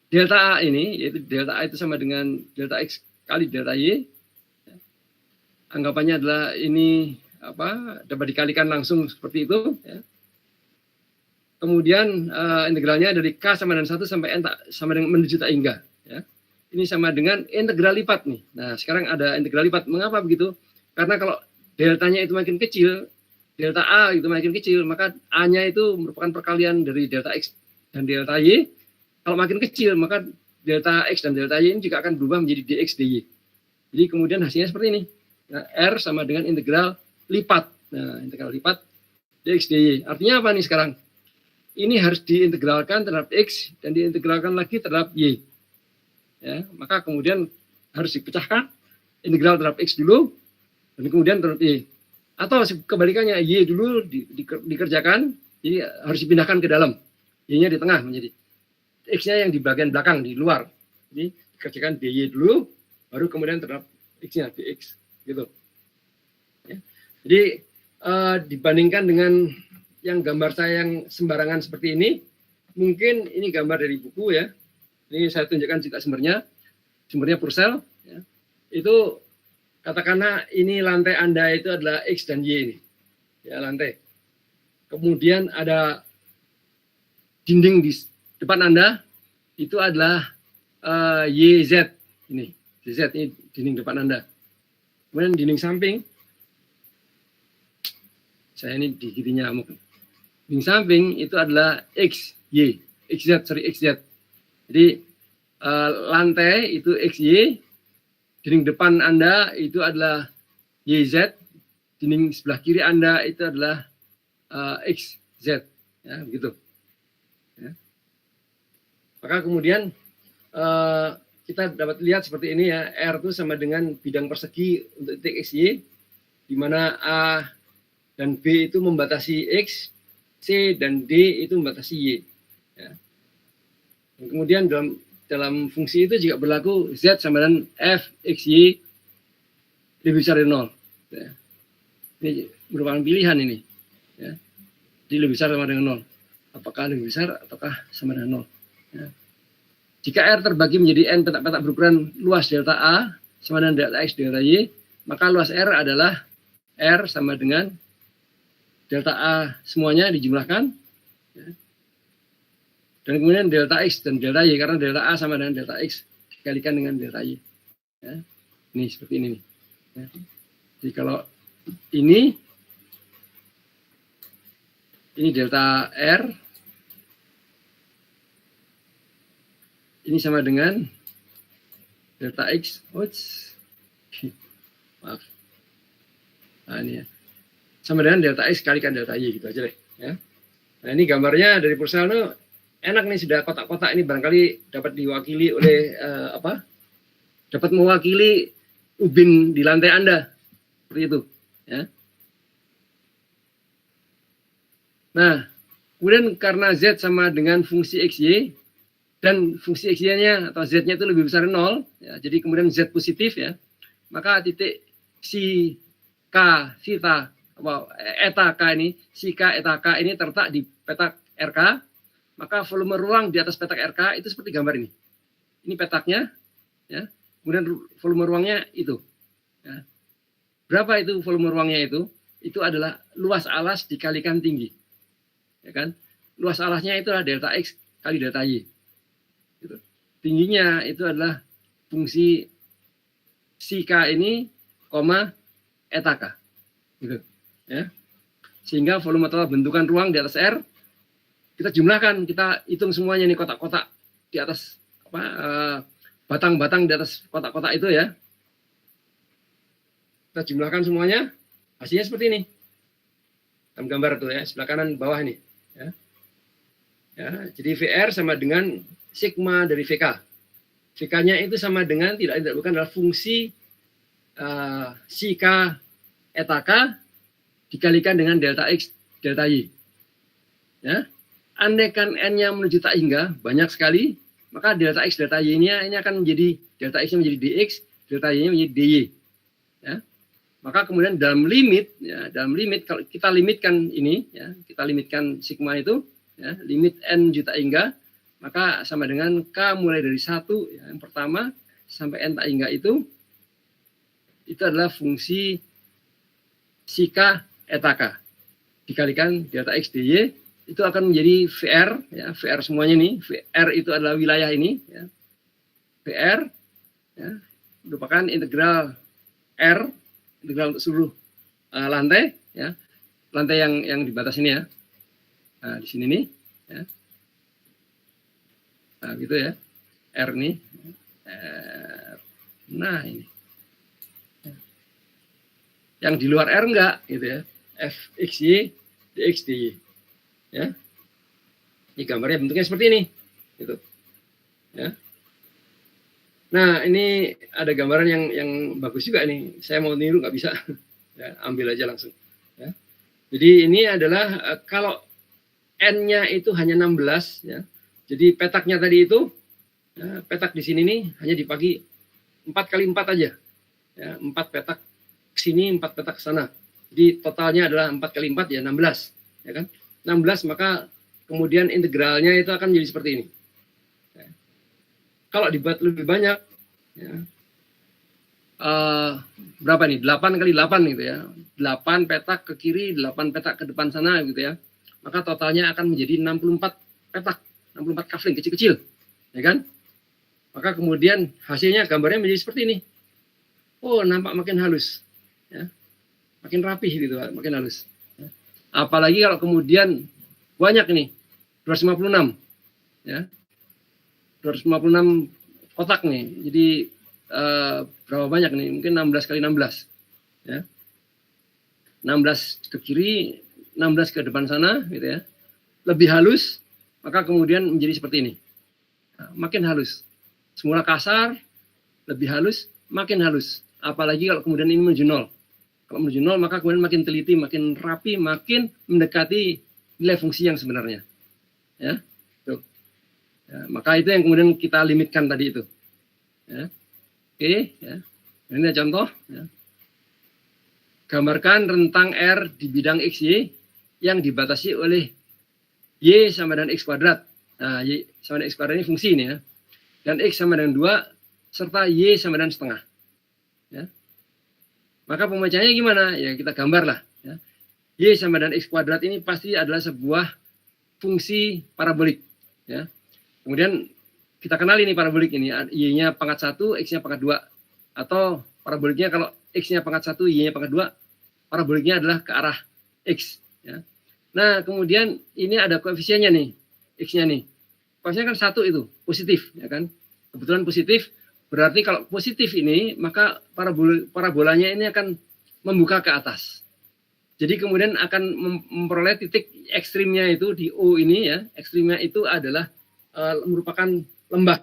delta A ini, yaitu delta A itu sama dengan delta X kali delta Y. Anggapannya adalah ini dapat dikalikan langsung seperti itu. Ya. Kemudian integralnya dari K sama dengan 1 sampai N sama dengan menuju tak hingga. Ya. Ini sama dengan integral lipat nih. Nah, sekarang ada integral lipat. Mengapa begitu? Karena kalau deltanya itu makin kecil, delta A itu makin kecil, maka A-nya itu merupakan perkalian dari delta X dan delta Y. Kalau makin kecil, maka delta X dan delta Y ini juga akan berubah menjadi DX, DY. Jadi kemudian hasilnya seperti ini. Nah, R sama dengan integral lipat. Nah, integral lipat DX, DY. Artinya apa nih sekarang? Ini harus diintegralkan terhadap X dan diintegralkan lagi terhadap Y. Ya, maka kemudian harus dipecahkan integral terhadap X dulu dan kemudian terhadap Y. Atau kebalikannya, Y dulu dikerjakan, Jadi harus dipindahkan ke dalam. Y-nya di tengah menjadi. X-nya yang di bagian belakang, di luar. Jadi dikerjakan DY dulu, baru kemudian terdapat X-nya, DX. Gitu. Ya. Jadi dibandingkan dengan yang gambar saya yang sembarangan seperti ini, mungkin ini gambar dari buku ya. Ini saya tunjukkan juga sumbernya Purcell. Ya. Itu katakanlah ini lantai Anda itu adalah X dan Y ini. Ya, lantai. Kemudian ada dinding di depan Anda, itu adalah YZ ini. YZ ini dinding depan Anda. Kemudian dinding samping, saya ini digigit nyamuk. Dinding samping itu adalah XY, XZ. Jadi lantai itu XY, dinding depan Anda itu adalah YZ, dinding sebelah kiri Anda itu adalah XZ, ya begitu. Ya. Maka kemudian kita dapat lihat seperti ini ya, R itu sama dengan bidang persegi untuk titik XY, di mana A dan B itu membatasi X, C dan D itu membatasi Y. Ya. Dan kemudian dalam fungsi itu juga berlaku Z sama dengan F, X, Y lebih besar dari 0. Ya. Ini merupakan pilihan ini. Ya. Jadi lebih besar sama dengan 0. Apakah lebih besar ataukah sama dengan 0. Ya. Jika R terbagi menjadi N petak-petak berukuran luas delta A sama dengan delta X, delta Y, maka luas R adalah R sama dengan delta A semuanya dijumlahkan. Ya. Dan kemudian delta X dan delta Y, karena delta A sama dengan delta X dikalikan dengan delta Y. Ya. Ini seperti ini. Ya. Jadi kalau ini delta R, ini sama dengan delta X, maaf, nah ini ya, sama dengan delta X kalikan delta Y, gitu aja deh. Ya. Nah ini gambarnya dari Purcell, enak nih, sudah kotak-kotak ini barangkali dapat diwakili oleh dapat mewakili ubin di lantai Anda, seperti itu. Ya. Nah, kemudian karena Z sama dengan fungsi XY, dan fungsi XY-nya atau Z-nya itu lebih besar dari 0, ya, jadi kemudian Z positif ya, maka titik si K, theta, eta K ini, si K, eta K ini terletak di petak RK, maka volume ruang di atas petak RK itu seperti gambar ini. Ini petaknya, ya, kemudian volume ruangnya itu. Ya. Berapa itu volume ruangnya itu? Itu adalah luas alas dikalikan tinggi. Ya kan? Luas alasnya itu adalah delta X kali delta Y. Gitu. Tingginya itu adalah fungsi si K ini, eta K. Gitu. Ya. Sehingga volume total bentukan ruang di atas R, kita jumlahkan, kita hitung semuanya nih kotak-kotak di atas batang-batang di atas kotak-kotak itu ya. Kita jumlahkan semuanya, hasilnya seperti ini. Dalam gambar tuh ya, sebelah kanan bawah ini. Ya. Ya, jadi VR sama dengan sigma dari VK. VK-nya itu sama dengan bukan adalah fungsi si K eta K dikalikan dengan delta X delta Y. Ya. Andaikan N-nya menuju tak hingga banyak sekali, maka delta X delta Y-nya ini akan menjadi delta X-nya menjadi DX, delta Y-nya menjadi DY. Ya. Maka kemudian dalam limit kalau kita limitkan ini, ya, kita limitkan sigma itu, ya, limit N juta hingga, maka sama dengan K mulai dari 1, ya, yang pertama sampai N tak hingga itu adalah fungsi si K eta K dikalikan delta X dy, itu akan menjadi VR, ya, VR semuanya nih, VR itu adalah wilayah ini, ya. VR, ya, merupakan integral R, integral untuk seluruh lantai, ya, lantai yang di batas ini ya, nah di sini nih, ya, nah gitu ya, R nih, nah ini, yang di luar R enggak, gitu ya, F X Y dx dy, ya, ini gambarnya bentuknya seperti ini, gitu, ya. Nah, ini ada gambaran yang bagus juga nih. Saya mau niru nggak bisa, ya, ambil aja langsung. Ya. Jadi ini adalah kalau N-nya itu hanya 16 ya. Jadi petaknya tadi itu ya, petak di sini nih hanya dibagi 4 kali 4 aja. Ya, 4 petak ke sini, 4 petak ke sana. Jadi totalnya adalah 4 kali 4 ya 16, ya kan? 16 maka kemudian integralnya itu akan jadi seperti ini. Ya. Kalau dibuat lebih banyak ya, berapa nih? 8 kali 8 gitu ya. 8 petak ke kiri, 8 petak ke depan sana gitu ya. Maka totalnya akan menjadi 64 petak, 64 kafling kecil-kecil. Ya kan? Maka kemudian hasilnya gambarnya menjadi seperti ini. Oh, nampak makin halus. Ya. Makin rapih gitu, makin halus. Ya. Apalagi kalau kemudian banyak ini, 256. Ya. 256 kotak nih. Jadi berapa banyak nih? Mungkin 16 kali 16. Ya. 16 ke kiri, 16 ke depan sana gitu ya. Lebih halus, maka kemudian menjadi seperti ini. Nah, makin halus. Semula kasar, lebih halus, makin halus. Apalagi kalau kemudian ini menuju 0. Kalau menuju 0 maka kemudian makin teliti, makin rapi, makin mendekati nilai fungsi yang sebenarnya. Ya. Tuh. Ya, maka itu yang kemudian kita limitkan tadi itu. Ya. Oke, ya. Ini ada contoh. Ya. Gambarkan rentang R di bidang XY yang dibatasi oleh Y sama dengan X kuadrat. Nah, Y sama dengan X kuadrat ini fungsi ini ya. Dan X sama dengan 2, serta Y sama dengan setengah. Ya. Maka pemecahnya gimana? Ya kita gambarlah. Ya. Y sama dengan X kuadrat ini pasti adalah sebuah fungsi parabolik. Ya. Kemudian kita kenali nih parabolik ini, Y-nya pangkat 1, X-nya pangkat 2. Atau paraboliknya kalau X-nya pangkat 1, Y-nya pangkat 2, paraboliknya adalah ke arah X. Ya. Nah, kemudian ini ada koefisiennya nih, X-nya nih. Koefisiennya kan 1 itu, positif. Ya kan? Kebetulan positif, berarti kalau positif ini, maka parabolanya ini akan membuka ke atas. Jadi kemudian akan memperoleh titik ekstrimnya itu di O ini ya, ekstrimnya itu adalah merupakan lembah,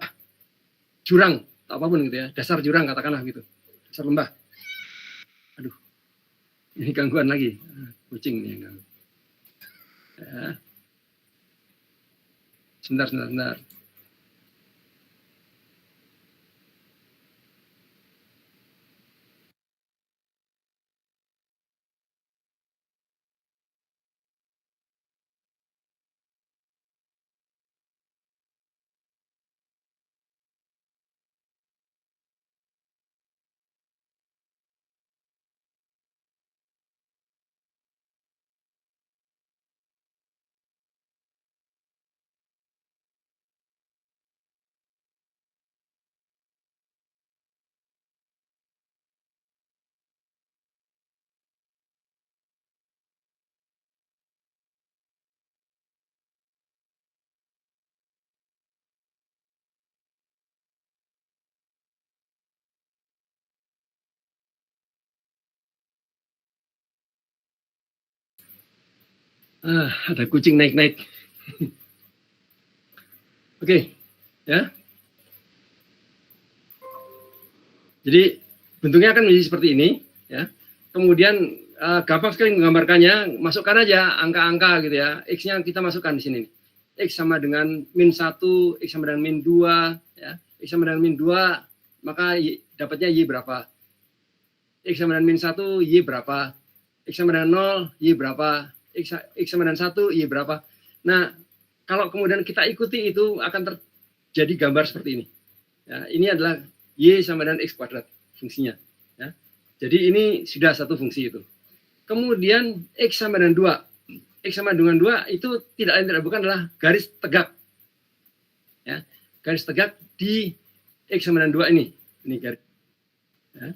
jurang, atau apapun gitu ya, dasar jurang katakanlah gitu, dasar lembah. Aduh, ini gangguan lagi, kucing nih yang ganggu. Ya. Sebentar. Ada kucing naik-naik. Oke, ya. Jadi bentuknya akan menjadi seperti ini, ya. Kemudian gampang sekali menggambarkannya, masukkan aja angka-angka gitu ya. X-nya kita masukkan di sini. X sama dengan min 1, X sama dengan min 2, ya. X sama dengan min 2, maka dapatnya Y berapa? X sama dengan min 1, Y berapa? X sama dengan 0, Y berapa? X sama dengan 1, Y berapa? Nah, kalau kemudian kita ikuti itu akan terjadi gambar seperti ini. Ya, ini adalah Y sama dengan X kuadrat fungsinya. Ya. Jadi ini sudah satu fungsi itu. Kemudian X sama dengan 2. X sama dengan 2 itu tidak lain tidak bukan adalah garis tegak. Ya. Garis tegak di X sama dengan 2 ini. Ini garis. Ya.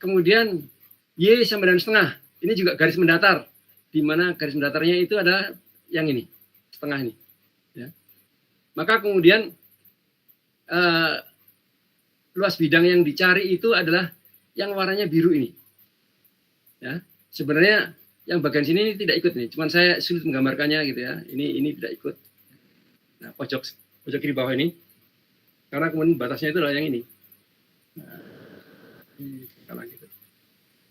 Kemudian Y sama dengan setengah. Ini juga garis mendatar. Di mana garis mendatarnya itu adalah yang ini. Setengah ini. Ya. Maka kemudian luas bidang yang dicari itu adalah yang warnanya biru ini. Ya. Sebenarnya yang bagian sini tidak ikut nih. Cuman saya sulit menggambarkannya gitu ya. Ini tidak ikut. Nah, pojok kiri bawah ini. Karena kemudian batasnya itu adalah yang ini. Nah, ini kalau gitu.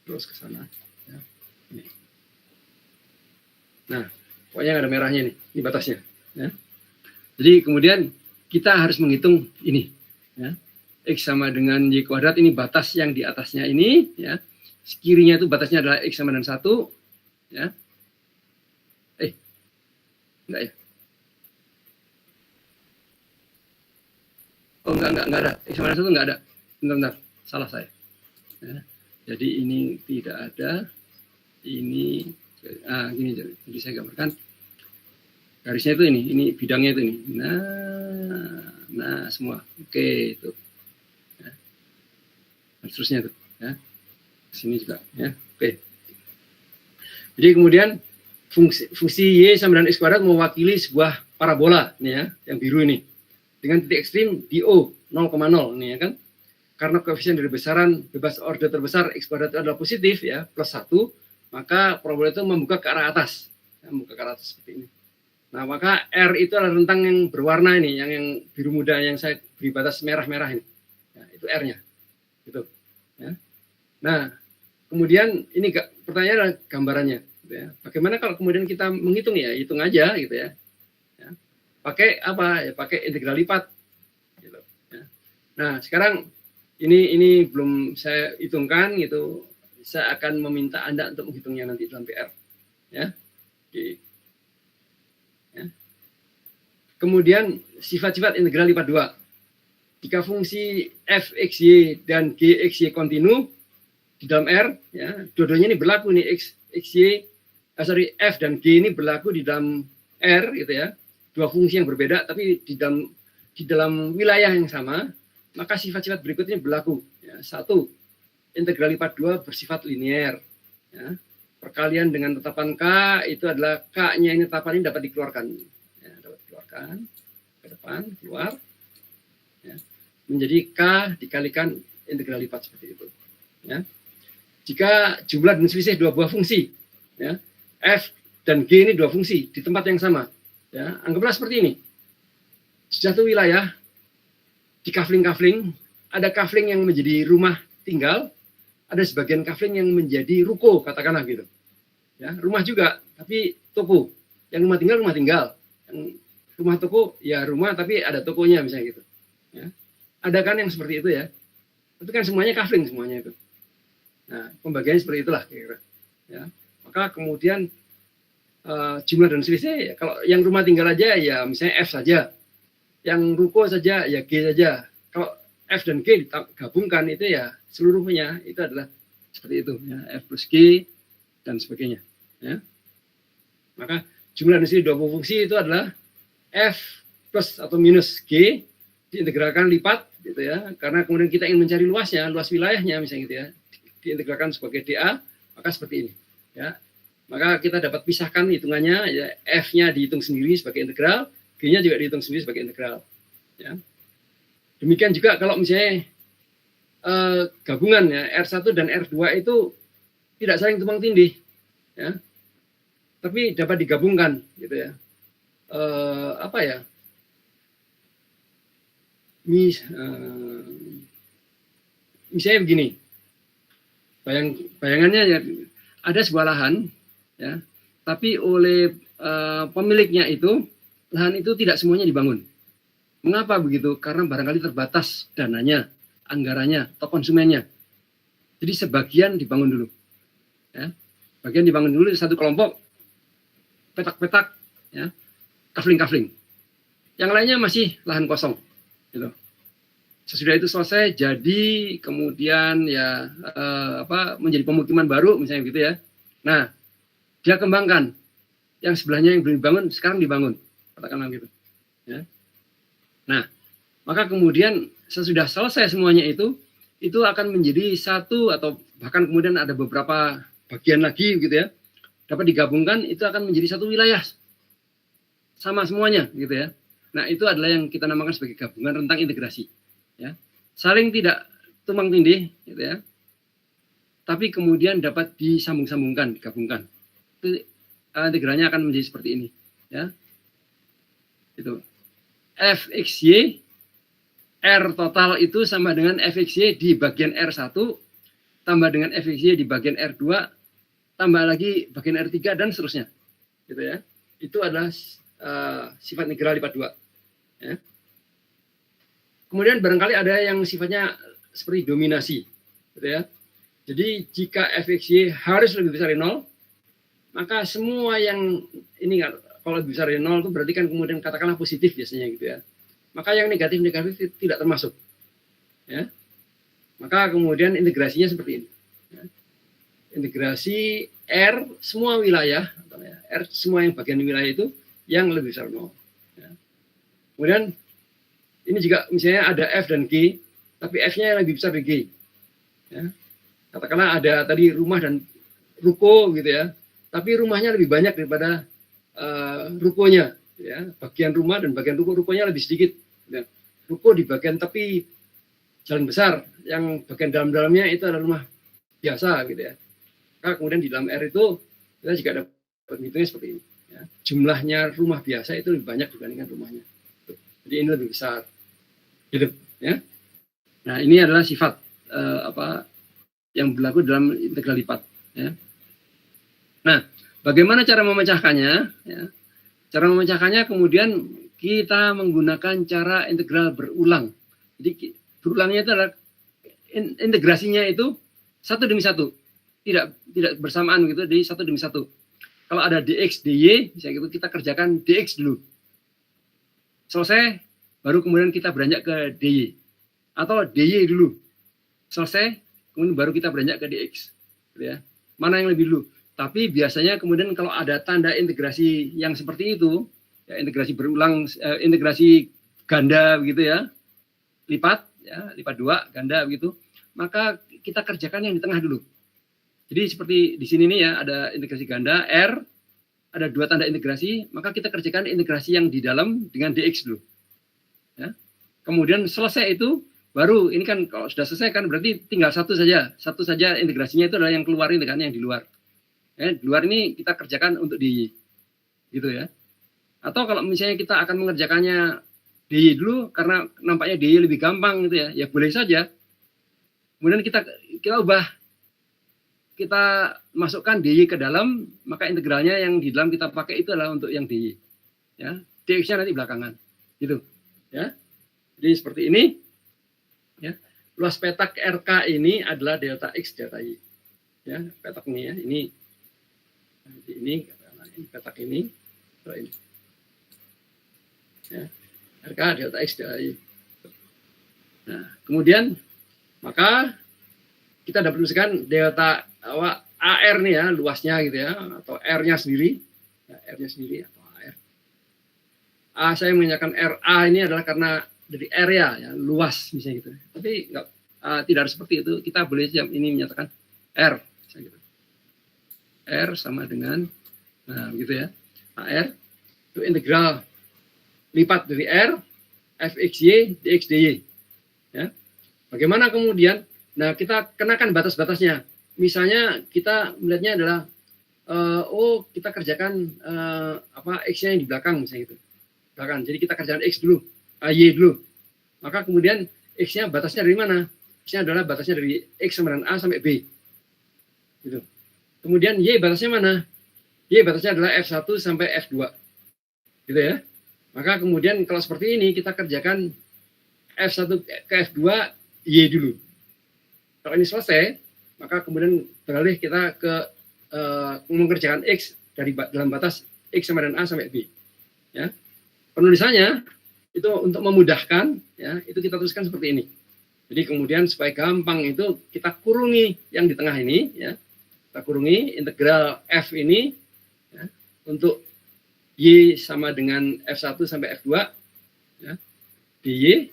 Terus ke sana. Ya. Ini. Nah, Pokoknya ada merahnya ini batasnya. Ya. Jadi kemudian kita harus menghitung ini. Ya. X sama dengan Y kuadrat, ini batas yang di atasnya ini. Ya. Kirinya itu batasnya adalah X sama dengan 1. Ya. Enggak ya? Oh, enggak ada. X sama dengan 1 enggak ada. Bentar, salah saya. Ya. Jadi ini tidak ada. Ini, gini, jadi saya gambarkan. Garisnya itu ini bidangnya itu ini. Nah semua. Oke, itu. Ya. Dan seterusnya itu. Ya. Sini juga. Ya. Oke. Jadi kemudian fungsi Y sama dengan X kuadrat mewakili sebuah parabola. Nih ya, yang biru ini. Dengan titik ekstrim di O, 0,0. Nih ya kan. Karena koefisien dari besaran bebas order terbesar X kuadrat itu adalah positif, ya, plus 1, maka parabola itu membuka ke arah atas. Ya, membuka ke arah atas seperti ini. Nah, maka R itu adalah rentang yang berwarna ini, yang biru muda yang saya beri batas merah-merah ini. Ya, itu R-nya. Gitu. Ya. Nah, kemudian ini pertanyaan adalah gambarannya. Gitu ya. Bagaimana kalau kemudian kita menghitung ya? Hitung aja gitu ya. Ya. Pakai apa? Ya, pakai integral lipat. Gitu. Ya. Nah, sekarang ini belum saya hitungkan gitu. Saya akan meminta Anda untuk menghitungnya nanti dalam PR. Ya. Oke. Ya. Kemudian sifat-sifat integral lipat 2. Jika fungsi f, x, y, dan g, x, y kontinu di dalam R, ya, dua-duanya ini berlaku nih, f dan g ini berlaku di dalam R, gitu ya. Dua fungsi yang berbeda, tapi di dalam wilayah yang sama, maka sifat-sifat berikutnya berlaku. Ya. 1. Integral lipat 2 bersifat linier. Ya. Perkalian dengan tetapan K itu adalah K-nya ini tetapan ini dapat dikeluarkan. Ya, dapat dikeluarkan ke depan, keluar. Ya. Menjadi K dikalikan integral lipat seperti itu. Ya. Jika jumlah dan selisih dua buah fungsi, ya, F dan G ini dua fungsi di tempat yang sama. Ya, anggaplah seperti ini. Di satu wilayah, di kafling-kafling, ada kafling yang menjadi rumah tinggal, ada sebagian kafling yang menjadi ruko, katakanlah gitu. Ya, rumah juga, tapi toko. Yang rumah tinggal. Yang rumah toko, ya rumah, tapi ada tokonya misalnya gitu. Ya. Ada kan yang seperti itu ya. Itu kan semuanya kafling semuanya itu. Nah, pembagiannya seperti itulah kira-kira. Ya. Maka kemudian jumlah dan selisih, ya, kalau yang rumah tinggal aja ya misalnya F saja. Yang ruko saja ya G saja. Kalau F dan G digabungkan itu ya seluruhnya itu adalah seperti itu ya, F plus G dan sebagainya ya. Maka jumlah dan selisih dua fungsi itu adalah F plus atau minus G diintegralkan lipat gitu ya, karena kemudian kita ingin mencari luasnya, luas wilayahnya misalnya gitu ya, diintegralkan sebagai dA, maka seperti ini ya. Maka kita dapat pisahkan hitungannya ya, F-nya dihitung sendiri sebagai integral, G-nya juga dihitung sendiri sebagai integral ya. Demikian juga kalau misalnya gabungan ya, R1 dan R2 itu tidak saling tumpang tindih ya, tapi dapat digabungkan gitu ya. Apa ya, misalnya begini, bayangannya ya, ada sebuah lahan ya, tapi oleh pemiliknya itu, lahan itu tidak semuanya dibangun. Mengapa begitu? Karena barangkali terbatas dananya, anggarannya, atau konsumennya. Jadi sebagian dibangun dulu. Ya. Bagian dibangun dulu satu kelompok, petak-petak, ya, kafling-kafling. Yang lainnya masih lahan kosong. Gitu. Sesudah itu selesai, jadi kemudian ya menjadi pemukiman baru, misalnya gitu ya. Nah, dia kembangkan. Yang sebelahnya yang belum dibangun, sekarang dibangun. Katakanlah gitu. Ya. Nah, maka kemudian sesudah selesai semuanya itu akan menjadi satu atau bahkan kemudian ada beberapa bagian lagi gitu ya, dapat digabungkan, itu akan menjadi satu wilayah sama semuanya gitu ya. Nah, itu adalah yang kita namakan sebagai gabungan rentang integrasi ya. Saling tidak tumpang tindih gitu ya, tapi kemudian dapat disambung-sambungkan, digabungkan. Itu integralnya akan menjadi seperti ini ya. Itu Fxy R total itu sama dengan Fxy di bagian R1 tambah dengan Fxy di bagian R2 tambah lagi bagian R3 dan seterusnya gitu ya. itu adalah sifat integral lipat 2. Ya. Kemudian barangkali ada yang sifatnya seperti dominasi, gitu ya. Jadi jika fxy harus lebih besar dari 0, maka semua yang ini kalau lebih besar dari 0 itu berarti kan kemudian katakanlah positif biasanya gitu ya. Maka yang negatif-negatif tidak termasuk. Ya. Maka kemudian integrasinya seperti ini. Ya. Integrasi R semua wilayah, R semua yang bagian wilayah itu yang lebih besar 0. Ya. Kemudian ini juga misalnya ada F dan G, tapi F-nya lebih besar dari G. Ya. Katakanlah ada tadi rumah dan ruko gitu ya, tapi rumahnya lebih banyak daripada rukonya. Ya. Bagian rumah dan bagian rukonya lebih sedikit. Ya. Ruko di bagian tepi jalan besar, yang bagian dalam-dalamnya itu adalah rumah biasa gitu ya. Maka kemudian di dalam R itu kita juga ada perhitungnya seperti ini. Ya. Jumlahnya rumah biasa itu lebih banyak dibandingkan rumahnya. Jadi ini lebih besar. Gitu, ya. Nah ini adalah sifat yang berlaku dalam integral lipat. Ya. Nah bagaimana cara memecahkannya? Ya. Cara memecahkannya kemudian kita menggunakan cara integral berulang. Jadi berulangnya itu adalah integrasinya itu satu demi satu, tidak bersamaan gitu, jadi satu demi satu. Kalau ada dx dy, misalnya gitu kita kerjakan dx dulu, selesai, baru kemudian kita beranjak ke dy, atau dy dulu, selesai, kemudian baru kita beranjak ke dx, gitu ya. Mana yang lebih dulu? Tapi biasanya kemudian kalau ada tanda integrasi yang seperti itu, ya, integrasi berulang, integrasi ganda begitu ya, lipat 2 ganda begitu, maka kita kerjakan yang di tengah dulu. Jadi seperti di sini nih ya, ada integrasi ganda R, ada 2 tanda integrasi, maka kita kerjakan integrasi yang di dalam dengan dx dulu. Ya. Kemudian selesai itu, baru ini kan kalau sudah selesai kan berarti tinggal satu saja integrasinya itu adalah yang keluar ini kan, yang di luar. Ya, di luar ini kita kerjakan untuk dy, gitu ya. Atau kalau misalnya kita akan mengerjakannya dy dulu karena nampaknya dy lebih gampang gitu ya, ya boleh saja. Kemudian kita ubah, kita masukkan dy ke dalam, maka integralnya yang di dalam kita pakai itu adalah untuk yang dy. Ya, dx-nya nanti belakangan, gitu. Ya, jadi seperti ini. Ya, luas petak RK ini adalah delta x delta y. Ya, petak ini ya, ini petak ini, ini. Ya, RK delta x delta y. Nah, kemudian maka kita dapat menuliskan delta AR nih ya, luasnya gitu ya, atau R-nya sendiri, ya, R-nya sendiri atau AR. Saya menyatakan RA ini adalah karena dari area ya, luas misalnya gitu. Tapi tidak harus seperti itu. Kita boleh ini menyatakan R, misalnya gitu. R sama dengan, nah gitu ya, AR itu integral lipat dari R fxy dx dy. Ya. Bagaimana kemudian? Nah, kita kenakan batas-batasnya. Misalnya kita melihatnya adalah kita kerjakan x-nya yang di belakang misalnya gitu. Belakang. Jadi kita kerjakan x dulu, y dulu. Maka kemudian x-nya batasnya dari mana? X-nya adalah batasnya dari x sama dengan a sampai b. Gitu. Kemudian y batasnya mana? Y batasnya adalah f1 sampai f2. Gitu ya. Maka kemudian kalau seperti ini kita kerjakan f1 ke f2 y dulu. Kalau ini selesai, maka kemudian beralih kita ke mengerjakan x dari dalam batas x sama dengan a sampai b. Ya. Penulisannya itu untuk memudahkan, ya, itu kita tuliskan seperti ini. Jadi kemudian supaya gampang itu kita kurungi yang di tengah ini, ya. Kita kurungi integral f ini, ya, untuk y sama dengan f1 sampai f2, ya, dy.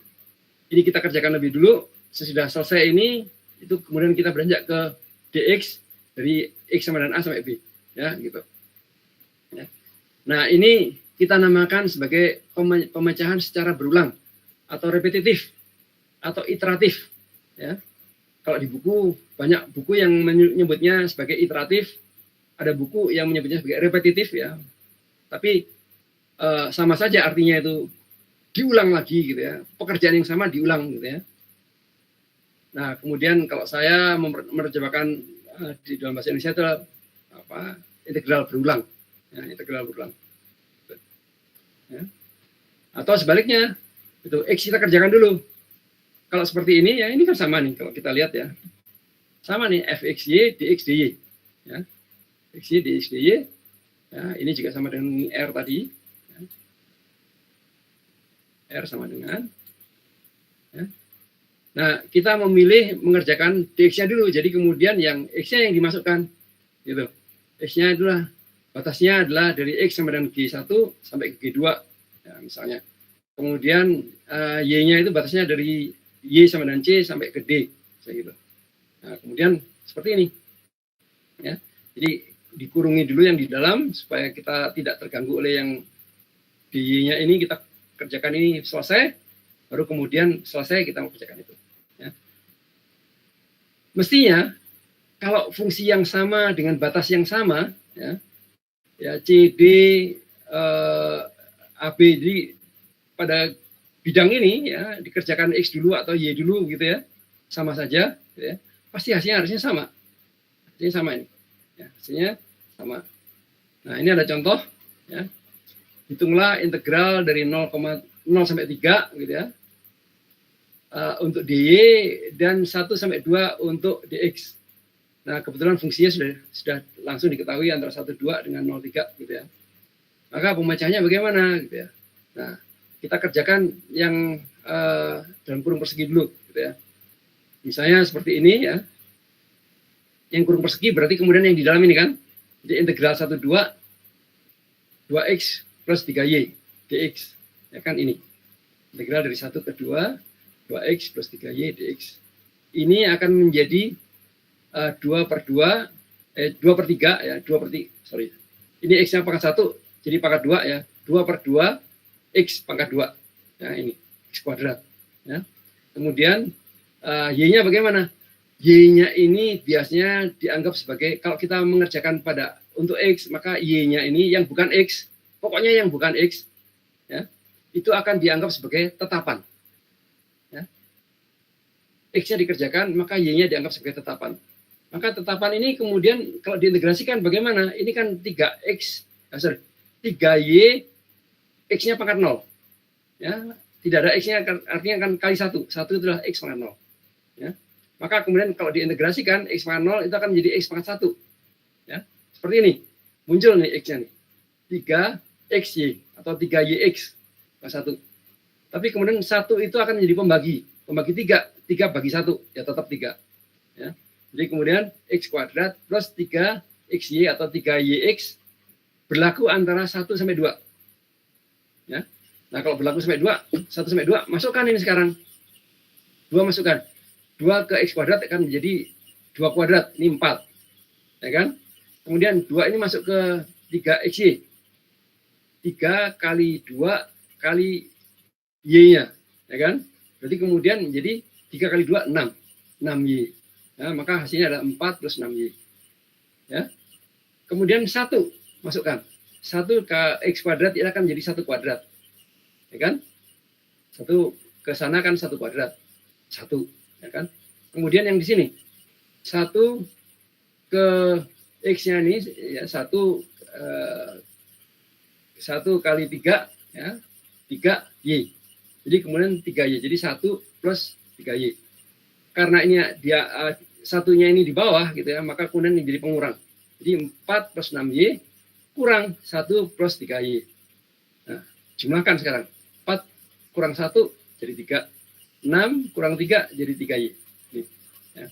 Ini kita kerjakan lebih dulu. Sesudah selesai ini, itu kemudian kita beranjak ke dx dari x sama dengan a sampai b, ya, gitu. Ya. Nah ini kita namakan sebagai pemecahan secara berulang atau repetitif atau iteratif. Ya. Kalau di buku banyak buku yang menyebutnya sebagai iteratif, ada buku yang menyebutnya sebagai repetitif ya. Tapi sama saja artinya itu diulang lagi gitu ya. Pekerjaan yang sama diulang gitu ya. Nah kemudian kalau saya menerjemahkan di dalam bahasa Indonesia itu integral berulang, ya, integral berulang. Ya. Atau sebaliknya, itu X kita kerjakan dulu. Kalau seperti ini, ya ini kan sama nih, kalau kita lihat ya. Sama nih, Fxy dx dy. Ya. Xy dx dy. Ya, ini juga sama dengan R tadi. Ya. R sama dengan. Ya. Nah, kita memilih mengerjakan dx-nya dulu. Jadi kemudian yang X-nya yang dimasukkan. Gitu. X-nya adalah, batasnya adalah dari X sama dengan G1 sampai ke G2. Ya, misalnya. Kemudian Y-nya itu batasnya dari Y sama dengan C sampai ke D. Gitu. Nah, kemudian seperti ini. Ya. Jadi dikurungi dulu yang di dalam supaya kita tidak terganggu oleh yang di Y-nya ini, kita kerjakan ini selesai, baru kemudian selesai kita mau kerjakan itu. Ya. Mestinya kalau fungsi yang sama dengan batas yang sama, ya CD AB di pada bidang ini ya dikerjakan X dulu atau Y dulu gitu ya, sama saja, gitu ya. Pasti hasilnya harusnya sama. Hasilnya sama ini. Ya, hasilnya sama. Nah, ini ada contoh ya. Hitunglah integral dari 0,0 sampai 3 gitu ya. Untuk dy dan 1 sampai 2 untuk dx. Nah, kebetulan fungsinya sudah langsung diketahui antara 1 2 dengan 0 3 gitu ya. Maka pemecahnya bagaimana gitu ya. Nah, kita kerjakan yang dalam kurung persegi dulu gitu ya. Misalnya seperti ini ya. Yang kurung persegi berarti kemudian yang di dalam ini kan. Jadi integral 1 2 2x plus 3y dx. Ya kan ini. Integral dari 1 ke 2 2x plus 3y dx. Ini akan menjadi 2 per 3 ya, 2 per 3, sorry. Ini x-nya pangkat 1, jadi pangkat 2 ya. 2 per 2 x pangkat 2. Ya, ini x kuadrat ya. Kemudian y-nya bagaimana? Y-nya ini biasanya dianggap sebagai, kalau kita mengerjakan pada untuk x, maka y-nya ini yang bukan x, pokoknya yang bukan x ya, itu akan dianggap sebagai tetapan. Ya. X-nya dikerjakan, maka y-nya dianggap sebagai tetapan. Maka tetapan ini kemudian kalau diintegrasikan bagaimana? Ini kan 3y x-nya pangkat 0. Ya, tidak ada x-nya, artinya kan kali 1. 1 itu adalah x pangkat 0. Ya. Maka kemudian kalau diintegrasikan x pangkat 0 itu akan menjadi x pangkat 1. Ya. Seperti ini. Muncul nih x-nya nih. 3xy atau 3yx pangkat 1. Tapi kemudian 1 itu akan menjadi pembagi 3. 3 bagi 1 ya tetap 3. Ya. Jadi kemudian x kuadrat plus 3xy atau 3yx berlaku antara 1 sampai 2. Ya. Nah, kalau berlaku sampai 2, 1 sampai 2, masukkan ini sekarang. 2 masukkan. 2 ke x kuadrat akan menjadi 2 kuadrat, ini 4. Ya kan? Kemudian 2 ini masuk ke 3xy. 3 kali 2 kali y-nya. Ya kan? Berarti kemudian menjadi 3 kali 2, 6. 6y. Ya, maka hasilnya ada 4 plus 6y. Ya. Kemudian 1 masukkan. 1 ke x kuadrat ini akan menjadi 1 kuadrat. Ya kan? 1 ke sana kan 1 kuadrat. 1. Ya kan? Kemudian yang di sini. 1 ke x-nya ini ya 1 kali 3 ya. 3y. Jadi kemudian 3y. Jadi 1 plus 3y. Karena ini dia satunya ini di bawah gitu ya, maka kemudian ini jadi pengurang. Jadi 4 plus 6y kurang 1 plus 3y. Nah, jumlahkan sekarang. 4 kurang 1 jadi 3. 6 kurang 3 jadi 3y. Ini, ya.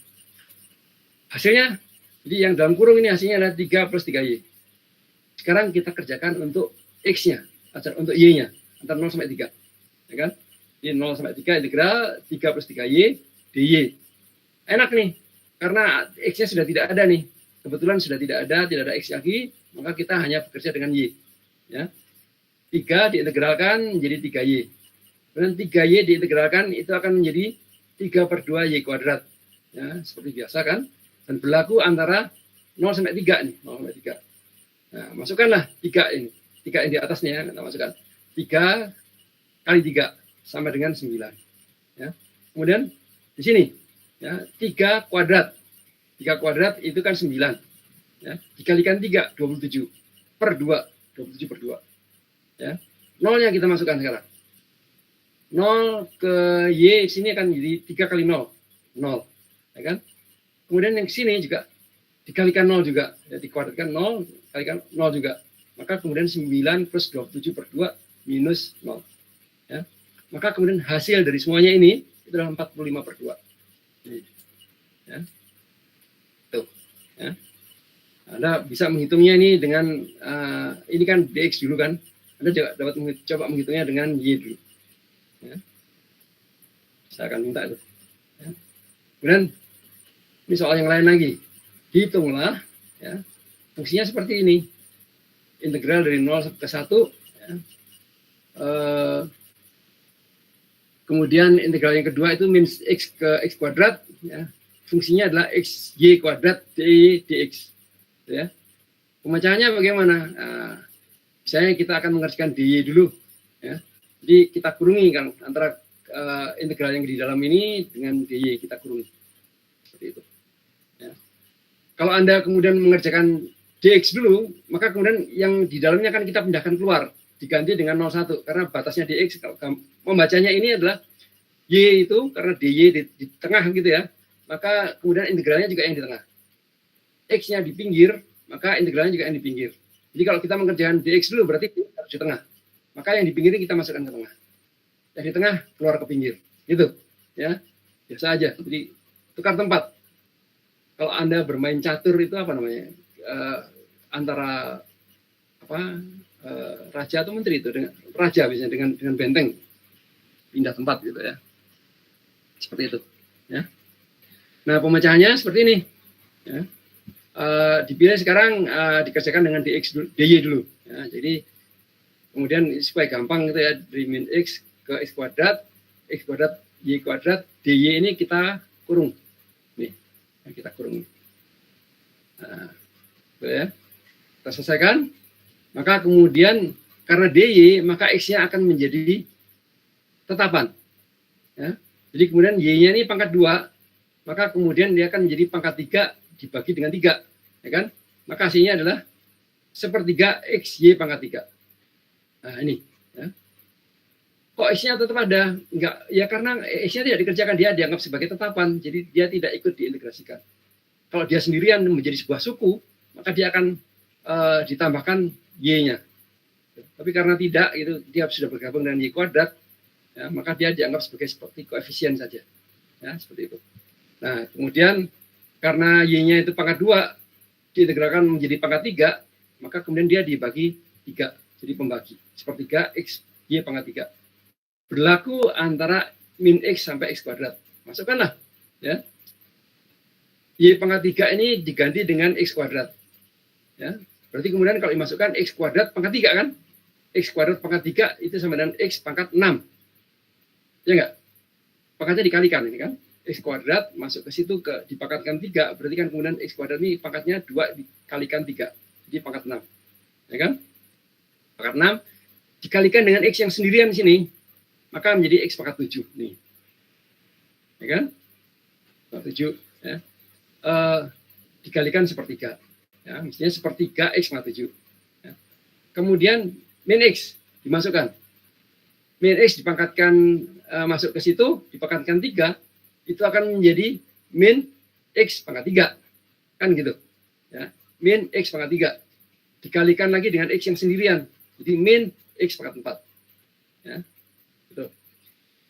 Hasilnya, jadi yang dalam kurung ini hasilnya adalah 3 plus 3y. Sekarang kita kerjakan untuk x-nya, untuk y-nya, antara 0 sampai 3. Ya kan? Jadi 0 sampai 3 integral 3 plus 3y dy. Enak nih, karena x-nya sudah tidak ada nih. Kebetulan sudah tidak ada x lagi, maka kita hanya bekerja dengan y. Ya. 3 diintegralkan menjadi 3y. Kemudian 3y diintegralkan itu akan menjadi 3 per 2y kuadrat. Ya, seperti biasa kan. Dan berlaku antara 0 sampai 3 nih. 0 sampai 3. Nah, masukkanlah 3 ini. 3 yang di atasnya ya, kita masukkan. 3 kali 3 sama dengan 9. Ya. Kemudian di sini ya, 3 kuadrat. 3 kuadrat itu kan 9. Ya, dikalikan 3, 27. Per 2, 27 per 2. Ya. Nolnya kita masukkan sekarang. 0 ke Y sini akan jadi 3 kali 0. 0. Ya kan? Kemudian yang sini juga dikalikan 0 juga. Ya, dikuadratkan 0, kalikan 0 juga. Maka kemudian 9 plus 27 per 2 minus 0. Ya. Maka kemudian hasil dari semuanya ini itu adalah 45 per 2. Ya. Tuh. Ya. Anda bisa menghitungnya ini dengan, ini kan dx dulu kan. Anda juga dapat coba menghitungnya dengan y dulu. Ya. Saya akan minta itu. Ya. Kemudian ini soal yang lain lagi. Hitunglah, ya, fungsinya seperti ini. Integral dari 0 ke 1. Ya. Kemudian integral yang kedua itu min x ke x kuadrat. Ya. Fungsinya adalah x y kuadrat dy dx. Ya. Pemecahannya bagaimana? Misalnya kita akan mengerjakan dy dulu. Ya. Jadi kita kurungi kan antara integral yang di dalam ini dengan dy kita kurungi. Seperti itu. Ya. Kalau Anda kemudian mengerjakan dx dulu, maka kemudian yang di dalamnya kan kita pindahkan keluar, diganti dengan 01 karena batasnya dx. Kalau membacanya ini adalah y itu karena dy di tengah gitu ya, maka kemudian integralnya juga yang di tengah. X-nya di pinggir, maka integralnya juga yang di pinggir. Jadi kalau kita mengerjakan dx dulu berarti harus di tengah. Maka yang di pinggir kita masukkan ke tengah. Yang di tengah keluar ke pinggir. Gitu. Ya. Biasa aja. Jadi tukar tempat. Kalau Anda bermain catur itu apa namanya? Antara raja atau menteri itu dengan raja biasanya dengan benteng. Pindah tempat gitu ya. Seperti itu, ya. Nah, pemecahannya seperti ini. Ya. Dipilih sekarang dikerjakan dengan dx dulu, dy dulu. Ya, jadi kemudian supaya gampang gitu ya, dari min x ke x kuadrat y kuadrat dy ini kita kurung. Nih, kita kurung. Nah, ya. Kita selesaikan. Maka kemudian karena dy maka x-nya akan menjadi tetapan. Ya. Jadi kemudian y-nya ini pangkat 2, maka kemudian dia akan menjadi pangkat 3 dibagi dengan 3, ya kan? Maka hasilnya adalah 1/3 xy pangkat 3. Nah, ini. Ya. Kok x-nya tetap ada? Enggak, ya karena x-nya tidak dikerjakan, dia dianggap sebagai tetapan, jadi dia tidak ikut diintegrasikan. Kalau dia sendirian menjadi sebuah suku, maka dia akan ditambahkan y-nya. Tapi karena tidak, itu dia sudah bergabung dengan y kuadrat, ya, maka dia dianggap seperti koefisien saja. Ya, seperti itu. Nah, kemudian karena y-nya itu pangkat 2, diintegralkan menjadi pangkat 3, maka kemudian dia dibagi 3, jadi pembagi. 1/3 x y pangkat 3. Berlaku antara min x sampai x kuadrat. Masukkanlah. Ya. Y pangkat 3 ini diganti dengan x kuadrat. Ya. Berarti kemudian kalau dimasukkan x kuadrat pangkat 3 kan? X kuadrat pangkat 3 itu sama dengan x pangkat 6. Ya enggak? Pangkatnya dikalikan ini kan? X kuadrat masuk ke situ dipangkatkan 3, berarti kan kemudian x kuadrat ini pangkatnya 2 dikalikan 3. Jadi pangkat 6. Ya kan? Pangkat 6 dikalikan dengan x yang sendirian di sini, maka menjadi x pangkat 7 nih. Ya kan? Pangkat 7 ya. Dikalikan 1/3. Ya, mestinya 1/3 x pangkat 7. Ya. Kemudian min x dimasukkan. Min x dipangkatkan masuk ke situ, dipangkatkan 3, itu akan menjadi min x pangkat 3. Kan gitu. Ya. Min x pangkat 3. Dikalikan lagi dengan x yang sendirian. Jadi min x pangkat 4. Ya. Gitu.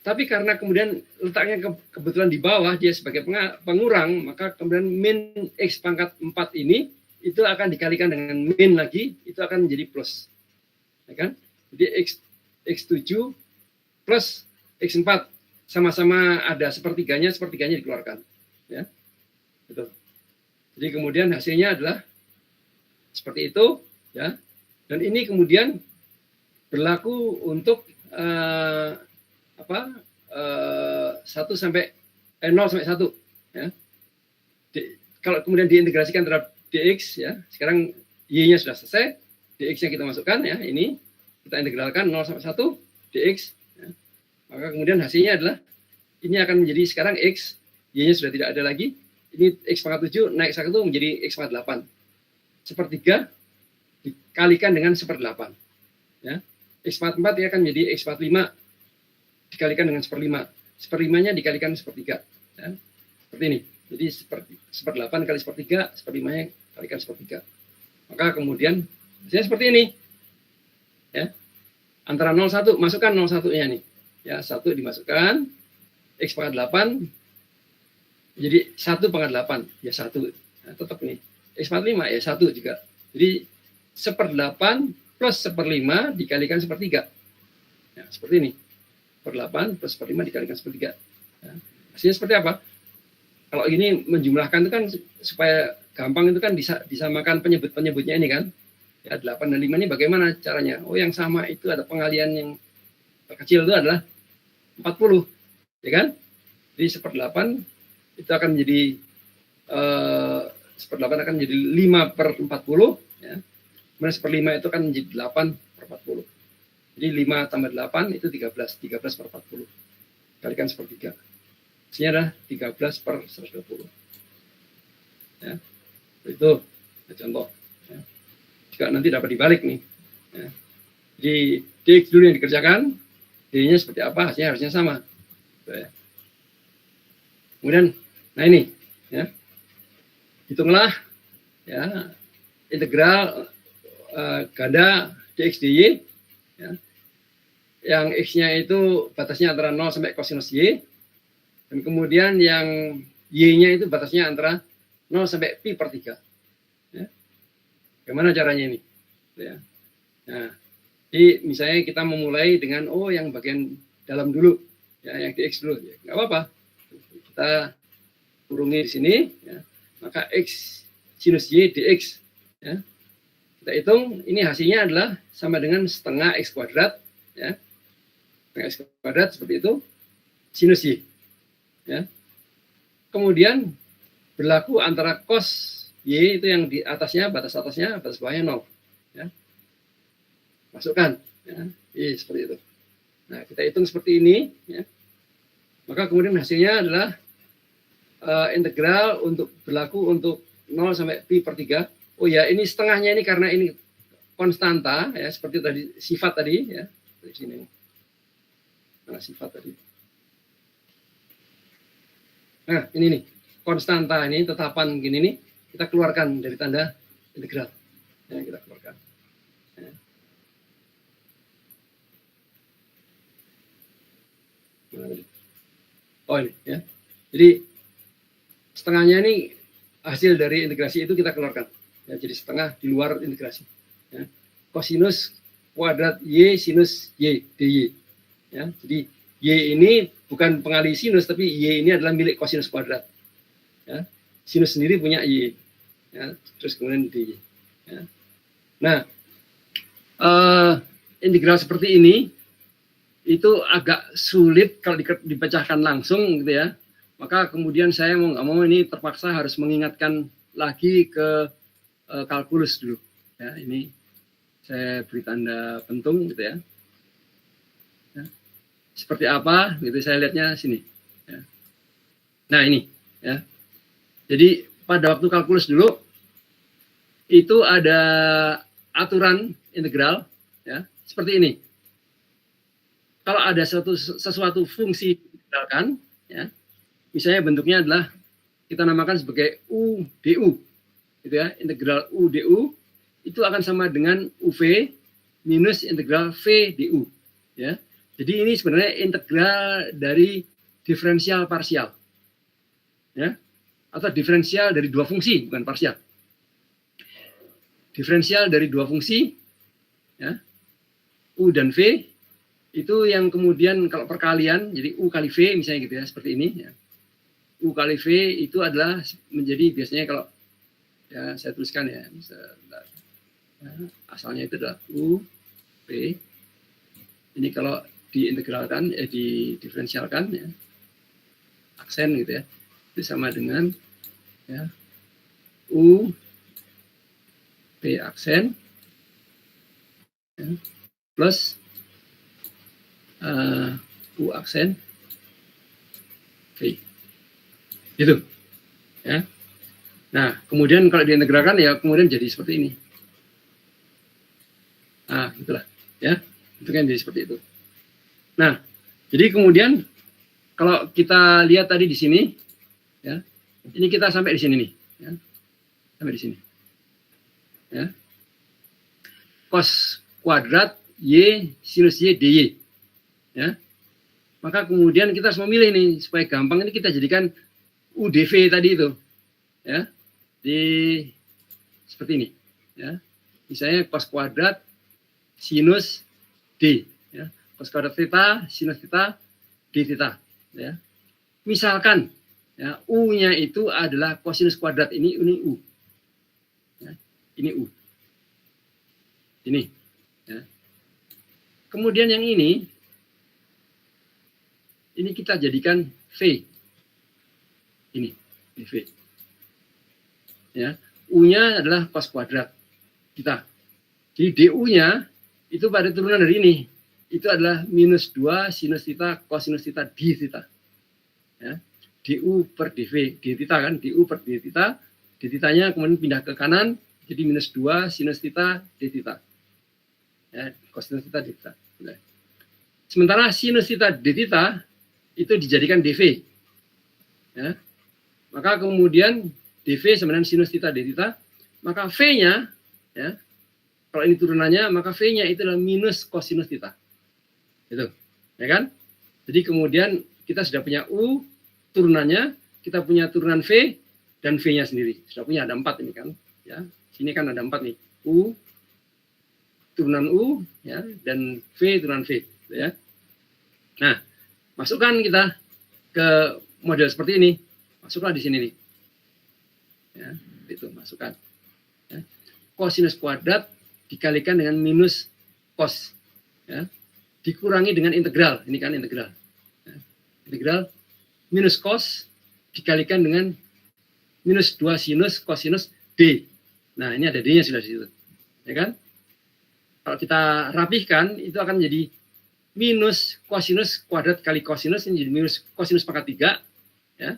Tapi karena kemudian letaknya kebetulan di bawah, dia sebagai pengurang, maka kemudian min x pangkat 4 ini, itu akan dikalikan dengan min lagi, itu akan menjadi plus. Ya kan? Jadi x7 plus x4 sama-sama ada sepertiganya dikeluarkan. Ya. Gitu. Jadi kemudian hasilnya adalah seperti itu. Ya. Dan ini kemudian berlaku untuk 0 sampai 1. Ya. Kalau kemudian diintegrasikan terhadap dx, ya, sekarang y-nya sudah selesai, dx-nya kita masukkan, ya, ini kita integralkan 0 sampai 1 dx, ya. Maka kemudian hasilnya adalah ini akan menjadi sekarang x, y-nya sudah tidak ada lagi, ini x pangkat 7 naik 1 menjadi x pangkat 8, 1/3 dikalikan dengan 1/8, ya. X pangkat 4 dia akan menjadi X pangkat 5 dikalikan dengan 1/5. 1/5-nya dikalikan 1/3. Ya. Seperti ini. Jadi 1/8 kali 1/3, 1/5-nya kalikan 1/3. Maka kemudian hasilnya seperti ini. Ya. Antara 0, 1, masukkan 0, 1-nya nih. Ya, 1 dimasukkan, X pangkat 8, jadi 1 pangkat 8, ya 1. Nah, tetap nih. X pangkat 5, ya 1 juga. Jadi 1/8 plus 1/5 dikalikan 1/3. Ya, seperti ini. 1/8 plus 1/5 dikalikan 1/3. Ya. Hasilnya seperti apa? Kalau ini menjumlahkan itu kan supaya gampang itu kan disamakan penyebut-penyebutnya ini kan. Ya, 8 dan 5 ini bagaimana caranya? Oh, yang sama itu ada pengalian yang terkecil itu adalah 40. Ya kan? Jadi 1/8 itu akan menjadi 1/8 akan menjadi 5/40. Ya. Kemudian 1/5 itu akan menjadi 8/40. Jadi 5 tambah 8 itu 13. 13/40. Kalikan 1/3. Hasilnya adalah 13/120. Ya. Itu contoh. Ya. Jika nanti dapat dibalik nih. Ya. Jadi DX dulu yang dikerjakan, D-nya seperti apa, hasilnya harusnya sama. Ya. Kemudian, nah ini, ya, hitunglah, ya, integral ganda dx dy, ya, yang x-nya itu batasnya antara 0 sampai kosinus y, dan kemudian yang y-nya itu batasnya antara 0 sampai pi/3. Ya. Bagaimana caranya ini? Ya. Nah, jadi misalnya kita memulai dengan yang bagian dalam dulu, ya, yang dx dulu, ya, nggak apa-apa. Kita kurungi di sini, ya, maka x sinus y dx, ya, kita hitung ini hasilnya adalah sama dengan setengah x kuadrat, ya, setengah x kuadrat seperti itu sinus y, ya. Kemudian berlaku antara cos y itu yang di atasnya batas bawahnya 0, ya, masukkan, ya, seperti itu. Nah, kita hitung seperti ini, ya. Maka kemudian hasilnya adalah integral untuk berlaku untuk 0 sampai pi/3. Oh ya, ini setengahnya ini karena ini konstanta, ya, seperti tadi sifat tadi, ya, di sini. Nah, sifat tadi. Nah, ini nih konstanta ini tetapan gini nih kita keluarkan dari tanda integral. Ya, kita keluarkan. Ya. Oh ini, ya. Jadi setengahnya ini hasil dari integrasi itu kita keluarkan. Ya, jadi setengah di luar integrasi. Ya. Kosinus kuadrat y sinus y dy. Ya, jadi y ini bukan pengali sinus, tapi y ini adalah milik kosinus kuadrat. Ya. Sinus sendiri punya y. Ya. Terus kemudian dy. Ya. Nah, integral seperti ini itu agak sulit kalau dipecahkan langsung, gitu ya. Maka kemudian saya mau nggak mau ini terpaksa harus mengingatkan lagi ke kalkulus dulu. Ya, ini saya beri tanda pentung, gitu ya. Ya. Seperti apa? Gitu saya lihatnya sini. Ya. Nah ini, ya. Jadi pada waktu kalkulus dulu itu ada aturan integral, ya, seperti ini. Kalau ada sesuatu fungsi ditegralkan, ya, misalnya bentuknya adalah kita namakan sebagai u du, gitu ya, integral u du itu akan sama dengan uv minus integral v du, ya. Jadi ini sebenarnya integral dari diferensial parsial, ya, atau diferensial dari dua fungsi, bukan parsial. Diferensial dari dua fungsi, ya, u dan v. Itu yang kemudian kalau perkalian, jadi U kali V misalnya gitu ya, seperti ini. Ya. U kali V itu adalah menjadi biasanya kalau, ya saya tuliskan ya, misalnya, ya, asalnya itu adalah U, V. Ini kalau diintegralkan, didiferensialkan, ya, aksen gitu ya, itu sama dengan ya, U, V aksen, ya, plus U aksen V, gitu, ya. Nah, kemudian kalau diintegralkan ya kemudian jadi seperti ini. Nah, itulah, ya. Itu kan jadi seperti itu. Nah, jadi kemudian kalau kita lihat tadi di sini, ya, ini kita sampai di sini nih, ya, sampai di sini, ya, cos kuadrat y sinus y dy, ya. Maka kemudian kita harus memilih nih supaya gampang, ini kita jadikan udv tadi itu, ya, di seperti ini, ya. Misalnya cos kuadrat sinus d, ya, cos kuadrat theta sinus theta d theta, ya. Misalkan, ya, u-nya itu adalah kosinus kuadrat, ini u, ya, ini u, ini, ya. Kemudian yang ini kita jadikan v, ini v, ya. U-nya adalah cos kuadrat kita, jadi du-nya itu pada turunan dari ini, itu adalah minus 2 sinus theta cosinus theta d theta, ya. Du per dv, d theta kan, du per d theta, d theta-nya kemudian pindah ke kanan, jadi minus 2 sinus theta d theta, ya, cosinus theta d theta. Sementara sinus theta d theta itu dijadikan dv, ya. Maka kemudian dv sama dengan sinus theta d theta, maka v-nya, ya, kalau ini turunannya, maka v-nya itu adalah minus cosinus theta. Itu, ya kan? Jadi kemudian kita sudah punya u turunannya, kita punya turunan v dan v-nya sendiri. Sudah punya, ada 4 ini kan, ya. Sini kan ada 4 nih. U turunan u, ya, dan v turunan v, ya. Nah, masukkan kita ke model seperti ini. Masuklah di sini nih. Ya, itu masukkan. Ya. Kosinus kuadrat dikalikan dengan minus cos, ya, dikurangi dengan integral, ini kan integral, ya. Integral minus cos dikalikan dengan minus 2 sinus cosinus d. Nah, ini ada d-nya sudah di situ, ya kan? Kalau kita rapihkan itu akan jadi minus cosinus kuadrat kali cosinus, ini jadi minus cosinus pangkat 3, ya.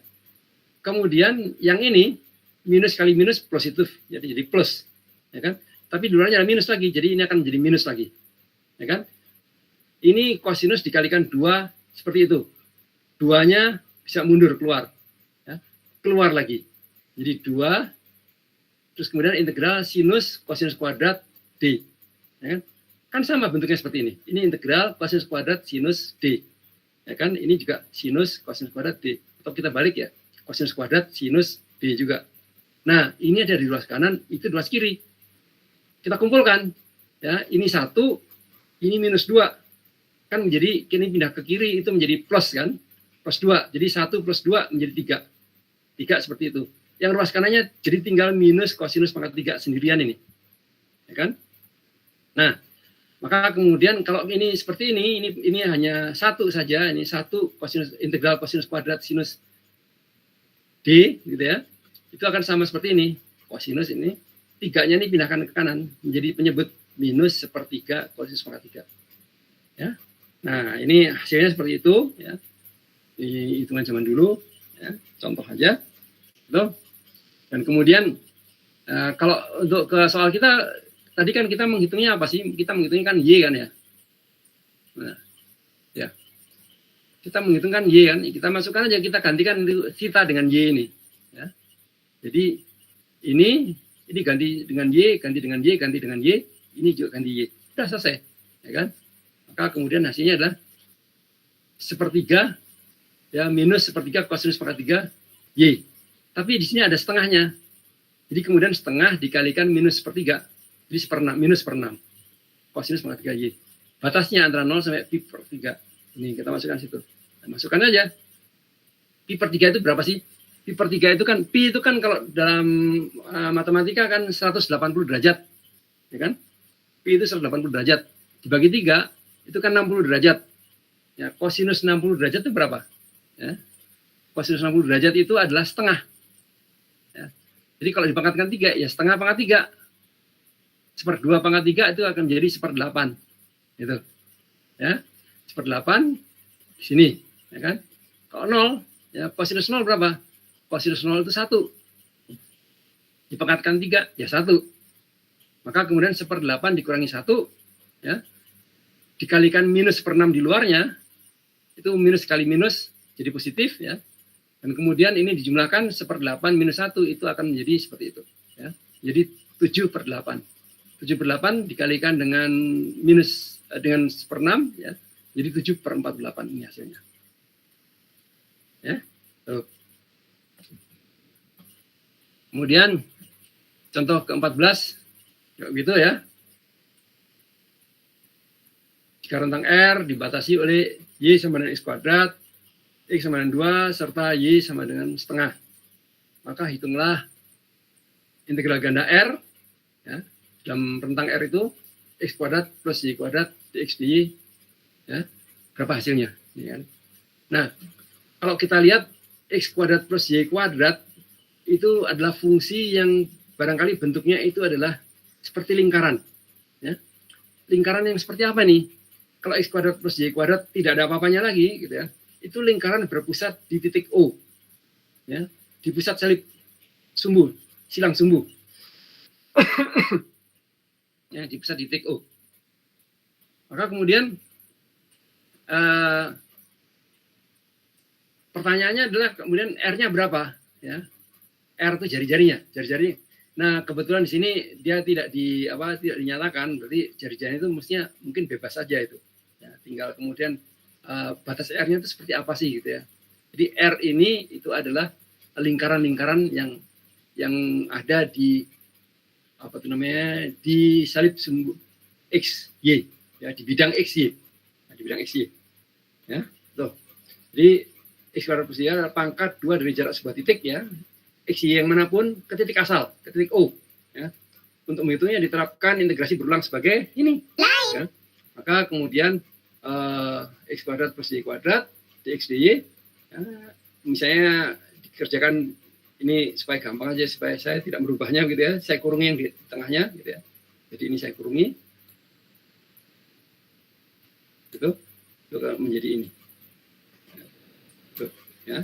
Kemudian yang ini minus kali minus positif, jadi plus, ya kan? Tapi dulunya ada minus lagi, jadi ini akan menjadi minus lagi, ya kan? Ini kosinus dikalikan 2 seperti itu, 2-nya bisa mundur keluar, ya, keluar lagi, jadi 2, terus kemudian integral sinus kosinus kuadrat d, ya kan? Kan sama bentuknya seperti ini integral kosinus kuadrat sinus d, ya kan? Ini juga sinus kosinus kuadrat d, atau kita balik ya, kosinus kuadrat sinus d juga. Nah, ini ada di ruas kanan, itu di ruas kiri. Kita kumpulkan, ya, ini 1, ini minus 2, kan menjadi, ini pindah ke kiri itu menjadi plus kan, plus 2, jadi 1 plus 2 menjadi 3 seperti itu. Yang ruas kanannya jadi tinggal minus kosinus pangkat 3 sendirian ini, ya kan? Nah, maka kemudian kalau ini seperti ini hanya 1 saja, ini 1 kosinus integral kosinus kuadrat sinus d, gitu ya, itu akan sama seperti ini, kosinus ini 3-nya ini pindahkan ke kanan menjadi penyebut minus 1/3 kosinus pangkat 3, ya. Nah, ini hasilnya seperti itu, ya. Ini hitungan zaman dulu, ya, contoh aja, gitu. Dan kemudian kalau untuk ke soal kita tadi kan kita menghitungnya apa sih? Kita menghitungnya kan y kan ya. Nah, ya. Kita menghitungkan y kan, kita masukkan aja, kita gantikan theta dengan y ini, ya. Jadi ini ganti dengan y, ganti dengan y, ganti dengan y, ini juga ganti y. Sudah selesai, ya kan? Maka kemudian hasilnya adalah 1/3, ya, minus 1/3 kosinus pangkat 3 y. Tapi di sini ada setengahnya. Jadi kemudian setengah dikalikan minus 1/3. Jadi 1/6, minus 1/6 kosinus pangkat 3 y. Batasnya antara 0 sampai pi per 3. Ini kita masukkan situ. Nah, masukkan aja. Pi per 3 itu berapa sih? Pi per 3 itu kan, pi itu kan kalau dalam matematika kan 180 derajat, ya kan? Pi itu 180 derajat, dibagi 3, itu kan 60 derajat. Ya, kosinus 60 derajat itu berapa? Ya. Kosinus 60 derajat itu adalah setengah. Ya. Jadi kalau dipangkatkan 3, ya setengah pangkat 3. 1/2 pangkat 3 itu akan menjadi 1/8. Gitu. Ya. 1/8 di sini, ya kan? Kalau 0, ya kosinus 0 berapa? Kosinus 0 itu 1. Dipangkatkan 3, ya 1. Maka kemudian 1/8 dikurangi 1, ya. dikalikan minus per 6 di luarnya, itu minus kali minus jadi positif ya. Dan kemudian ini dijumlahkan 1/8 minus 1 itu akan menjadi seperti itu ya. Jadi 7/8. 7/8 dikalikan dengan minus dengan 1/6 ya. Jadi 7/48 ini hasilnya. Ya. Tuh. Kemudian contoh ke-14 gitu ya. Jika rentang R dibatasi oleh Y sama dengan X kuadrat, X sama dengan 2, serta Y sama dengan setengah. Maka hitunglah integral ganda R. Ya, dalam rentang R itu X kuadrat plus Y kuadrat dx dy. Ya, berapa hasilnya? Ya kan? Nah, kalau kita lihat X kuadrat plus Y kuadrat itu adalah fungsi yang barangkali bentuknya itu adalah seperti lingkaran. Ya. Lingkaran yang seperti apa nih? Kalau X kuadrat plus Y kuadrat tidak ada apa-apanya lagi, gitu ya. Itu lingkaran berpusat di titik O. Ya, di pusat salib sumbu, silang sumbu. Ya, di pusat di titik O. Maka kemudian pertanyaannya adalah kemudian R-nya berapa? Ya. R itu jari-jarinya. Nah, kebetulan di sini dia tidak dinyatakan, berarti jari-jarinya itu mestinya mungkin bebas saja itu. Ya, tinggal kemudian batas R-nya itu seperti apa sih gitu ya. Jadi R ini itu adalah lingkaran-lingkaran yang ada di di salib sumbu X Y ya, di bidang X Y. Nah, di bidang X Y. Ya, tuh. Jadi X kuadrat plus Y adalah pangkat 2 dari jarak sebuah titik ya. X Y yang manapun ke titik asal, ke titik O. Ya. Untuk menghitungnya diterapkan integrasi berulang sebagai ini. Ya. Maka kemudian X kuadrat plus Y kuadrat dx dy. Ya, misalnya dikerjakan ini supaya gampang aja, supaya saya tidak merubahnya gitu ya. Saya kurungi yang di tengahnya gitu ya. Jadi ini saya kurungi. Gitu. Itu menjadi ini. Gitu, ya.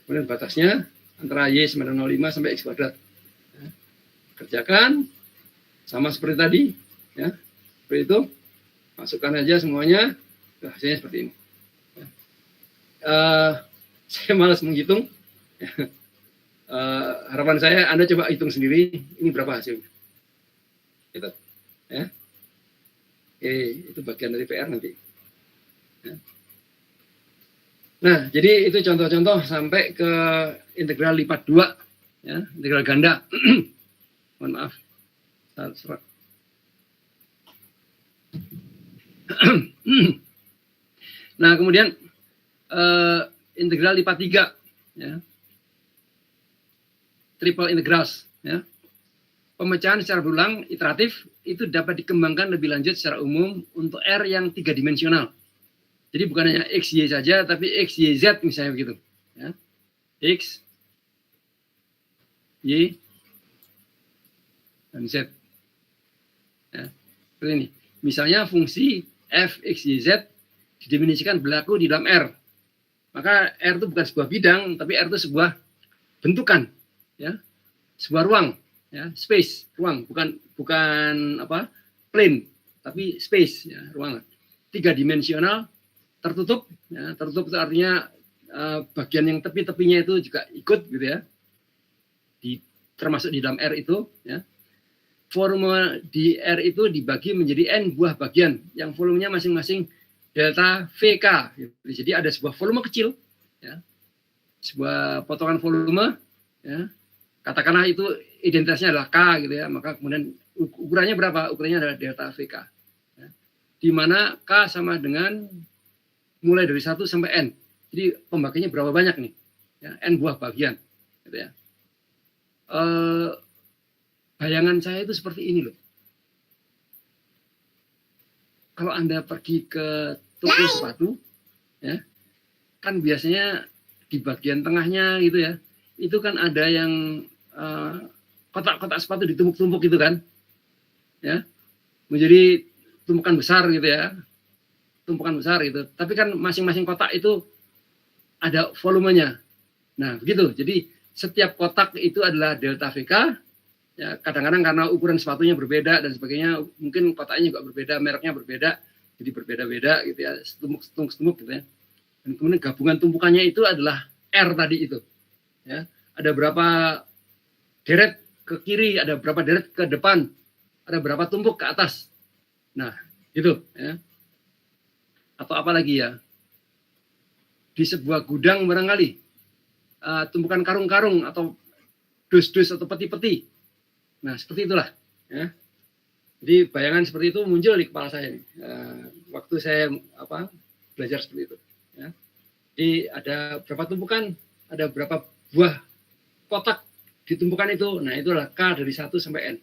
Kemudian batasnya antara Y sama dengan 0,5 sampai X kuadrat. Ya. Kerjakan sama seperti tadi. Ya. Seperti itu. Masukkan aja semuanya. Nah, hasilnya seperti ini. Ya. Saya malas menghitung. Ya. Harapan saya Anda coba hitung sendiri. Ini berapa hasilnya. Gitu. Ya. Oke, itu bagian dari PR nanti. Ya. Nah, jadi itu contoh-contoh sampai ke integral lipat 2, ya, integral ganda. Mohon maaf. Serak. Nah, kemudian integral lipat 3, ya. Triple integrals, ya. Pemecahan secara berulang iteratif itu dapat dikembangkan lebih lanjut secara umum untuk R yang 3 dimensional. Jadi bukan hanya X, Y saja, tapi X, Y, Z misalnya begitu. Ya. X, Y, dan Z. Ya. Seperti ini. Misalnya fungsi F, X, Y, Z didefinisikan berlaku di dalam R. Maka R itu bukan sebuah bidang, tapi R itu sebuah bentukan. Ya. Sebuah ruang. Ya. Space, ruang. Bukan plane, tapi space, ya, ruangan. 3 dimensional, tertutup, ya, tertutup itu artinya bagian yang tepi-tepinya itu juga ikut gitu ya, termasuk di dalam R itu, ya. Volume di R itu dibagi menjadi N buah bagian yang volumenya masing-masing delta VK. Gitu. Jadi ada sebuah volume kecil, ya, sebuah potongan volume, ya, katakanlah itu identitasnya adalah K gitu ya, maka kemudian ukurannya berapa? Ukurannya adalah delta VK, ya. Di mana K sama dengan mulai dari 1 sampai N. Jadi pembagiannya berapa banyak nih? Ya, N buah bagian. Gitu ya. Bayangan saya itu seperti ini loh. Kalau Anda pergi ke toko sepatu, ya, kan biasanya di bagian tengahnya gitu ya, itu kan ada yang kotak-kotak sepatu ditumpuk-tumpuk gitu kan, ya, menjadi tumpukan besar gitu ya. Tumpukan besar itu, tapi kan masing-masing kotak itu ada volumenya. Nah, begitu. Jadi setiap kotak itu adalah delta VK. Ya, kadang-kadang karena ukuran sepatunya berbeda dan sebagainya, mungkin kotaknya juga berbeda, mereknya berbeda. Jadi berbeda-beda gitu ya, setumpuk gitu ya. Dan kemudian gabungan tumpukannya itu adalah R tadi itu. Ya, ada berapa deret ke kiri, ada berapa deret ke depan, ada berapa tumpuk ke atas. Nah, itu ya. Atau apa lagi ya? Di sebuah gudang barangkali tumpukan karung-karung atau dus-dus atau peti-peti. Nah, seperti itulah ya. Jadi bayangan seperti itu muncul di kepala saya waktu saya belajar seperti itu. Ya. Jadi ada berapa tumpukan, ada berapa buah kotak di tumpukan itu. Nah, itulah K dari 1 sampai N.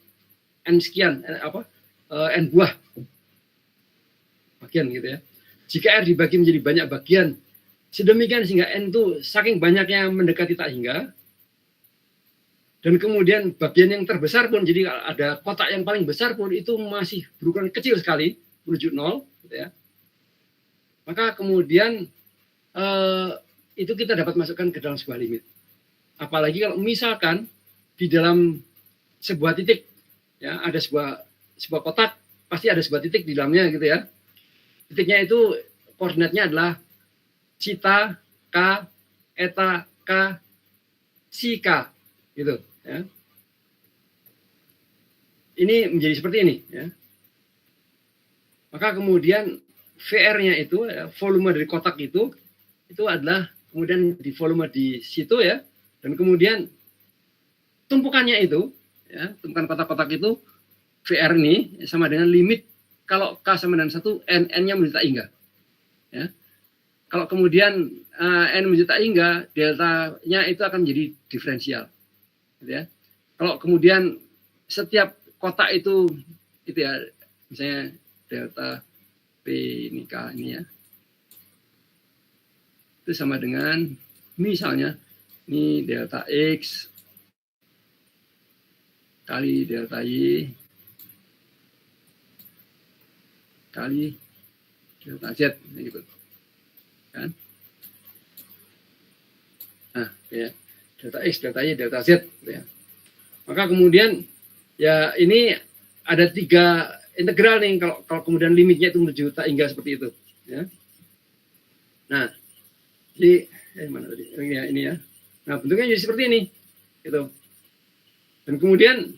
N sekian, N buah bagian gitu ya. Jika R dibagi menjadi banyak bagian, sedemikian sehingga N itu saking banyaknya mendekati tak hingga. Dan kemudian bagian yang terbesar pun, jadi ada kotak yang paling besar pun itu masih berukuran kecil sekali, menuju 0, gitu ya. Maka kemudian itu kita dapat masukkan ke dalam sebuah limit. Apalagi kalau misalkan di dalam sebuah titik, ya ada sebuah kotak, pasti ada sebuah titik di dalamnya gitu ya. Titiknya itu koordinatnya adalah cita, K, eta, K, si, K, gitu. Ya. Ini menjadi seperti ini. Ya. Maka kemudian VR-nya itu, ya, volume dari kotak itu adalah kemudian di volume di situ ya, dan kemudian tumpukannya itu, ya, tumpukan kotak-kotak itu VR ini sama dengan limit kalau K sama dengan 1, N-nya menjadi tak hingga. Ya. Kalau kemudian N menjadi tak hingga, deltanya itu akan menjadi diferensial. Gitu ya. Kalau kemudian setiap kotak itu ya, misalnya delta P ini K ini ya, itu sama dengan misalnya ini delta X kali delta Y kali delta Z gitu kan. Nah, ya, delta X, delta Y, delta Z gitu ya. Maka kemudian ya ini ada 3 integral nih kalau kemudian limitnya itu menuju tak hingga seperti itu ya. Nah, jadi mana tadi? Ini ya. Nah, bentuknya jadi seperti ini gitu. Dan kemudian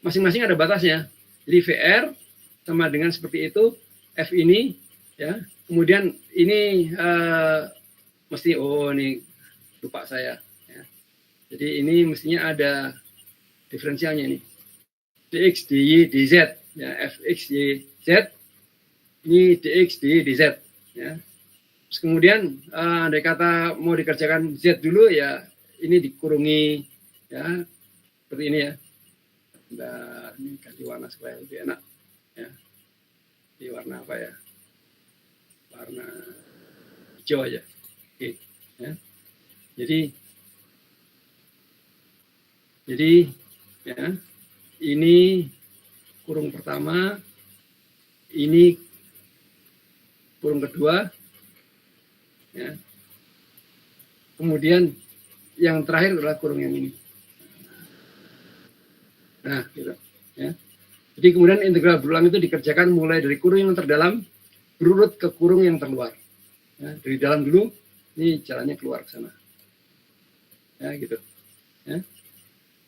masing-masing ada batasnya. Jadi VR sama dengan seperti itu, F ini ya. Kemudian ini mesti ini lupa saya ya. Jadi ini mestinya ada diferensialnya ini. Dx, dy, dz ya, fx, y, z. Ini dx, dy, dz ya. Terus kemudian andai kata mau dikerjakan z dulu ya, ini dikurungi ya seperti ini ya. Nah, ini kasih warna supaya lebih enak ya. Di warna apa ya? Warna hijau aja. Oke ya. Jadi ya, ini kurung pertama, ini kurung kedua, ya. Kemudian yang terakhir adalah kurung yang ini. Nah, gitu. Ya. Jadi kemudian integral berulang itu dikerjakan mulai dari kurung yang terdalam berurut ke kurung yang terluar. Ya, dari dalam dulu, ini jalannya keluar ke sana. Ya, gitu. Ya.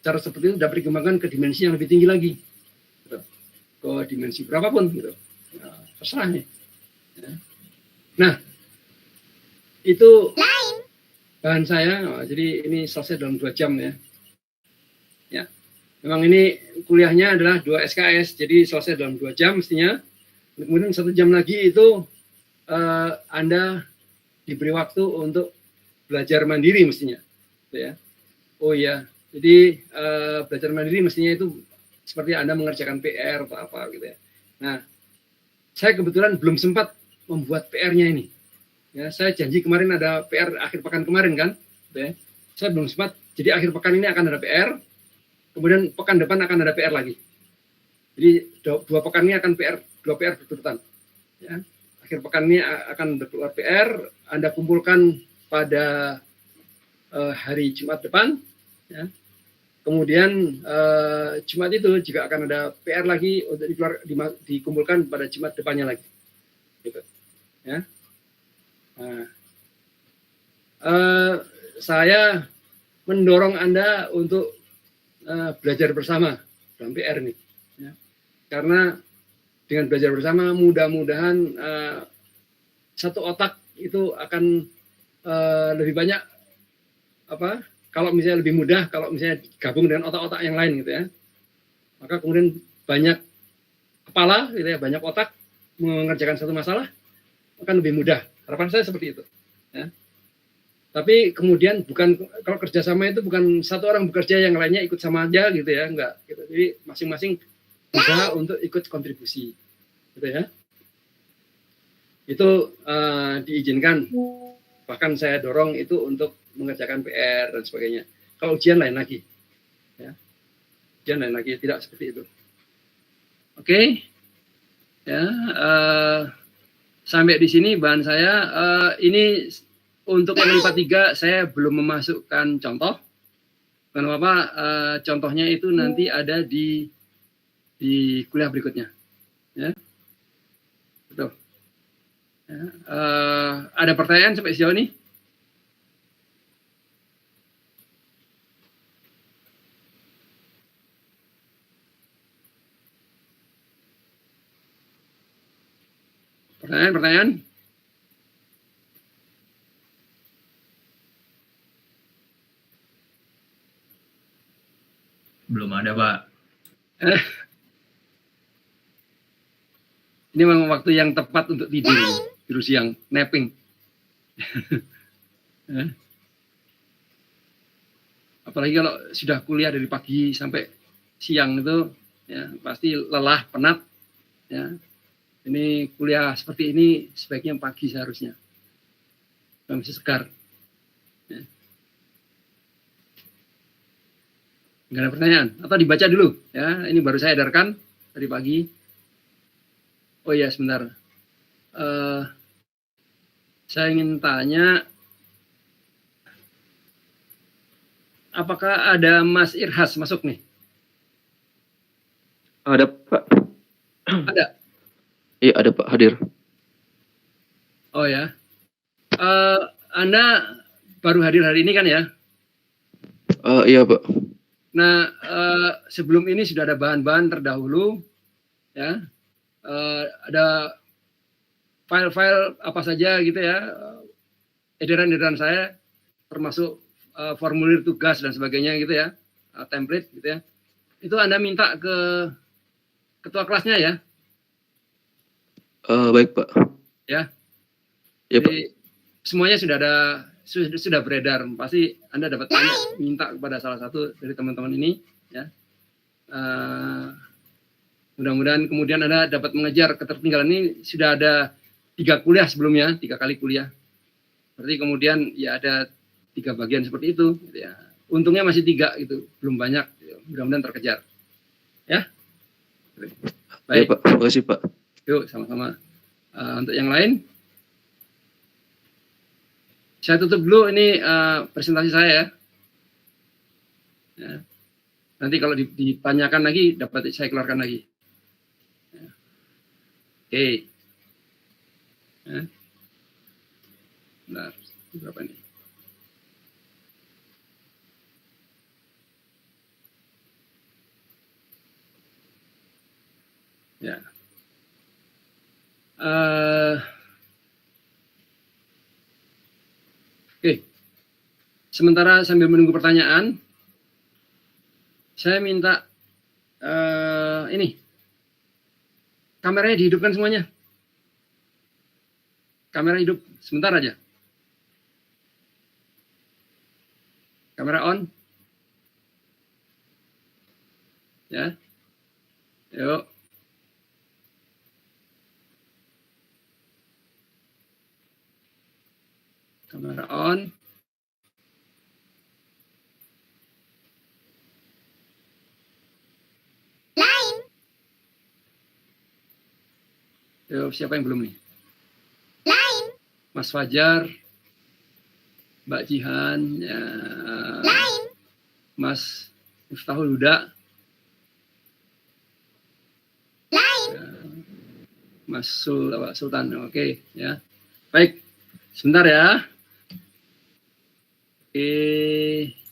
Cara seperti itu dapat dikembangkan ke dimensi yang lebih tinggi lagi, gitu. Ke dimensi berapapun gitu, ya, terserah nih. Ya. Nah, itu bahan saya. Jadi ini selesai dalam 2 jam ya. Ya, memang ini kuliahnya adalah 2 SKS, jadi selesai dalam 2 jam mestinya. Kemudian 1 jam lagi itu Anda diberi waktu untuk belajar mandiri mestinya, gitu ya. Oh iya. Jadi belajar mandiri mestinya itu seperti Anda mengerjakan PR atau apa gitu ya. Nah, saya kebetulan belum sempat membuat PR-nya ini. Ya, saya janji kemarin ada PR akhir pekan kemarin kan, gitu ya. Saya belum sempat. Jadi akhir pekan ini akan ada PR, kemudian pekan depan akan ada PR lagi. Jadi 2 pekan ini akan PR, 2 PR berturutan. Ya. Akhir pekan ini akan berkeluar PR, Anda kumpulkan pada hari Jumat depan. Ya. Kemudian Jumat itu juga akan ada PR lagi untuk dikumpulkan pada Jumat depannya lagi. gitu. Ya. Nah, saya mendorong Anda untuk belajar bersama dalam PR nih, ya. Karena dengan belajar bersama mudah-mudahan satu otak itu akan lebih banyak apa? Kalau misalnya lebih mudah kalau misalnya gabung dengan otak-otak yang lain gitu ya, maka kemudian banyak kepala gitu ya, banyak otak mengerjakan satu masalah akan lebih mudah. Harapan saya seperti itu. Ya. Tapi kemudian bukan kalau kerjasama itu bukan satu orang bekerja yang lainnya ikut sama aja gitu ya, enggak. Gitu. Jadi masing-masing berusaha untuk ikut kontribusi, gitu ya. Itu diizinkan. Bahkan saya dorong itu untuk mengerjakan PR dan sebagainya. Kalau ujian lain lagi, ya. Ujian lain lagi, tidak seperti itu. Oke, ya. Sampai di sini bahan saya. Ini untuk yang IPA 3 saya belum memasukkan contoh. Kenapa? Contohnya itu nanti ada di kuliah berikutnya. Ya. Betul. Ya. Ada pertanyaan sampai sejauh ini? Pertanyaan? Belum ada, Pak. Ini memang waktu yang tepat untuk tidur siang, napping. Apalagi kalau sudah kuliah dari pagi sampai siang itu, ya pasti lelah, penat. Ya. Ini kuliah seperti ini sebaiknya pagi seharusnya, masih segar. Ya. Nggak ada pertanyaan? Atau dibaca dulu? Ya, ini baru saya edarkan tadi pagi. Oh ya, sebentar. Saya ingin tanya, apakah ada Mas Irhas masuk nih? Ada, Pak. Ada? Iya, ada, Pak, hadir. Oh ya. Anda baru hadir hari ini kan ya? Iya, Pak. Nah, sebelum ini sudah ada bahan-bahan terdahulu, ya. Ada file-file apa saja gitu ya, edaran-edaran saya, termasuk formulir tugas dan sebagainya gitu ya, template gitu ya. Itu Anda minta ke ketua kelasnya ya? Baik, Pak. Ya. Ya, Jadi, semuanya sudah beredar. Pasti Anda dapat minta kepada salah satu dari teman-teman ini, ya. Mudah-mudahan kemudian Anda dapat mengejar ketertinggalan ini. Sudah ada 3 kuliah sebelumnya, 3 kali kuliah. Berarti kemudian ya ada 3 bagian seperti itu. Gitu ya. Untungnya masih 3 gitu, belum banyak. Gitu. Mudah-mudahan terkejar. Ya. Baik. Ya, Pak. Terima kasih, Pak. Yuk, sama-sama. Untuk yang lain, saya tutup dulu ini presentasi saya ya. Ya. Nanti kalau ditanyakan lagi, dapat saya keluarkan lagi. Ya. Oke. Ya. Bentar, berapa ini? Ya. Oke. Sementara sambil menunggu pertanyaan, saya minta ini kameranya dihidupkan semuanya. Kamera hidup sebentar aja. Kamera on. Ya. Yuk. Kamera on. Yuk, siapa yang belum nih? Mas Fajar, Mbak Jihan, ya. Mas Miftahul Huda, ya. Mas Sultan. Oke, ya. Baik, sebentar ya. Oke.